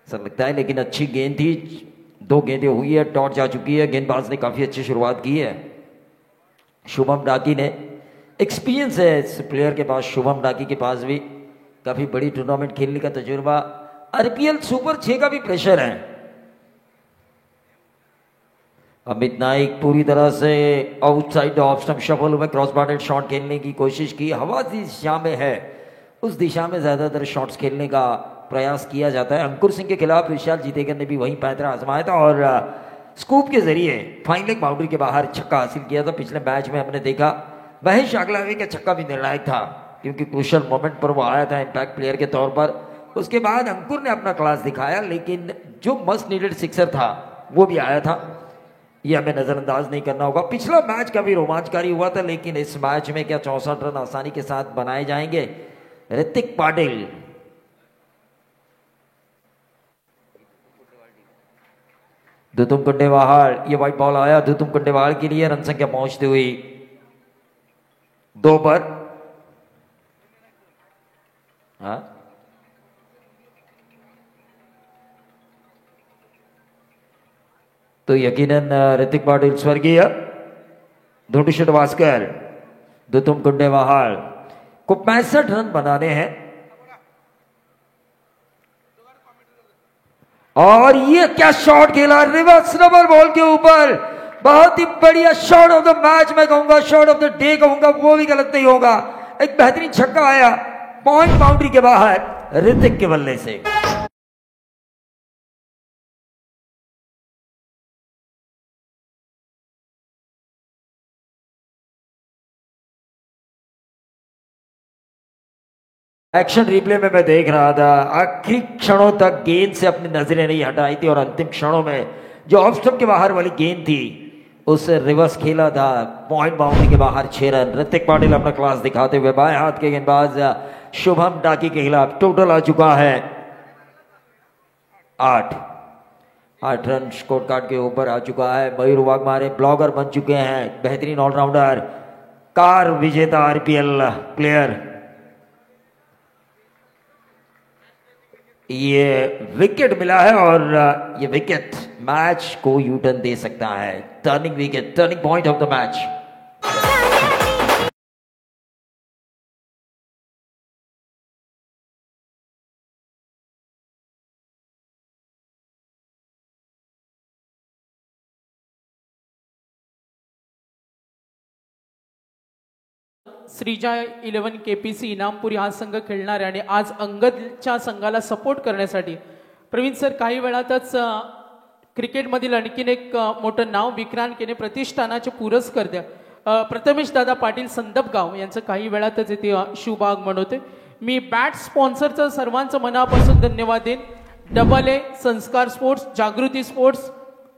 ऐसा लगता है. लेकिन अच्छी गेंद थी. 2 गेंदें हुई है, टॉस जा चुकी है. गेंदबाज ने काफी अच्छी शुरुआत की है. शुभम डाकी ने एक्सपीरियंस है इस प्लेयर के पास. शुभम डाकी के पास भी काफी बड़ी टूर्नामेंट खेलने का तजुर्बा. आरपीएल सुपर 6 का भी प्रेशर है. अमित नाइक पूरी तरह से आउटसाइड ऑफ स्टंप शफल में क्रॉस बार्टेड शॉट खेलने की कोशिश की. हवा जिस दिशा में है उस दिशा में ज्यादातर शॉट्स खेलने का प्रयास किया जाता है. अंकुर सिंह के खिलाफ विशाल जीतेकर ने भी वही पैंतरा आजमाया था और स्कूप के जरिए फाइन लेग बाउंड्री के बाहर छक्का हासिल किया था. पिछले मैच में हमने देखा महेश अगलावे का छक्का भी निर्णायक था, क्योंकि क्रूशियल मोमेंट पर वो आया था इम्पैक्ट प्लेयर के तौर पर. उसके बाद अंकुर ने अपना क्लास दिखाया, लेकिन जो मस्ट नीडेड सिक्सर था वो भी आया था. ये हमें नजरअंदाज नहीं करना होगा. पिछला मैच काफी रोमांचकारी हुआ था, लेकिन इस मैच में क्या 64 रन आसानी के साथ बनाए जाएंगे? ऋतिक पाटिल, दुतुम कुंडेवाहाल, ये व्हाइट बॉल आया दुतुम कुंडेवाहाल के लिए. रन संख्या पहुंचती हुई 2 पर. हाँ, तो यकीनन ऋतिक पाटिल स्वर्गीय धोंडू श्रीवास्तव, दुतुम कुंडेवाहाल को 65 रन बनाने हैं. और ये क्या शॉट खेला, रिवर्स रबर बॉल के ऊपर. बहुत ही बढ़िया शॉट ऑफ द मैच मैं कहूंगा, शॉट ऑफ द डे कहूंगा, वो भी गलत नहीं होगा. एक बेहतरीन छक्का आया पॉइंट बाउंड्री के बाहर ऋतिक के बल्ले से. एक्शन रिप्ले में मैं देख रहा था, आखिरी क्षणों तक गेंद से अपनी नजरें नहीं हटाई थी और अंतिम क्षणों में जो ऑफ स्टंप के बाहर वाली गेंद थी उसे रिवर्स खेला था. पॉइंट बाउंड्री के बाहर 6 रन. ऋतिक पाटिल अपना क्लास दिखाते हुए बाएं हाथ के गेंदबाज शुभम डाकी के खिलाफ. टोटल आ चुका है 8 रन स्कोर कार्ड के ऊपर आ चुका है. मयूर वाघमारे ब्लॉगर बन चुके हैं, बेहतरीन ऑलराउंडर, कार विजेता आरपीएल प्लेयर. ये विकेट मिला है और ये विकेट मैच को यू टर्न दे सकता है. Turning wicket, turning point of the match. Shreeja 11 KPC Inampuri हा संघ खेळणार आहे आणि आज अंगदच्या संघाला सपोर्ट करण्यासाठी प्रवीण सर काही वेळातच क्रिकेटमधील आणखीन एक मोठं नाव विक्रांत केने प्रतिष्ठानाचे पुरस्कर्ते प्रथमेश दादा पाटील संदपगाव यांचं काही वेळातच इथे शुभ आगमन होते. मी बॅट स्पॉन्सरचं सर्वांचं मनापासून धन्यवाद देईन. AA Sanskar sports, Jagruti sports,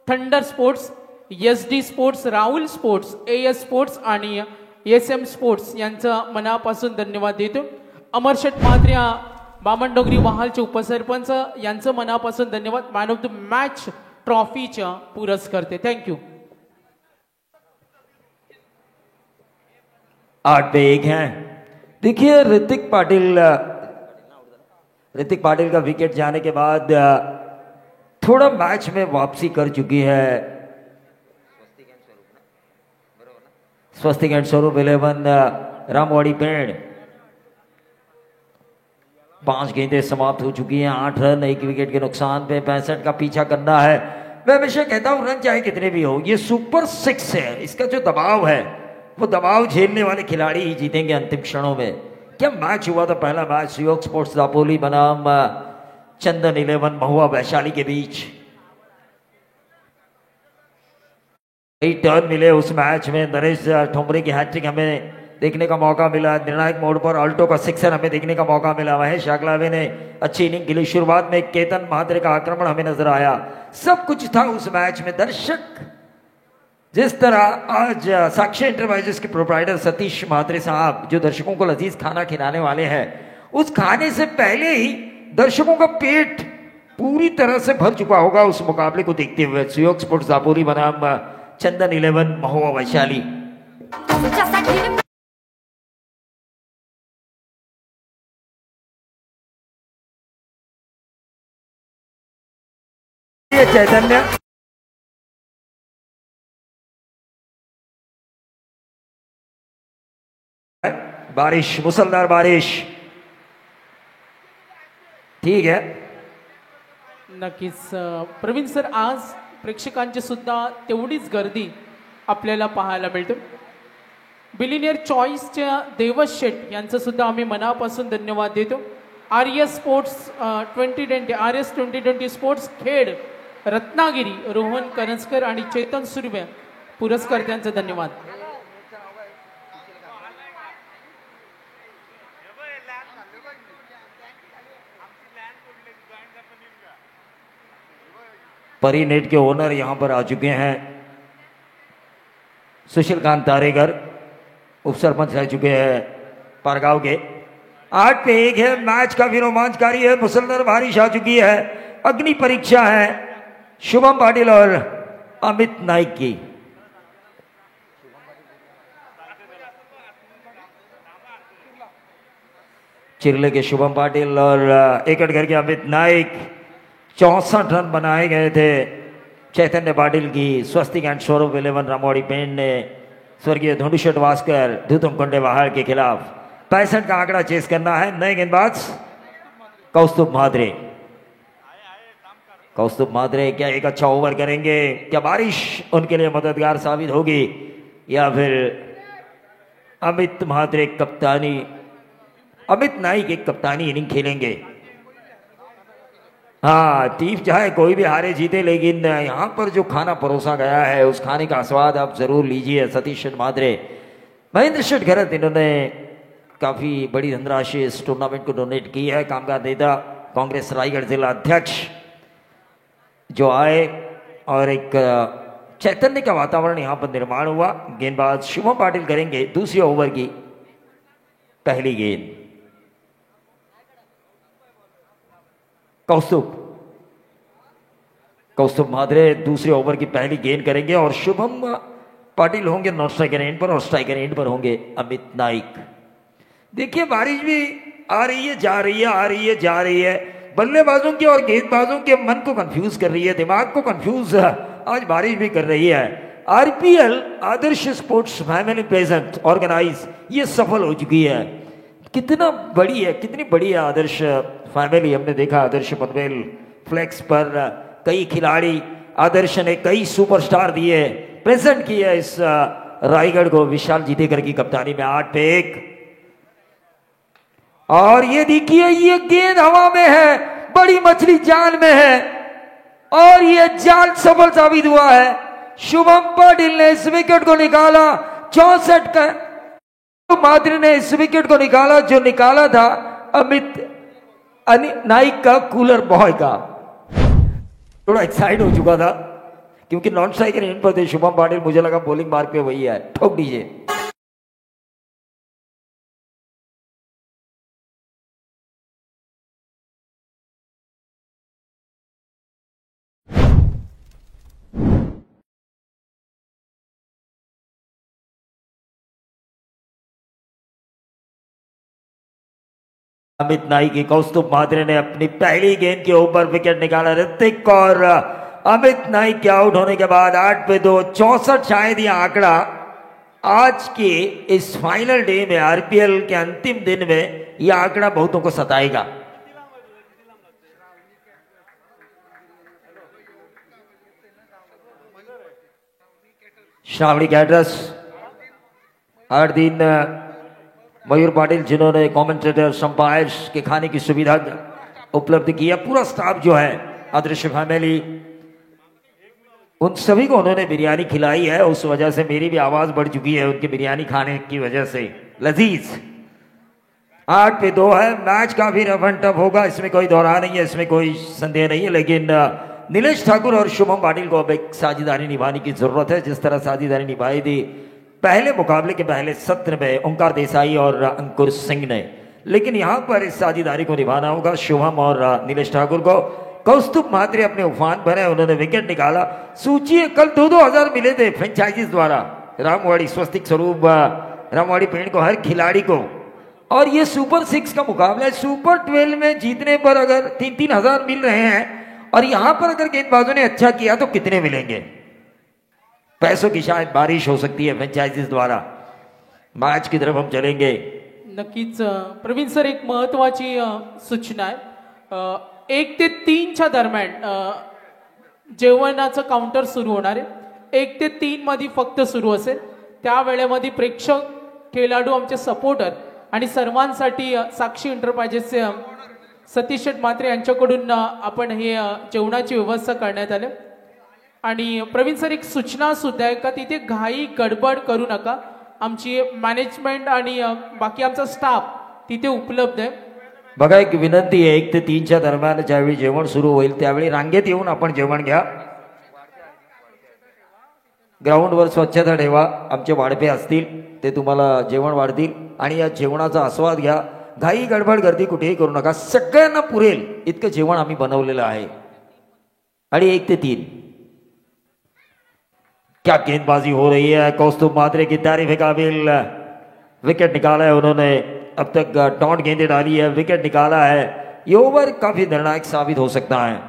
thunder sports, SD sports, Rahul sports, AS sports आणि SM स्पोर्ट्स यांचं मनापासून धन्यवाद देतो. अमरशेठ म्हात्रे बामणडोंगरी वहालचे उपसरपंच यांचं मनापासून धन्यवाद. मॅन ऑफ द मॅच ट्रॉफीच्या पुरस्कर्ते. थँक्यू. 8 पे 1 है. देखिए ऋतिक पाटिल का विकेट जाने के बाद थोड़ा मैच में वापसी कर चुकी है स्वस्तिक एंड स्वरूप 11 रामवाड़ी पेड़. 5 गेंदें समाप्त हो चुकी हैं. 8 रन 1 विकेट के नुकसान पे 65 का पीछा करना है. मैं हमेशा कहता हूं रन चाहे कितने भी हो, ये सुपर 6 है. इसका जो दबाव है वो दबाव झेलने वाले खिलाड़ी ही जीतेंगे अंतिम क्षणों में. क्या मैच हुआ था पहला मैच सुयोग स्पोर्ट्स दापोली बनाम चंदन 11 महुआ वैशाली के बीच. कई टर्न मिले उस मैच में. नरेश ठोमरे की हैट्रिक हमें देखने का मौका मिला. निर्णायक मोड़ पर अल्टो का सिक्सर हमें देखने का मौका मिला. महेश अगलावे ने अच्छी इनिंग खेली. शुरुआत में केतन महात्रे का आक्रमण हमें नजर आया. सब कुछ था उस मैच में. दर्शक जिस तरह आज साक्षी एंटरप्राइजेस के प्रोप्राइटर सतीश महात्रे साहब जो दर्शकों को लजीज खाना खिलाने वाले हैं, उस खाने से पहले ही दर्शकों का पेट पूरी तरह से भर चुका होगा उस मुकाबले को देखते हुए. सुयोग स्पोर्ट्स दापोली बनाम चंदन 11 महुआ वैशाली. चैतन्य बारिश, मुसलधार बारिश. ठीक है. नक्कीच प्रवीण सर, आज प्रेक्षकांची सुद्धा तेवढीच गर्दी आपल्याला पाहायला मिळते. बिलिनियर चॉईसच्या देवश शेट यांचं सुद्धा आम्ही मनापासून धन्यवाद देतो. RS sports 2020 sports Khed Ratnagiri Rohan Karanjkar आणि चेतन सुर्वे पुरस्कर्त्यांचे धन्यवाद. परी नेट के ओनर यहां पर आ चुके हैं. सुशील कांत तारेगर उप सरपंच रह चुके हैं पारगांव के. 8 पे 1 है. मैच काफी रोमांचकारी है. मुसलधार बारिश आ चुकी है. अग्नि परीक्षा है शुभम पाटिल और अमित नाइक की. चिरले के शुभम पाटिल और एकटघर के अमित नाइक. 64 रन बनाए गए थे चैतन्य पाटिल की. स्वस्तिक एंड स्वरूप 11 रामवाड़ी पेंड ने स्वर्गीय धुंडुशेठ वास्कर धुतुम कुंडे बहाड़ के खिलाफ 65 का आंकड़ा चेस करना है. नए गेंदबाज कौस्तुभ म्हात्रे. कौस्तुभ म्हात्रे क्या एक अच्छा ओवर करेंगे? क्या बारिश उनके लिए मददगार साबित होगी या फिर अमित म्हात्रे कप्तानी, अमित नाइक एक कप्तानी इनिंग खेलेंगे? हाँ, टीम चाहे कोई भी हारे जीते, लेकिन यहाँ पर जो खाना परोसा गया है उस खाने का स्वाद आप जरूर लीजिए. सतीश म्हात्रे, महेंद्र शेठ घरत, इन्होंने काफी बड़ी धनराशि इस टूर्नामेंट को डोनेट की है. कामगार नेता कांग्रेस रायगढ़ जिला अध्यक्ष जो आए और एक चैतन्य का वातावरण यहाँ पर निर्माण हुआ. गेंदबाज शुभम पाटिल करेंगे दूसरे ओवर की पहली गेंद. कौस्तुभ म्हात्रे दूसरे ओवर की पहली गेंद करेंगे और शुभम पाटिल होंगे नॉन स्ट्राइकर एंड पर और स्ट्राइकर एंड पर होंगे अमित नाइक. देखिए बारिश भी आ रही है, जा रही है, आ रही है, जा रही है. बल्लेबाजों के और गेंदबाजों के मन को कंफ्यूज कर रही है, दिमाग को कंफ्यूज आज बारिश भी कर रही है. RPL आदर्श स्पोर्ट्स फैमिली प्रेजेंट ऑर्गेनाइज ये सफल हो चुकी है. कितना बड़ी है, कितनी बड़ी है आदर्श फैमिली. हमने देखा आदर्श पनवेल फ्लेक्स पर कई खिलाड़ी, आदर्श ने कई सुपरस्टार दिए, प्रेजेंट किए इस रायगढ़ को विशाल जीतेकर की कप्तानी में 8 पे 1। और ये देखिए ये गेंद हवा में है, बड़ी मछली जाल में है और ये जाल सफल साबित हुआ है। शुभम पाटिल ने इस विकेट को निकाला 64 का। मात्र ने इस विकेट को निकाला जो निकाला था अमित नाइक का, कूलर बॉय का। थोड़ा एक्साइट हो चुका था क्योंकि नॉन स्ट्राइकर इन पर थे शुभम पाटिल। मुझे लगा बॉलिंग मार्क पे वही है, ठोक दीजिए। अमित नाइक की कौस्तुभ मात्रे ने अपनी पहली गेंद के ऊपर विकेट निकाला ऋतिक, और अमित नाइक के आउट होने के बाद 8 पे 2, 64 शायद यह आंकड़ा आज के इस फाइनल डे में, आरपीएल के अंतिम दिन में यह आंकड़ा बहुतों को सताएगा। श्रावणी कैटरस 8 दिन मयूर पाटिल जिन्होंने कमेंटेटर्स अंपायर्स के खाने की सुविधा उपलब्ध की है, पूरा स्टाफ जो है अदृश्य फैमिली, उन सभी को उन्होंने बिरयानी खिलाई है। उस वजह से मेरी भी आवाज बढ़ चुकी है उनकी बिरयानी खाने की वजह से। लजीज 8 पे 2 है। मैच काफी रफ एंड टफ होगा, इसमें कोई दौरा नहीं है, इसमें कोई संदेह नहीं है। लेकिन नीलेश ठाकुर और शुभम पाटिल को अब एक साझेदारी निभाने की जरूरत है, जिस तरह साझेदारी निभाई थी पहले मुकाबले के पहले सत्र में ओंकार देसाई और अंकुर सिंह ने। लेकिन यहां पर इस साझेदारी को निभाना होगा शुभम और नीलेश ठाकुर को। कौस्तुभ मात्रे अपने उफान पर है, उन्होंने विकेट निकाला। सूचिए कल 2-2 मिले थे फ्रेंचाइजीज द्वारा रामवाड़ी स्वस्तिक स्वरूप रामवाड़ी पेड़ को, हर खिलाड़ी को। और ये सुपर 6 का मुकाबला है। सुपर 12 में जीतने पर अगर 3-3 हजार मिल रहे हैं और यहां पर अगर गेंदबाजों ने अच्छा किया तो कितने मिलेंगे? पैसों की शायद बारिश हो सकती है फ्रेंचाइजीज द्वारा। मैच की तरफ हम चलेंगे। नक्कीच प्रवीण सर, एक महत्वाची सूचना आहे। 1 ते 3च्या दरम्यान जेवणाचं काउंटर सुरू होणार आहे। 1 ते 3 मध्ये फक्त सुरू असेल। त्या वेळेमध्ये प्रेक्षक, खेळाडू, आमचे सपोर्टर आणि सर्वांसाठी साक्षी एंटरप्राइजेसचे सतीश मात्रे यांच्याकडून आपण हे जेवणाची व्यवस्था करण्यात आली। आणि प्रवीण सर, एक सूचना सुद्धा आहे का तिथे घाई गडबड करू नका। आमची मॅनेजमेंट आणि बाकी आमचा स्टाफ तिथे उपलब्ध आहे। बघा, एक विनंती आहे, 1 ते 3च्या दरम्यान ज्यावेळी जेवण सुरू होईल त्यावेळी रांगेत येऊन आपण जेवण घ्या। ग्राउंडवर स्वच्छता ठेवा, आमचे वाढपे असतील ते तुम्हाला जेवण वाढतील आणि या जेवणाचा आस्वाद घ्या। घाई गडबड गर्दी कुठेही करू नका, सगळ्यांना पुरेल इतकं जेवण आम्ही बनवलेलं आहे। आणि 1 ते 3 क्या गेंदबाजी हो रही है। कौस्तुभ मात्रे की तारीफ के काबिल विकेट निकाला है उन्होंने, अब तक डॉट गेंदें डाली है, विकेट निकाला है। ये ओवर काफी निर्णायक साबित हो सकता है।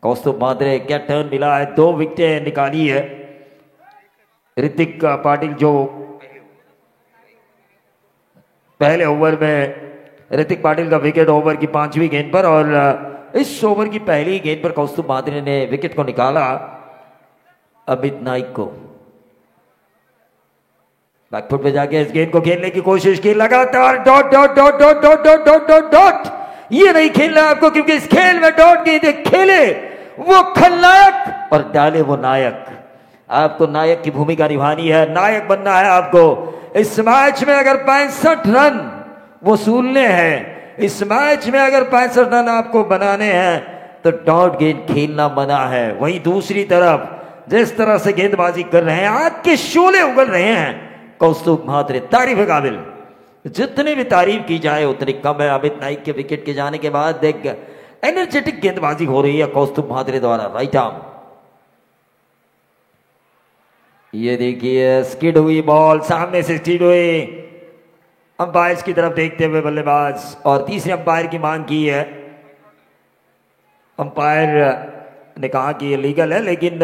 कौस्तुभ मात्रे क्या टर्न मिला है, 2 विकेटें निकाली है। ऋतिक पाटिल जो पहले ओवर में ऋतिक पाटिल का विकेट ओवर की 5वीं गेंद पर, और इस ओवर की पहली गेंद पर कौस्तुभ मात्रे ने विकेट को निकाला अमित नाइक को। बैकफुट पे जाके इस गेंद को खेलने की कोशिश की, लगातार dot dot dot dot dot dot dot dot dot. ये नहीं खेलना आपको, क्योंकि इस खेल में डॉट गेंदे खेले वो खलनायक और डाले वो नायक। आपको नायक की भूमिका निभानी है, नायक बनना है आपको। इस मैच में अगर 65 रन वसूलने हैं, इस मैच में अगर 65 रन आपको बनाने हैं तो डॉट गेंद खेलना मना है। वहीं दूसरी तरफ जिस तरह से गेंदबाजी कर रहे हैं, आग के शोले उगल रहे हैं कौस्तुभ मात्रे, तारीफ है काबिल। जितनी भी तारीफ की जाए उतनी कम है। अमित नाइक के विकेट के जाने के बाद एक एनर्जेटिक गेंदबाजी हो रही है कौस्तुभ मात्रे द्वारा, राइट आर्म। ये देखिए स्किड हुई बॉल, सामने से स्किड हुई, अंपायर की तरफ देखते हुए बल्लेबाज, और तीसरे अंपायर की मांग की है। अंपायर ने कहा कि ये लीगल है, लेकिन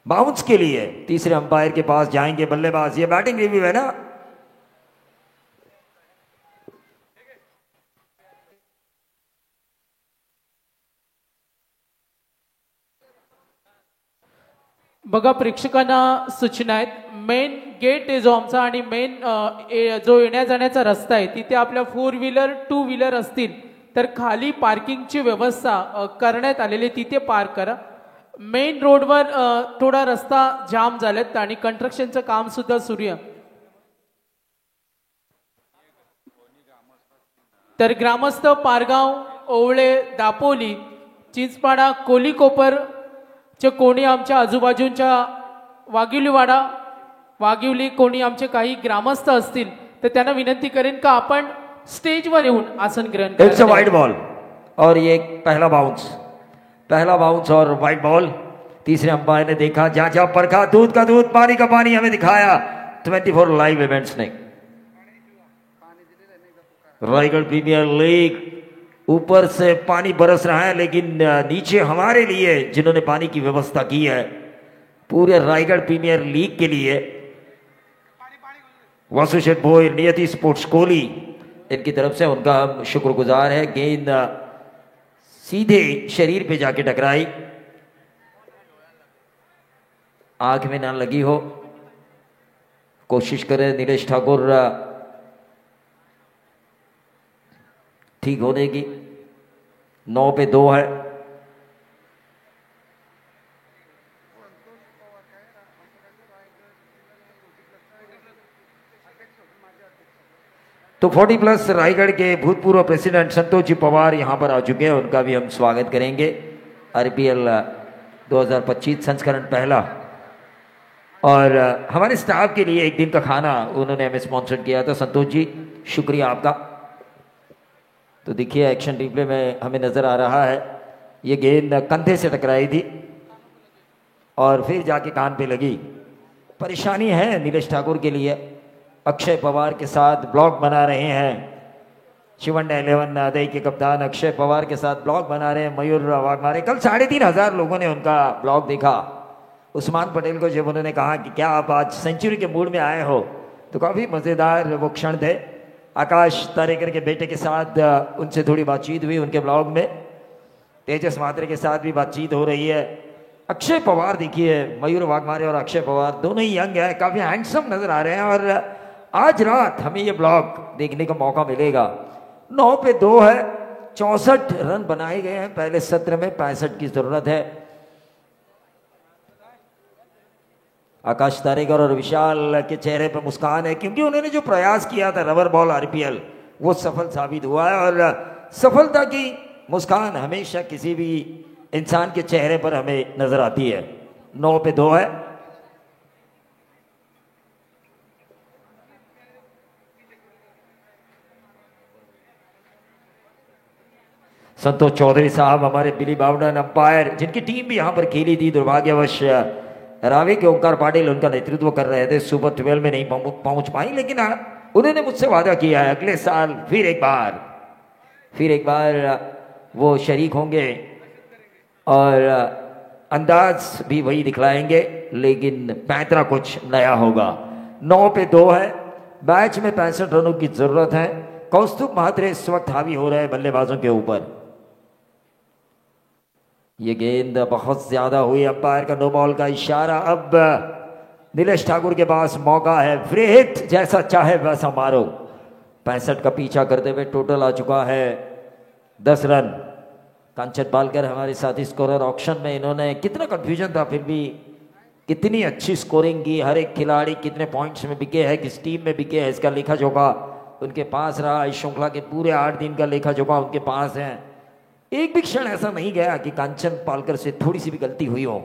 बाउंस के लिए तीसरे अंपायर के पास जाएंगे बल्लेबाज। ये बैटिंग रिव्यू है ना, बघा प्रेक्षकांना सूचना आहेत मेन गेट आहे जो आमचा आणि मेन जो येण्या जाण्याचा रस्ता आहे तिथे आपल्या 4 व्हीलर 2 व्हीलर असतील तर खाली पार्किंगची व्यवस्था करण्यात आलेली तिथे पार्क करा. मेन रोडवर थोडा रस्ता जाम झालेत आणि कंस्ट्रक्शनचं काम सुद्धा सुरू आहे. तर ग्रामस्थ पारगाव ओवळे दापोली चिंचपाडा कोलीकोपर चे कोणी आमच्या आजूबाजूंच्या वाघिवली कोणी आमचे काही ग्रामस्थ असतील तर त्यांना विनंती करेन का आपण स्टेजवर येऊन आसन ग्रहण करा. इट्स अ वाइड बॉल और ये पहला बाउंस और वाइड बॉल. तीसरे अंपायर ने देखा, जहां जहां परखा, दूध का दूध पानी का पानी हमें दिखाया 24 लाइव इवेंट्स ने. रायगढ़ प्रीमियर लीग ऊपर से पानी बरस रहा है लेकिन नीचे हमारे लिए जिन्होंने पानी की व्यवस्था की है पूरे रायगढ़ प्रीमियर लीग के लिए वासु शेठ भोई नियति स्पोर्ट्स कोहली इनकी तरफ से उनका हम शुक्रगुजार है. गेंद सीधे शरीर पे जाके टकराई, आंख में ना लगी हो. कोशिश करे नीलेश ठाकुर ठीक होने की. 9 पे 2 है. तो 40 प्लस रायगढ़ के भूतपूर्व प्रेसिडेंट संतोष जी पवार यहां पर आ चुके हैं, उनका भी हम स्वागत करेंगे. आरपीएल 2025 संस्करण पहला. और हमारे स्टाफ के लिए एक दिन का खाना उन्होंने हमें स्पॉन्सर किया था. संतोष जी शुक्रिया आपका. तो देखिए एक्शन रिप्ले में हमें नजर आ रहा है ये गेंद कंधे से टकराई थी और फिर जाके कान पे लगी. परेशानी है नीलेश ठाकुर के लिए. अक्षय पवार के साथ ब्लॉक बना रहे हैं. शिवंडा 11 नदई के कप्तान अक्षय पवार के साथ ब्लॉक बना रहे हैं मयूर वाघमारे. कल 3,500 लोगों ने उनका ब्लॉक देखा. उस्मान पटेल को जब उन्होंने कहा कि क्या आप आज सेंचुरी के मूड में आए हो तो काफ़ी मज़ेदार वो क्षण थे. आकाश तारेकर के बेटे के साथ उनसे थोड़ी बातचीत हुई उनके ब्लॉग में. तेजस मात्रे के साथ भी बातचीत हो रही है. अक्षय पवार देखिए, मयूर वाघमारे और अक्षय पवार दोनों ही यंग है, काफ़ी हैंडसम नज़र आ रहे हैं. और आज रात हमें ये ब्लॉग देखने का मौका मिलेगा. 9 पे 2 है. 64 रन बनाए गए हैं पहले सत्र में, 65 की ज़रूरत है. आकाश तारेकर और विशाल के चेहरे पर मुस्कान है क्योंकि उन्होंने जो प्रयास किया था रबर बॉल आरपीएल वो सफल साबित हुआ है. और सफलता की मुस्कान हमेशा किसी भी इंसान के चेहरे पर हमें नजर आती है. 9 पे 2 है. संतोष चौधरी साहब हमारे बिली बावडन अंपायर जिनकी टीम भी यहां पर खेली थी. दुर्भाग्यवश रावे के ओंकार पाटिल उनका नेतृत्व कर रहे थे. सुपर 12 में नहीं पहुंच पाई लेकिन उन्होंने मुझसे वादा किया है अगले साल फिर एक बार वो शरीक होंगे और अंदाज भी वही दिखलाएंगे लेकिन पैंतरा कुछ नया होगा. 9 पे 2 है. मैच में 65 रनों की जरूरत है. कौस्तुभ महात्रे इस वक्त हावी हो रहे हैं बल्लेबाजों के ऊपर. ये गेंद बहुत ज्यादा हुई. अंपायर का नो बॉल का इशारा. अब नीलेश ठाकुर के पास मौका है. फ्री हिट जैसा चाहे वैसा मारो. 65 का पीछा करते हुए टोटल आ चुका है 10 रन. कांचन पालकर हमारे साथी स्कोरर. ऑक्शन में इन्होंने कितना कंफ्यूजन था फिर भी कितनी अच्छी स्कोरिंग की. हर एक खिलाड़ी कितने पॉइंट्स में बिके है, किस टीम में बिके है, इसका लेखा जोखा उनके पास रहा. इस श्रृंखला के पूरे 8 दिन का लेखा जोखा उनके पास है. एक भी क्षण ऐसा नहीं गया कि कांचन पालकर से थोड़ी सी भी गलती हुई हो.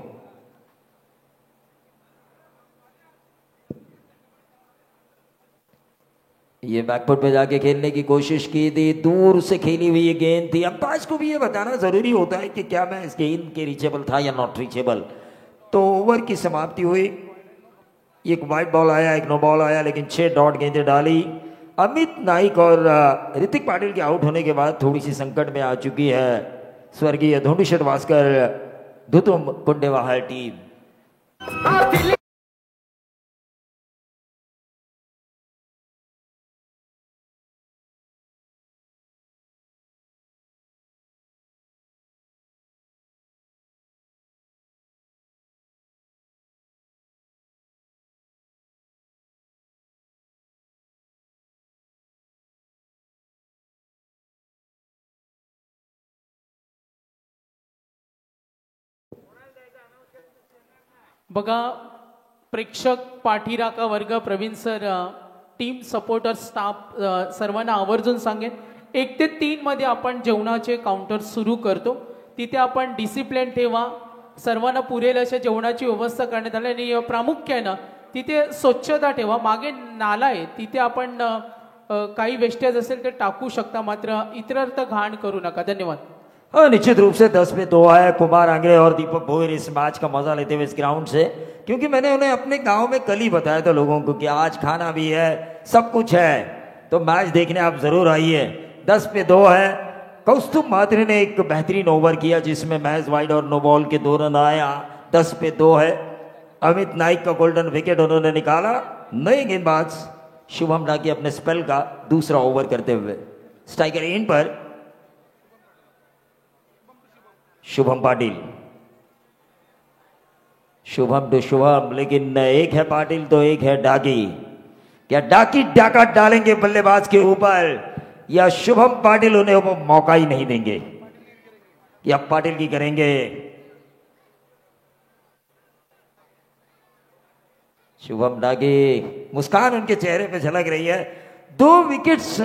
ये बैकफुट पे जाके खेलने की कोशिश की थी. दूर से खेली हुई ये गेंद थी. अंपायर को भी ये बताना जरूरी होता है कि क्या मैं इस गेंद के रीचेबल था या नॉट रीचेबल. तो ओवर की समाप्ति हुई. एक वाइट बॉल आया, एक नो बॉल आया लेकिन 6 डॉट गेंदें डाली. अमित नाइक और ऋतिक पाटिल के आउट होने के बाद थोड़ी सी संकट में आ चुकी है स्वर्गीय धोंडी शेटवास्कर धुतुम कुंडेवाहा टीम. बघा प्रेक्षक पाठीराखा वर्ग Pravin sir team supporter staff सर्वांना आवर्जून सांगेन 1 ते 3 मध्ये आपण जेवणाचे काउंटर सुरू करतो. तिथे आपण डिसिप्लिन ठेवा. सर्वांना पुरेल अशा जेवणाची व्यवस्था करण्यात आली आणि प्रामुख्यानं तिथे स्वच्छता ठेवा. मागे नाला आहे तिथे आपण काही वेस्टेज असेल ते टाकू शकता, मात्र इतरत्र घाण करू नका. धन्यवाद. हाँ, निश्चित रूप से 10 पे 2 है. कुमार आंग्रे और दीपक भोईर इस मैच का मजा लेते हुए इस ग्राउंड से, क्योंकि मैंने उन्हें अपने गांव में कल ही बताया था लोगों को कि आज खाना भी है, सब कुछ है, तो मैच देखने आप जरूर आइए. 10 पे 2 है. कौस्तुभ मात्रे ने एक बेहतरीन ओवर किया जिसमें मैच वाइड और नो बॉल के 2 रन आया. 10 पे 2 है. अमित नाइक का गोल्डन विकेट उन्होंने निकाला. नए गेंदबाज शुभम डाकी अपने स्पेल का दूसरा ओवर करते हुए. स्ट्राइकर एंड पर शुभम पाटिल. शुभम टू शुभम, लेकिन एक है पाटिल तो एक है डाकी. क्या डाकी डाका डालेंगे बल्लेबाज के ऊपर या शुभम पाटिल उन्हें वो मौका ही नहीं देंगे, या पाटिल की करेंगे? शुभम डाकी, मुस्कान उनके चेहरे पे झलक रही है. 2 विकेट्स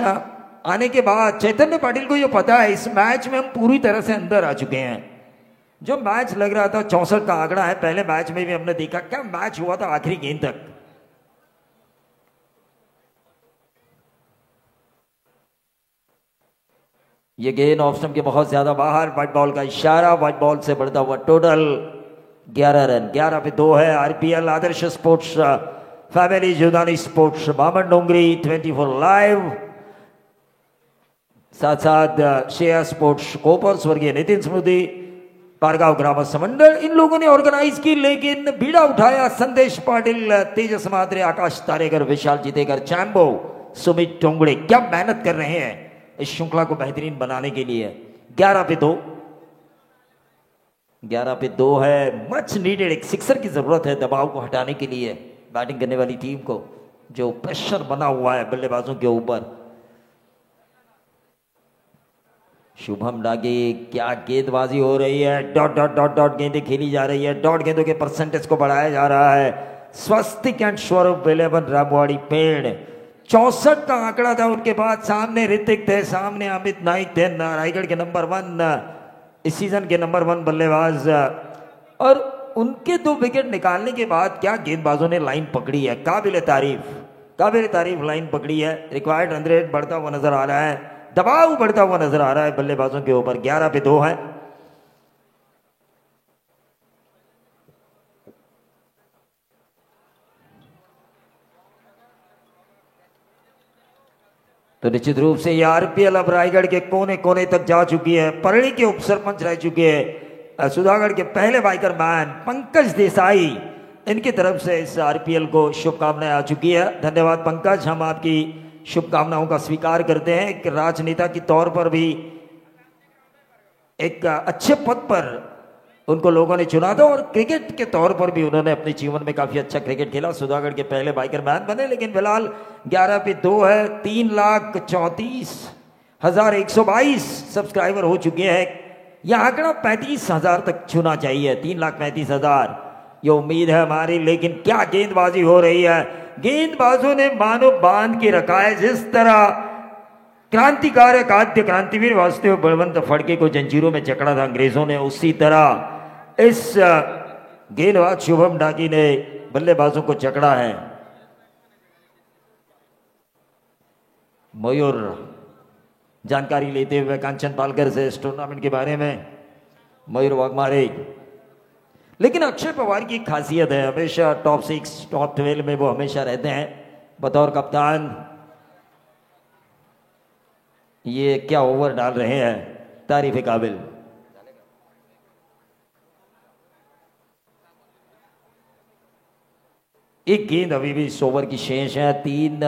आने के बाद चैतन्य पाटिल को ये पता है इस मैच में हम पूरी तरह से अंदर आ चुके हैं. जो मैच लग रहा था 64 का आंकड़ा है, पहले मैच में भी हमने देखा क्या मैच हुआ था आखिरी गेंद तक. ये गेंद ऑफ स्टंप के बहुत ज्यादा बाहर. व्हाइट बॉल का इशारा. व्हाइट बॉल से बढ़ता हुआ टोटल 11 रन. 11 पे 2 है. आरपीएल आदर्श स्पोर्ट्स फैमिली जुदानी स्पोर्ट्स बामन डोंगरी 24 लाइव, साथ साथ श्रेया स्पोर्ट्स कोपर स्वर्गीय नितिन स्मृति पारगांव ग्रामस्थ मंडल, इन लोगों ने ऑर्गेनाइज की, लेकिन बीड़ा उठाया संदेश पाटिल, तेजस मात्रे, आकाश तारेकर, विशाल जीतेकर, चैम्बो, सुमित टोंगड़े. क्या मेहनत कर रहे हैं इस श्रृंखला को बेहतरीन बनाने के लिए. 11 पे 2. 11 पे 2 है. मच नीडेड एक सिक्सर की जरूरत है दबाव को हटाने के लिए बैटिंग करने वाली टीम को, जो प्रेशर बना हुआ है बल्लेबाजों के ऊपर. शुभम डागे, क्या गेंदबाजी हो रही है. डॉट डॉट डॉट डॉट गेंदें खेली जा रही है. डॉट गेंदों के परसेंटेज को बढ़ाया जा रहा है. स्वस्तिक एंड स्वरूप 11 रामवाड़ी पेड़. 64 का आंकड़ा था उनके बाद. सामने ऋतिक थे, सामने अमित नाइक थे, रायगढ़ के नंबर 1 इस सीजन के नंबर 1 बल्लेबाज, और उनके 2 विकेट निकालने के बाद क्या गेंदबाजों ने लाइन पकड़ी है. काबिल तारीफ लाइन पकड़ी है. रिक्वायर्ड रन रेट बढ़ता हुआ नजर आ रहा है, दबाव बढ़ता हुआ नजर आ रहा है बल्लेबाजों के ऊपर. 11 पे 2 है. तो निश्चित रूप से ये आरपीएल अब रायगढ़ के कोने कोने तक जा चुकी है. परली के उप सरपंच रह चुके हैं सुधागढ़ के पहले बाइकर मैन पंकज देसाई, इनकी तरफ से इस आरपीएल को शुभकामनाएं आ चुकी है. धन्यवाद पंकज, हम आपकी शुभकामनाओं का स्वीकार करते हैं. एक राजनेता के तौर पर भी एक अच्छे पद पर उनको लोगों ने चुना था, और क्रिकेट के तौर पर भी उन्होंने अपने जीवन में काफी अच्छा क्रिकेट खेला. सुधागढ़ के पहले बाइकर मैन बने, लेकिन फिलहाल 11 पे 2 है. 3,34,122 सब्सक्राइबर हो चुके हैं. यह आंकड़ा 35,000 तक छूना चाहिए. 3,35,000 ये उम्मीद है हमारी. लेकिन क्या गेंदबाजी हो रही है. गेंदबाजों ने मानो बांध के रखा है. जिस तरह क्रांतिकारक आद्य क्रांतिवीर वासुदेव बलवंत फड़के को जंजीरों में जकड़ा था अंग्रेजों ने, उसी तरह इस गेंदबाज शुभम डाकी ने बल्लेबाजों को जकड़ा है. मयूर जानकारी लेते हुए कांचन पालकर से इस टूर्नामेंट के बारे में. मयूर वाघमारे. लेकिन अक्षय पवार की खासियत है, हमेशा टॉप 6 टॉप 12 में वो हमेशा रहते हैं बतौर कप्तान. ये क्या ओवर डाल रहे हैं, तारीफ काबिल. एक गेंद अभी भी इस ओवर की शेष है. 3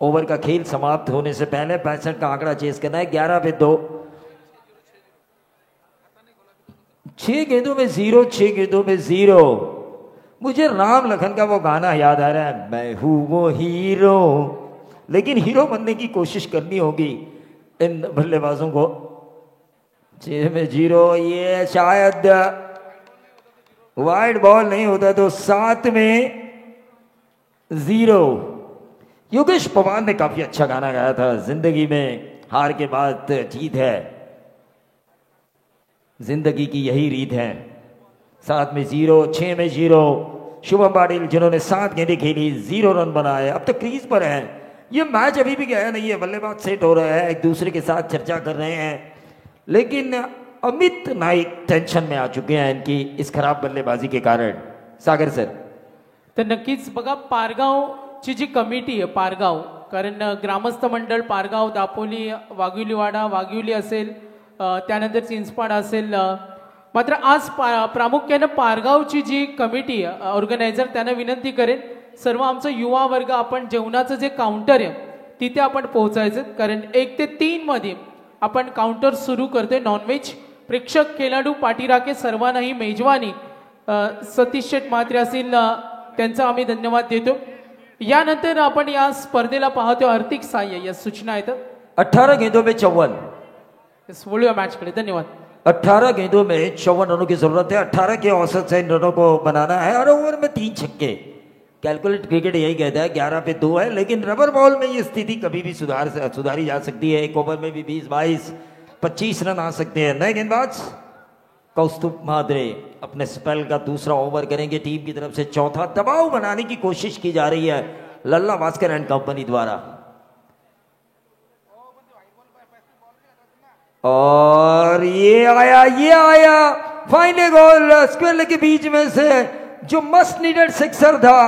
ओवर का खेल समाप्त होने से पहले 65 का आंकड़ा चेस करना है. 11 पे 2. 6 गेंदों में 0, 6 गेंदों में 0. मुझे राम लखन का वो गाना याद आ रहा है, मैं हूं वो हीरो. लेकिन हीरो बनने की कोशिश करनी होगी इन बल्लेबाजों को. 6 में 0. ये शायद वाइड बॉल नहीं होता तो 7 में 0। योगेश पवार ने काफी अच्छा गाना गाया था, जिंदगी में हार के बाद जीत है, जिंदगी की यही रीत है। 7 में 0, 6 में 0। शुभम पाटिल जिन्होंने 7 गेंदें खेली, 0 रन बनाए, अब तक क्रीज पर है। ये मैच अभी भी गया नहीं है, बल्लेबाज सेट हो रहा है, एक दूसरे के साथ चर्चा कर रहे हैं, लेकिन अमित नाईक टेन्शन में आ चुके हैं इनकी इस खराब बल्लेबाजी के कारण। सागर सर, तर नक्कीच बघा पारगावची जी कमिटी आहे पारगाव, कारण ग्रामस्थ मंडळ पारगाव, दापोली, वाघिवलीवाडा, वाघिवली असेल, त्यानंतर चिंचपाड असेल, मात्र आज प्रामुख्यानं पारगावची जी कमिटी ऑर्गनायझर त्यांना विनंती करेन, सर्व आमचं युवा वर्ग आपण जेवणाचं जे काउंटर आहे तिथे आपण पोहोचायचं, कारण 1 ते 3 मध्ये आपण काउंटर सुरू करतोय नॉनव्हेज। प्रेक्षक, खेळाडू, पाठीराखे सर्वांनाही मेजवानी सतीश शेठ म्हात्रे असतील त्यांचा आम्ही धन्यवाद देतो। यानंतर आपण या स्पर्धेला पाहतो आर्थिक सहाय्य या सूचना आहेत। 18 गेंदों में 54। बोलूया मैच कडे, धन्यवाद। 18 गेंदों में 54 रनों की जरूरत है, 18 के औसत से इन रनों को बनाना है, हर ओवर में 3 छक्के। कैलकुलेट क्रिकेट यही कहता है 11 पे 2 है, लेकिन रबर बॉल में ये स्थिति कभी भी सुधारी जा सकती है। एक ओवर में भी 20-22 25 रन आ सकते हैं। नए गेंदबाज कौस्तुभ माद्रे अपने स्पेल का दूसरा ओवर करेंगे, टीम की तरफ से चौथा। दबाव बनाने की कोशिश की जा रही है लल्ला भास्कर एंड कंपनी द्वारा, और ये आया फाइनल गोल स्क्वेयर के बीच में से, जो मस्ट नीडेड सिक्सर था।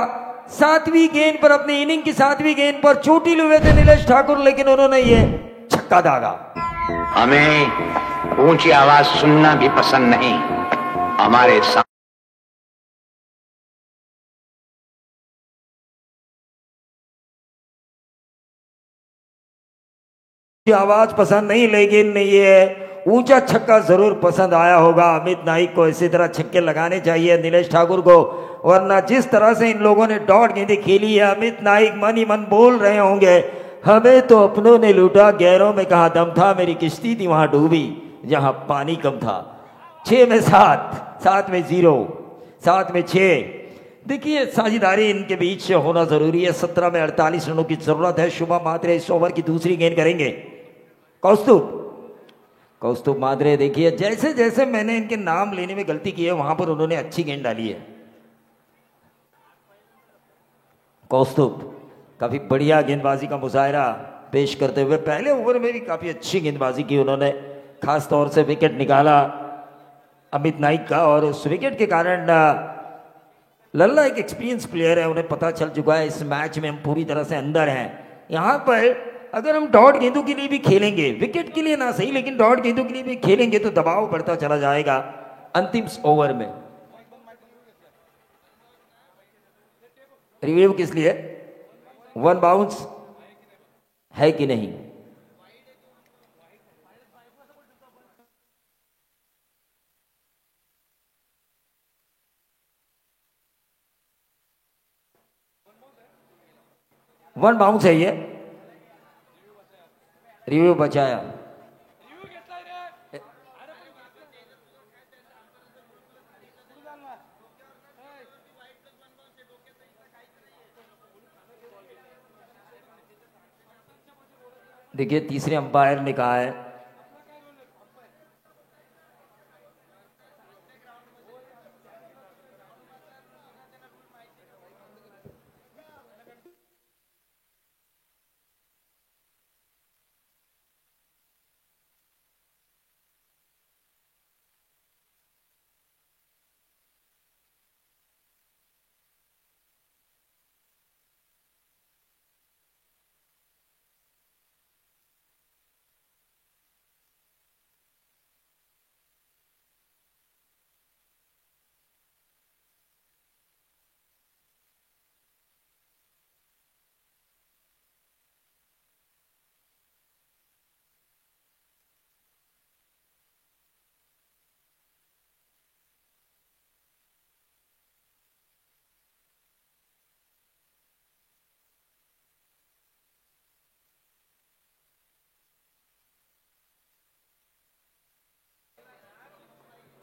7वीं गेंद पर, अपनी इनिंग की 7वीं गेंद पर चोटिल हुए थे नीलेश ठाकुर, लेकिन उन्होंने ये छक्का दागा। हमें ऊंची आवाज सुनना भी पसंद नहीं। हमारे आवाज पसंद नहीं, लेकिन ये ऊंचा छक्का जरूर पसंद आया होगा। अमित नाइक को इसी तरह छक्के लगाने चाहिए नीलेश ठाकुर को, वरना जिस तरह से इन लोगों ने डॉट गेंदें खेली है, अमित नाइक मन ही मन बोल रहे होंगे, हमें तो अपनों ने लूटा, गैरों में कहा दम था, मेरी किश्ती थी वहां डूबी जहां पानी कम था। 6 में 7, 7 में 0, 7 में 6। देखिए साझेदारी इनके बीच होना जरूरी है। 17 में 48 रनों की जरूरत है। शुभम मात्रे इस ओवर की दूसरी गेंद करेंगे। कौस्तुभ माद्रे, देखिए जैसे जैसे मैंने इनके नाम लेने में गलती की है वहां पर उन्होंने अच्छी गेंद डाली है। कौस्तुभ काफी बढ़िया गेंदबाजी का मुजाहरा पेश करते हुए पहले ओवर में भी काफी अच्छी गेंदबाजी की उन्होंने, खास तौर से विकेट निकाला अमित नाइक का, और उस विकेट के कारण लल्ला एक एक्सपीरियंस प्लेयर है, उन्हें पता चल चुका है इस मैच में हम पूरी तरह से अंदर हैं। यहां पर अगर हम डॉट गेंदों के लिए भी खेलेंगे, विकेट के लिए ना सही लेकिन डॉट गेंदों के लिए भी खेलेंगे, तो दबाव बढ़ता चला जाएगा अंतिम ओवर में। रिव्यू किस लिए? 1 बाउंस है कि नहीं? वन बाउंस है ये, रिव्यू बचाया। देखिए तीसरे अंपायर ने कहा है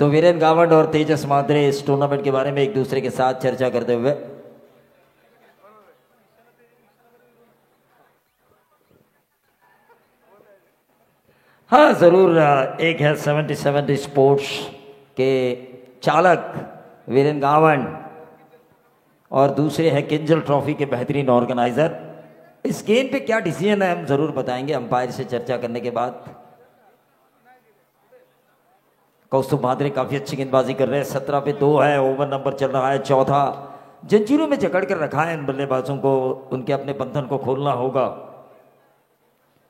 तो वीरेन गावंड और तेजस मात्रे इस टूर्नामेंट के बारे में एक दूसरे के साथ चर्चा करते हुए हाँ जरूर एक है 70 स्पोर्ट्स के चालक वीरेन गावंड और दूसरे हैं किंजल ट्रॉफी के बेहतरीन ऑर्गेनाइजर। इस गेम पे क्या डिसीजन है हम जरूर बताएंगे अंपायर से चर्चा करने के बाद। कौस्तुभ मात्रे काफी अच्छी गेंदबाजी कर रहे हैं, 17 पे 2 है, ओवर नंबर चल रहा है चौथा। जंजीरों में जकड़ कर रखा है इन बल्लेबाजों को, उनके अपने बंधन को खोलना होगा।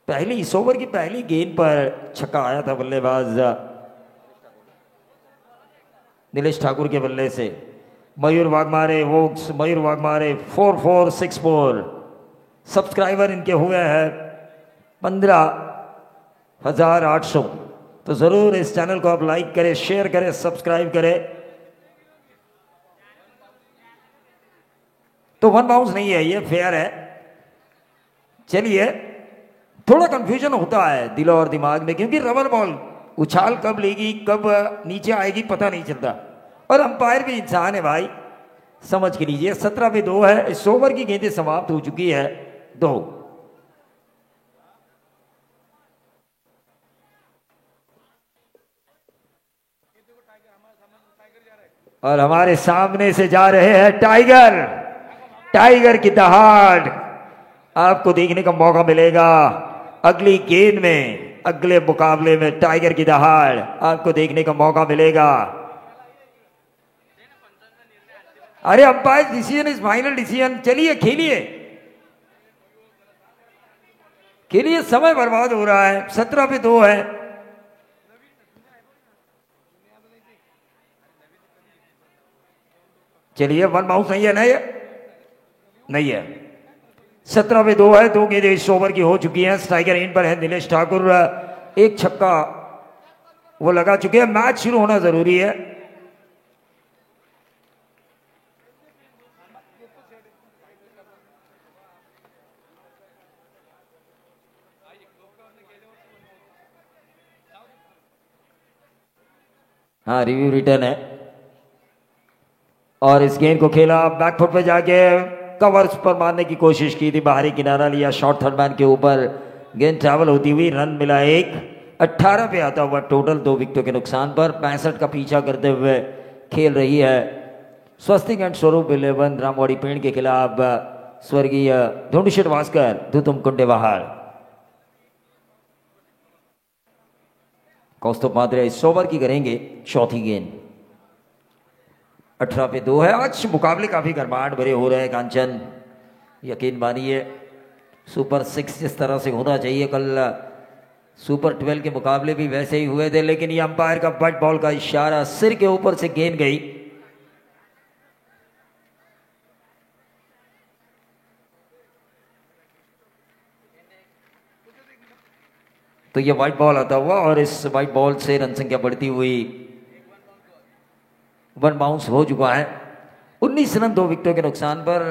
पहली इस ओवर की पहली गेंद पर छक्का आया था बल्लेबाज नीलेश ठाकुर के बल्ले से। मयूर वाघमारे 4464 सब्सक्राइबर इनके हुए हैं 15,800। तो जरूर इस चैनल को आप लाइक करें, शेयर करें, सब्सक्राइब करें। तो वन बाउंस नहीं है, ये फेयर है। चलिए, थोड़ा कंफ्यूजन होता है दिलो और दिमाग में, क्योंकि रबर बॉल उछाल कब लेगी कब नीचे आएगी पता नहीं चलता, और अंपायर भी इंसान है भाई, समझ के लीजिए। 17 पे 2 है, इस ओवर की गेंदें समाप्त हो चुकी है 2। और हमारे सामने से जा रहे हैं टाइगर की दहाड़। आपको देखने का मौका मिलेगा अगली गेंद में, अगले मुकाबले में टाइगर की दहाड़ आपको देखने का मौका मिलेगा। अरे umpire decision is final decision. चलिए खेलिए, समय बर्बाद हो रहा है। 17 पे 2 है। चलिए, वन बाउंस नहीं है, नहीं है। 17 पे 2 है, 2 गेंदें इस ओवर की हो चुकी हैं। स्ट्राइकर इन पर है नीलेश ठाकुर, एक छक्का वो लगा चुके हैं। मैच शुरू होना जरूरी है। हाँ, रिव्यू रिटर्न है। और इस गेंद को खेला बैकफुट पे जाके कवर्स पर मारने की कोशिश की थी, बाहरी किनारा लिया, शॉर्ट थर्ड मैन के ऊपर गेंद ट्रैवल होती हुई रन मिला 1। 18 पे आता हुआ टोटल 2 विकेटों के नुकसान पर। 65 का पीछा करते हुए खेल रही है स्वस्तिक एंड स्वरूप 11 रामवाड़ी पेड़ के खिलाफ स्वर्गीय धुंडशेठ भास्कर धुतुम कुंडेवाहार। कौस्तुभ मात्रे इस ओवर की करेंगे चौथी गेंद। 18 पे 2 है। आज मुकाबले काफी गर्माहट भरे हो रहे हैं कांचन, यकीन मानिए। सुपर 6 जिस तरह से होना चाहिए, कल सुपर 12 के मुकाबले भी वैसे ही हुए थे, लेकिन ये अंपायर का बट बॉल का इशारा, सिर के ऊपर से गेंद गई। तो ये व्हाइट बॉल आता हुआ और इस व्हाइट बॉल से रन संख्या बढ़ती हुई 1 बाउंस हो चुका है। 19 रन 2 विकेटों के नुकसान पर।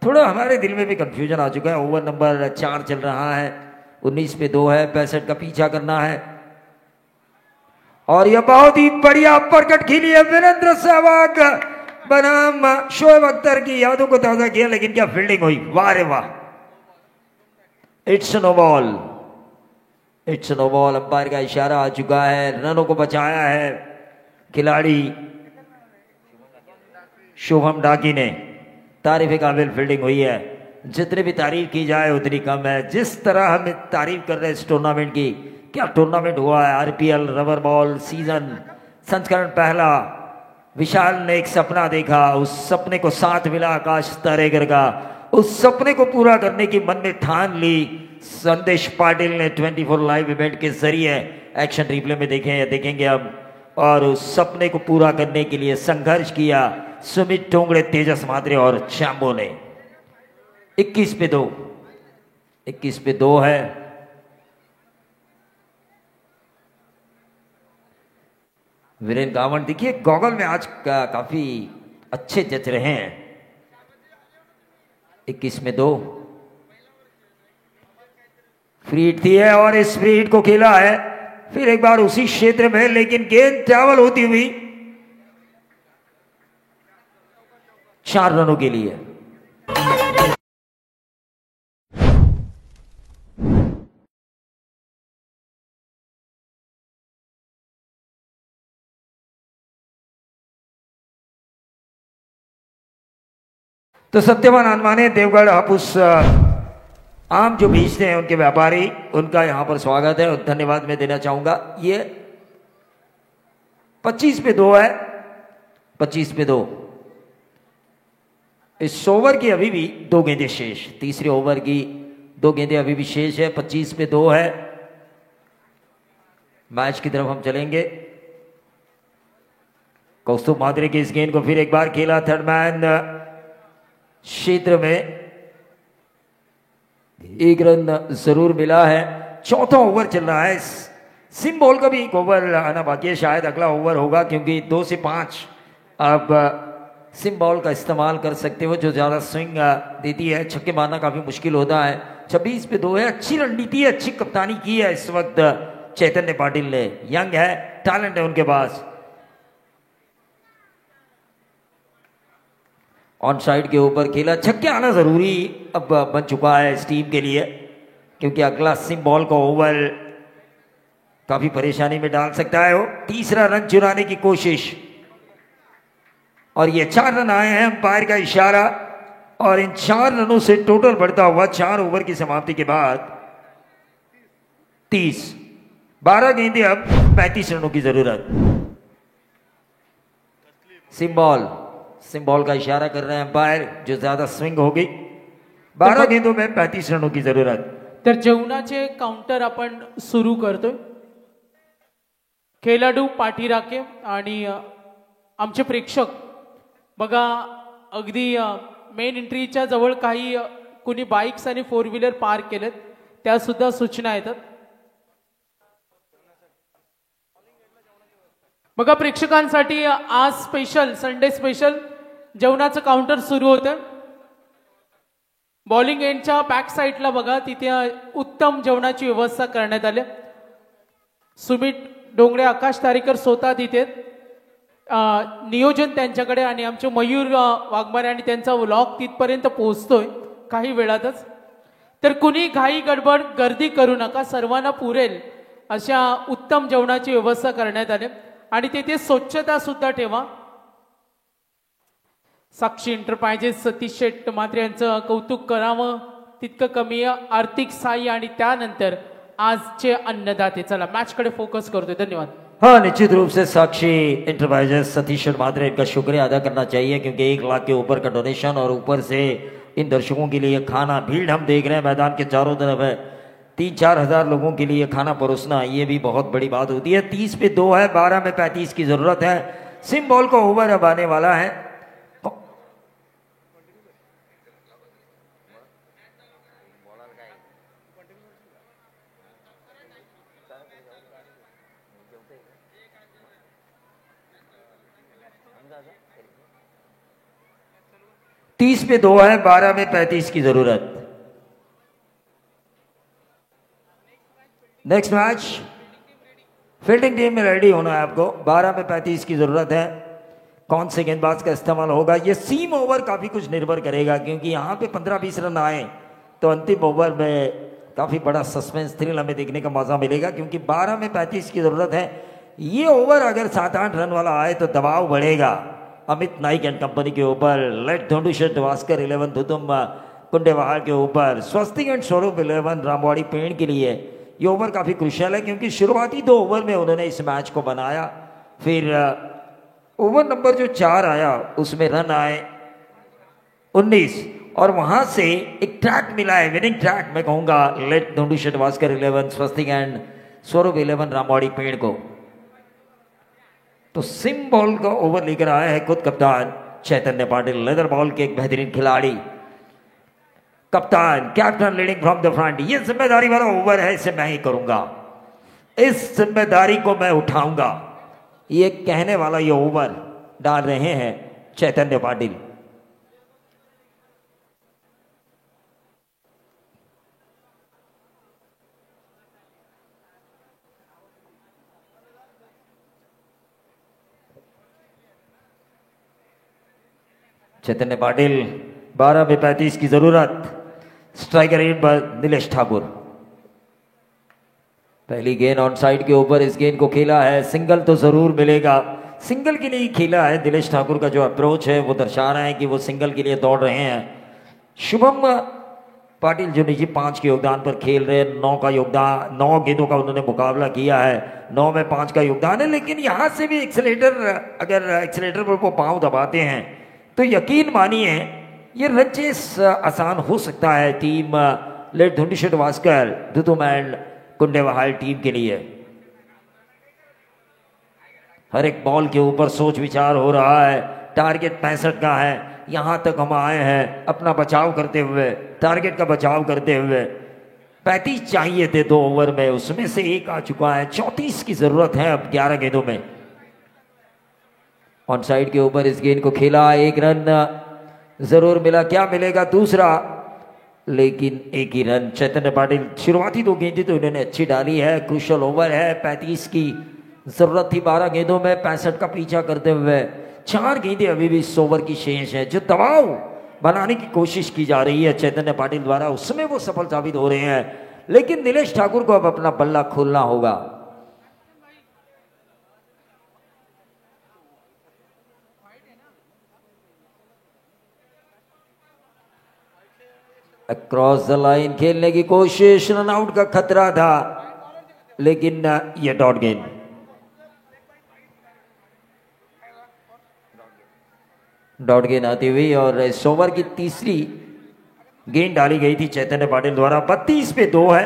थोड़ा हमारे दिल में भी कंफ्यूजन आ चुका है। ओवर नंबर 4 चल रहा है, 19 पे 2 है, 65 का पीछा करना है। और यह बहुत ही बढ़िया परकट खेली है वीरेंद्र सहवाग बनाम शोएब अख्तर की यादों को ताजा किया, लेकिन क्या फील्डिंग हुई, वाह रे वाह। It's no ball, it's no ball. Umpire का इशारा आ चुका है, रनों को बचाया है खिलाड़ी शुभम डाकी ने। तारीफ काबिल फील्डिंग हुई है, जितनी भी तारीफ की जाए उतनी कम है। जिस तरह हम तारीफ कर रहे हैं इस टूर्नामेंट की, क्या टूर्नामेंट हुआ है। आरपीएल रबर बॉल सीजन संस्करण पहला। विशाल ने एक सपना देखा, उस सपने को साथ मिला आकाश तारेगर का। उस सपने को पूरा करने की मन में ठान ली संदेश पाटिल ने 24 लाइव इवेंट के जरिए। एक्शन रिप्ले में देखेंगे हम। और उस सपने को पूरा करने के लिए संघर्ष किया सुमित टोंगड़े, तेजस मात्रे और शैम्बो ने। 21 पे 2, 21 पे 2 है। वीरेन गावंड देखिए गॉगल में आज काफी अच्छे जच रहे हैं। 21 में 2 फ्री हिट थी है और इस फ्री हिट को खेला है फिर एक बार उसी क्षेत्र में, लेकिन गेंद ट्रैवल होती हुई 4 रनों के लिए। तो सत्यवान अनमाने देवगढ़ हापुस आम जो बेचते हैं उनके व्यापारी, उनका यहां पर स्वागत है और धन्यवाद मैं देना चाहूंगा। ये 25 पे 2 है, 25 पे 2। इस ओवर की अभी भी 2 गेंदें शेष, तीसरे ओवर की 2 गेंदें अभी भी शेष है। 25 पे 2 है। मैच की तरफ हम चलेंगे। कौस्तुभ मात्रे की इस गेंद को फिर एक बार खेला थर्ड मैन क्षेत्र में, 1 रन जरूर मिला है। चौथा ओवर चल रहा है। सिम बॉल का भी एक ओवर आना बाकी है, शायद अगला ओवर होगा, क्योंकि 2 से 5 आप सिम बॉल का इस्तेमाल कर सकते हो, जो ज्यादा स्विंग देती है। छक्के मारना काफी मुश्किल होता है। 26 पे 2 है। अच्छी रणनीति है, अच्छी कप्तानी की है इस वक्त चैतन्य पाटिल ने। यंग है, टैलेंट है उनके पास। ऑन साइड के ऊपर खेला, छक्के आना जरूरी अब बन चुका है इस टीम के लिए, क्योंकि अगला सिम बॉल का ओवर काफी परेशानी में डाल सकता है। वो तीसरा रन चुराने की कोशिश, और ये 4 रन आए हैं। अंपायर का इशारा, और इन 4 रनों से टोटल बढ़ता हुआ 4 ओवर की समाप्ति के बाद 30, 12 गेंदें, अब 35 रनों की जरूरत। सिम बॉल का इशारा कर रहे हैं अंपायर, जो ज्यादा स्विंग होगी। 12 गेंदों में 35 रनों की जरूरत। तर जेवणाचे काउंटर आपण सुरू करतोय। खेळाडू पाठी राखे आणि आमचे प्रेक्षक बघा, अगदी मेन एंट्रीच्या जवळ काही कुणी बाईक्स आणि 4 व्हीलर पार्क केलेत, त्या सुद्धा सूचना येतात। बघा, प्रेक्षकांसाठी आज स्पेशल, संडे स्पेशल जेवणाचं काउंटर सुरू होतं। बॉलिंग एंडच्या बॅक साईडला बघा, तिथे उत्तम जेवणाची व्यवस्था करण्यात आली। सुमित डोंगरे, आकाश तारेकर स्वतः तिथे, नियोजन त्यांच्याकडे, आणि आमचे मयूर वाघमारे आणि त्यांचा व्लॉग तिथपर्यंत पोहोचतोय काही वेळातच। तर कुणी घाई गडबड गर्दी करू नका, सर्वांना पुरेल अशा उत्तम जेवणाची व्यवस्था करण्यात आली, आणि तिथे स्वच्छता सुद्धा ठेवा। साक्षी एंटरप्राइजेस सतीश शेट मात्रे यांचं कौतुक करावं तितकं कमी आहे। आर्थिक सहाय्य आणि त्यानंतर आजचे अन्नदाते। चला मॅचकडे फोकस करतोय। धन्यवाद। हाँ, निश्चित रूप से साक्षी एंटरप्राइजेस सतीश मात्रे का शुक्रिया अदा करना चाहिए, क्योंकि 1 लाख के ऊपर का डोनेशन, और ऊपर से इन दर्शकों के लिए खाना। भीड़ हम देख रहे हैं मैदान के चारों तरफ है। 3-4 हजार लोगों के लिए खाना परोसना, ये भी बहुत बड़ी बात होती है। 30 पे 2 है, 12 में 35 की जरूरत है। सिम बॉल का ओवर अब आने वाला है। 30 पे 2 है, 12 में 35 की जरूरत। नेक्स्ट मैच फील्डिंग टीम में रेडी होना है आपको। 12 में 35 की जरूरत है। कौन से गेंदबाज का इस्तेमाल होगा, ये सीम ओवर काफी कुछ निर्भर करेगा, क्योंकि यहाँ पे 15-20 रन आए तो अंतिम ओवर में काफी बड़ा सस्पेंस थ्रिल हमें देखने का मौका मिलेगा, क्योंकि 12 में 35 की जरूरत है। ये ओवर अगर 7-8 रन वाला आए तो दबाव बढ़ेगा अमित नाइक एंड कंपनी के ऊपर। लेट धोंडुशेट वास्कर 11 धुतुम कुंडेवाहार के ऊपर। स्वस्तिक एंड स्वरूप 11 रामवाड़ी पेड़ के लिए ये ओवर काफी क्रुशियल है, क्योंकि शुरुआती 2 ओवर में उन्होंने इस मैच को बनाया। फिर ओवर नंबर जो 4 आया उसमें रन आए 19, और वहां से एक ट्रैक मिला है, विनिंग ट्रैक मैं कहूंगा, लेट धोंडुशेट वास्कर 11, स्वस्तिक एंड स्वरूप 11 रामवाड़ी पेड़ को। तो सिम बॉल का ओवर लेकर आया है खुद कप्तान चैतन्य पाटिल, लेदर बॉल के एक बेहतरीन खिलाड़ी। कप्तान, captain leading from the front. ये जिम्मेदारी वाला ओवर है, इसे मैं ही करूंगा, इस जिम्मेदारी को मैं उठाऊंगा, ये कहने वाला ये ओवर डाल रहे हैं चैतन्य पाटिल। चैतन्य पाटिल 12 में 35 की जरूरत। स्ट्राइकर रेट पर नीलेश ठाकुर। पहली गेंद ऑन साइड के ऊपर इस गेंद को खेला है, सिंगल तो जरूर मिलेगा। सिंगल के लिए खेला है। नीलेश ठाकुर का जो अप्रोच है वो दर्शा रहा है कि वो सिंगल के लिए दौड़ रहे हैं। शुभम पाटिल जो निजी 5 के योगदान पर खेल रहे हैं, 9 का योगदान, 9 गेंदों का उन्होंने मुकाबला किया है, 9 में 5 का योगदान है। लेकिन यहां से भी अगर एक्सेलेटर पर वो पांव दबाते हैं तो यकीन मानिए ये रन चेस आसान हो सकता है टीम लेट धुंडी वास्कर दुतुम एंड कुंडेवाहाल टीम के लिए। हर एक बॉल के ऊपर सोच विचार हो रहा है। टारगेट 65 का है, यहां तक हम आए हैं अपना बचाव करते हुए, टारगेट का बचाव करते हुए। 35 चाहिए थे 2 ओवर में, उसमें से 1 आ चुका है। 34 की जरूरत है अब 11 गेंदों में। ऑन साइड के ऊपर इस गेंद को खेला, 1 रन जरूर मिला। क्या मिलेगा दूसरा, लेकिन 1 ही रन। चैतन्य पाटिल शुरुआती 2 गेंदें तो इन्होंने अच्छी डाली है। क्रूशल ओवर है, 35 की जरूरत थी 12 गेंदों में, 65 का पीछा करते हुए। 4 गेंदें अभी भी इस ओवर की शेष है। जो दबाव बनाने की कोशिश की जा रही है चैतन्य पाटिल द्वारा, उसमें वो सफल साबित हो रहे हैं। लेकिन नीलेश ठाकुर को अब अपना बल्ला खोलना होगा। अक्रॉस द लाइन खेलने की कोशिश, रन आउट का खतरा था, लेकिन यह डॉट गेंद। डॉट गेंद आती हुई और इस ओवर की तीसरी गेंद डाली गई थी चैतन्य पाटिल द्वारा। 32 पे 2 है।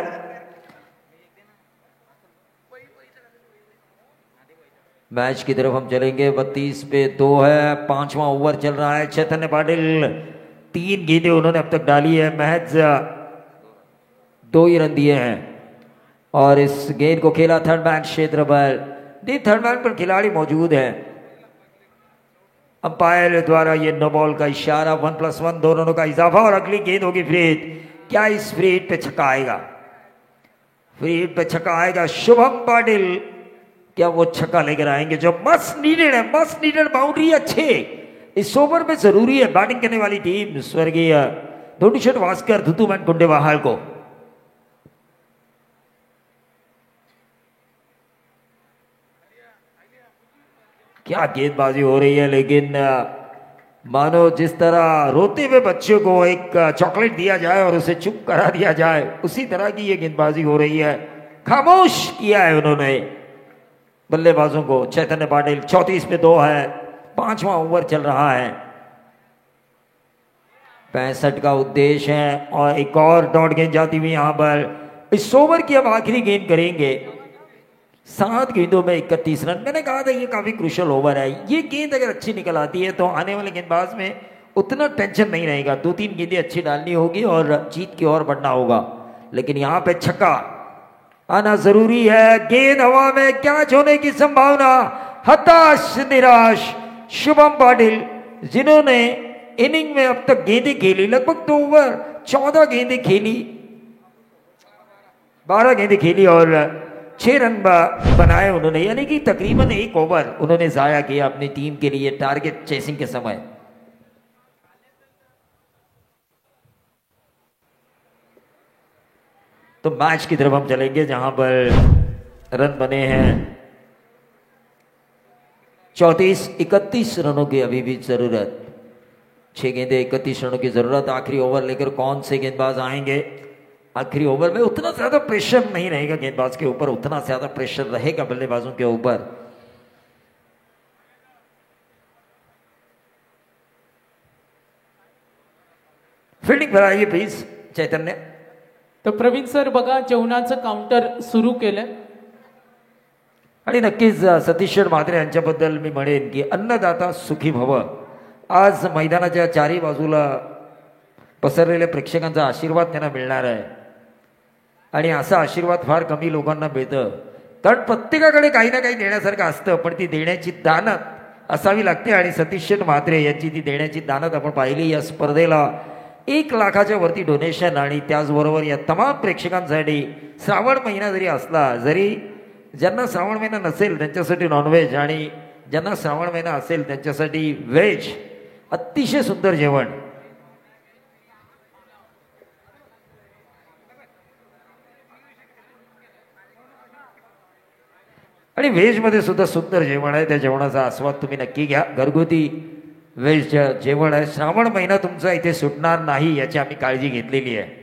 मैच की तरफ हम चलेंगे। 32 पे 2 है, 5वां ओवर चल रहा है। चैतन्य पाटिल 3 गेंदें उन्होंने अब तक डाली है, महज 2 ही रन दिए हैं। और इस गेंद को खेला थर्ड मैन क्षेत्र पर। थर्ड मैन पर खिलाड़ी मौजूद है। अंपायर द्वारा ये नो बॉल का इशारा, 1+1 दो रनों का इजाफा और अगली गेंद होगी फ्री हिट। क्या इस फ्री हिट पे छक्का आएगा? फ्री हिट पे छक्का आएगा। शुभम पाटिल क्या वो छक्का लेकर आएंगे जो मस्ट नीडेड है? मस्ट नीडेड बाउंड्री अच्छे इस ओवर में जरूरी है बैटिंग करने वाली टीम स्वर्गीय धुंडी वास्कर दुतुम एंड कुंडेवाहाल को। क्या गेंदबाजी हो रही है, लेकिन मानो जिस तरह रोते हुए बच्चों को एक चॉकलेट दिया जाए और उसे चुप करा दिया जाए, उसी तरह की ये गेंदबाजी हो रही है। खामोश किया है उन्होंने बल्लेबाजों को। चैतन्य पाटिल 34 पे 2 है, 5वां ओवर चल रहा है। 65 का उद्देश्य है और एक और डॉट गेंद जाती हुई यहां पर। इस ओवर की अब आखिरी गेंद करेंगे। 7 गेंदों में 31 रन। मैंने कहा था ये काफी क्रूशल ओवर है। ये गेंद अगर अच्छी निकल आती है तो आने वाले गेंदबाज में उतना टेंशन नहीं रहेगा। 2-3 गेंदें अच्छी डालनी होगी और जीत की ओर बढ़ना होगा। लेकिन यहाँ पे छक्का आना जरूरी है। गेंद हवा में कैच होने की संभावना। हताश निराश शुभम पाटिल, जिन्होंने इनिंग में अब तक गेंदें खेली लगभग 2 ओवर, 14 गेंदें खेली, 12 गेंदें खेली और 6 रन बनाए उन्होंने, यानी कि तकरीबन 1 ओवर उन्होंने जाया किया अपनी टीम के लिए टारगेट चेसिंग के समय। तो मैच की तरफ हम चलेंगे जहां पर रन बने हैं 34-31 रनों की अभी भी जरूरत। 6 गेंदें 31 रनों की जरूरत। आखिरी ओवर लेकर कौन से गेंदबाज आएंगे? आखिरी ओवर में उतना ज्यादा प्रेशर नहीं रहेगा गेंदबाज के ऊपर, उतना ज्यादा प्रेशर रहेगा बल्लेबाजों के ऊपर। फील्डिंग पर आइए प्लीज चैतन्य। तर प्रवीण सर बघा जेवणाचं काउंटर सुरू केलं आणि नक्कीच सतीश म्हात्रे यांच्याबद्दल मी म्हणेन की अन्नदाता सुखी भव। आज मैदानाच्या चारही बाजूला पसरलेल्या प्रेक्षकांचा आशीर्वाद त्यांना मिळणार आहे आणि असा आशीर्वाद फार कमी लोकांना मिळतं, कारण प्रत्येकाकडे काही ना काही देण्यासारखं असतं, पण ती देण्याची दानत असावी लागते आणि सतीश म्हात्रे यांची ती देण्याची दानत आपण पाहिली। या स्पर्धेला 1 लाखाच्या वरती डोनेशन आणि त्याचबरोबर या तमाम प्रेक्षकांसाठी श्रावण महिना जरी असला, जरी ज्यांना श्रावण महिना नसेल त्यांच्यासाठी नॉनव्हेज आणि ज्यांना श्रावण महिना असेल त्यांच्यासाठी व्हेज अतिशय सुंदर जेवण. आणि व्हेजमध्ये सुद्धा सुंदर जेवण आहे. त्या जेवणाचा आस्वाद तुम्ही नक्की घ्या. घरगुती व्हेज जेवण आहे. श्रावण महिना तुमचा इथे सुटणार नाही याची आम्ही काळजी घेतलेली आहे.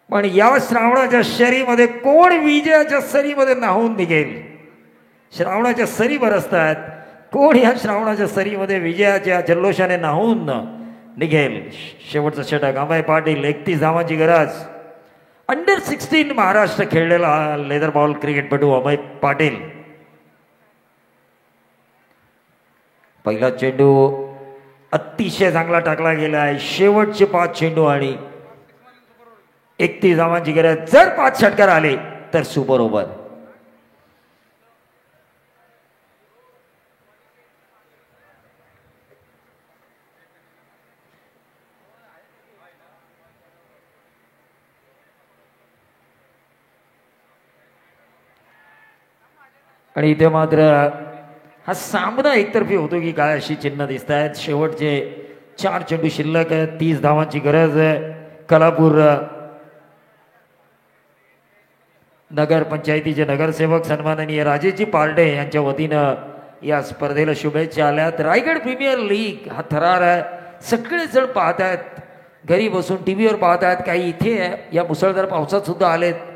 पण या श्रावणाच्या शरीमध्ये कोण विजयाच्या सरीमध्ये नाहून निघेल. श्रावणाच्या सरी बरसतात. कोण या श्रावणाच्या सरीमध्ये विजयाच्या जल्लोषाने नाहून निघेल. शेवटचा षटक अमय पाटील 31 धावांची गरज. अंडर 16 महाराष्ट्र खेळलेला लेदर बॉल क्रिकेटपटू अमय पाटील. पहिला चेंडू अतिशय चांगला टाकला गेला आहे. शेवटचे 5 चेंडू आणि 31 धावांची गरज. जर 5 षटकार आले तर सुपर ओव्हर. आणि इथे मात्र हा सामना एकतर्फी होतो की काय अशी चिन्ह दिसत आहेत. शेवटचे 4 चेंडू शिल्लक आहेत. 30 धावांची गरज आहे. कलापूर नगर पंचायतीचे नगरसेवक सन्माननीय राजेजी पारडे यांच्या वतीनं या स्पर्धेला शुभेच्छा आल्यात. रायगड प्रीमियर लीग हा थरार आहे. सगळेजण पाहत आहेत. घरी बसून टीव्हीवर पाहत आहेत. काही इथे या मुसळधार पावसात सुद्धा आलेत.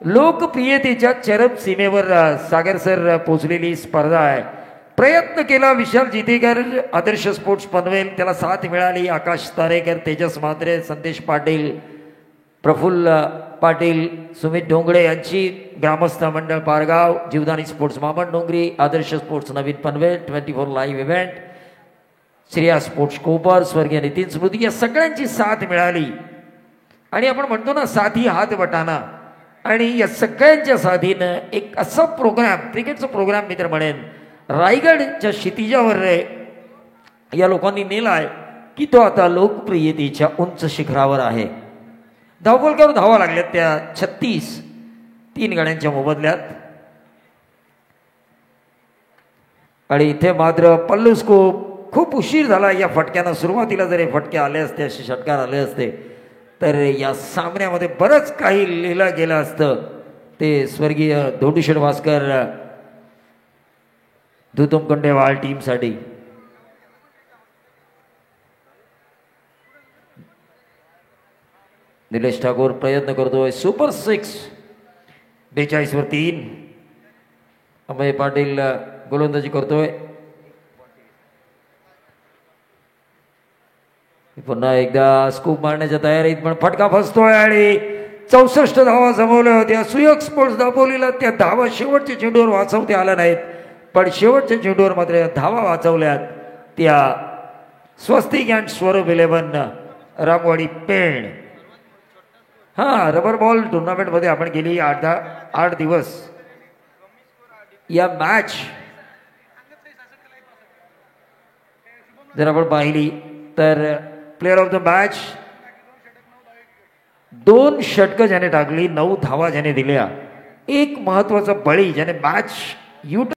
लोकप्रियतेच्या चरम सीमेवर सागर सर पोचलेली स्पर्धा आहे. प्रयत्न केला विशाल जितेकर आदर्श स्पोर्ट्स पनवेल, त्याला साथ मिळाली. आकाश तारेकर, तेजस म्हात्रे, संदेश पाटील, प्रफुल्ल पाटील, सुमित ढोंगळे यांची ग्रामस्थ मंडळ Pargaon, Jivdani sports Maman Dongri, Adarsh sports Navin Panvel, 24 live event, Shreya sports Kopar, स्वर्गीय नितीन स्मृती या सगळ्यांची साथ मिळाली. आणि आपण म्हणतो ना साथी हात बटाना. आणि या सगळ्यांच्या साथीनं एक असा प्रोग्राम, क्रिकेटचा प्रोग्राम मी तर म्हणेन रायगडच्या क्षितिजावर या लोकांनी नेला आहे की तो आता लोकप्रियतेच्या उंच शिखरावर आहे. धावपल करून धावा लागल्यात त्या 36 3 गाड्यांच्या मोबदल्यात. आणि इथे मात्र पल्लू स्कोप खूप उशीर झाला या फटक्यानं. सुरुवातीला जर हे फटके आले असते, असे षटकार आले असते तर या सामन्यामध्ये बरंच काही लिहिलं गेलं असतं. ते स्वर्गीय धोंडूशेठ भास्कर धुतुम कंडेवाळ टीमसाठी. निलेश ठाकूर प्रयत्न करतोय. सुपर 6 42 वर 3. अमय पाटील गोलंदाजी करतोय. पुन्हा एकदा स्कूप मारण्याच्या तयारीत पण फटका फसतोय आणि 64 धावा जमवल्या होत्या. सुयोग स्पोर्ट्स दापोलीला त्या धावा शेवटच्या चेंडूवर वाचवता आल्या नाहीत, पण शेवटच्या चेंडूवर मात्र धावा वाचवल्यात त्या स्वस्तिक अँड स्वरूप 11 रामवाडी पेण. हा रबर बॉल टुर्नामेंटमध्ये आपण गेली 8 दिवस या मॅच जर आपण पाहिली तर प्लेअर ऑफ द मॅच 2 षटकं ज्याने टाकली, 9 धावा ज्याने दिल्या, एक महत्वाचा बळी ज्याने मॅच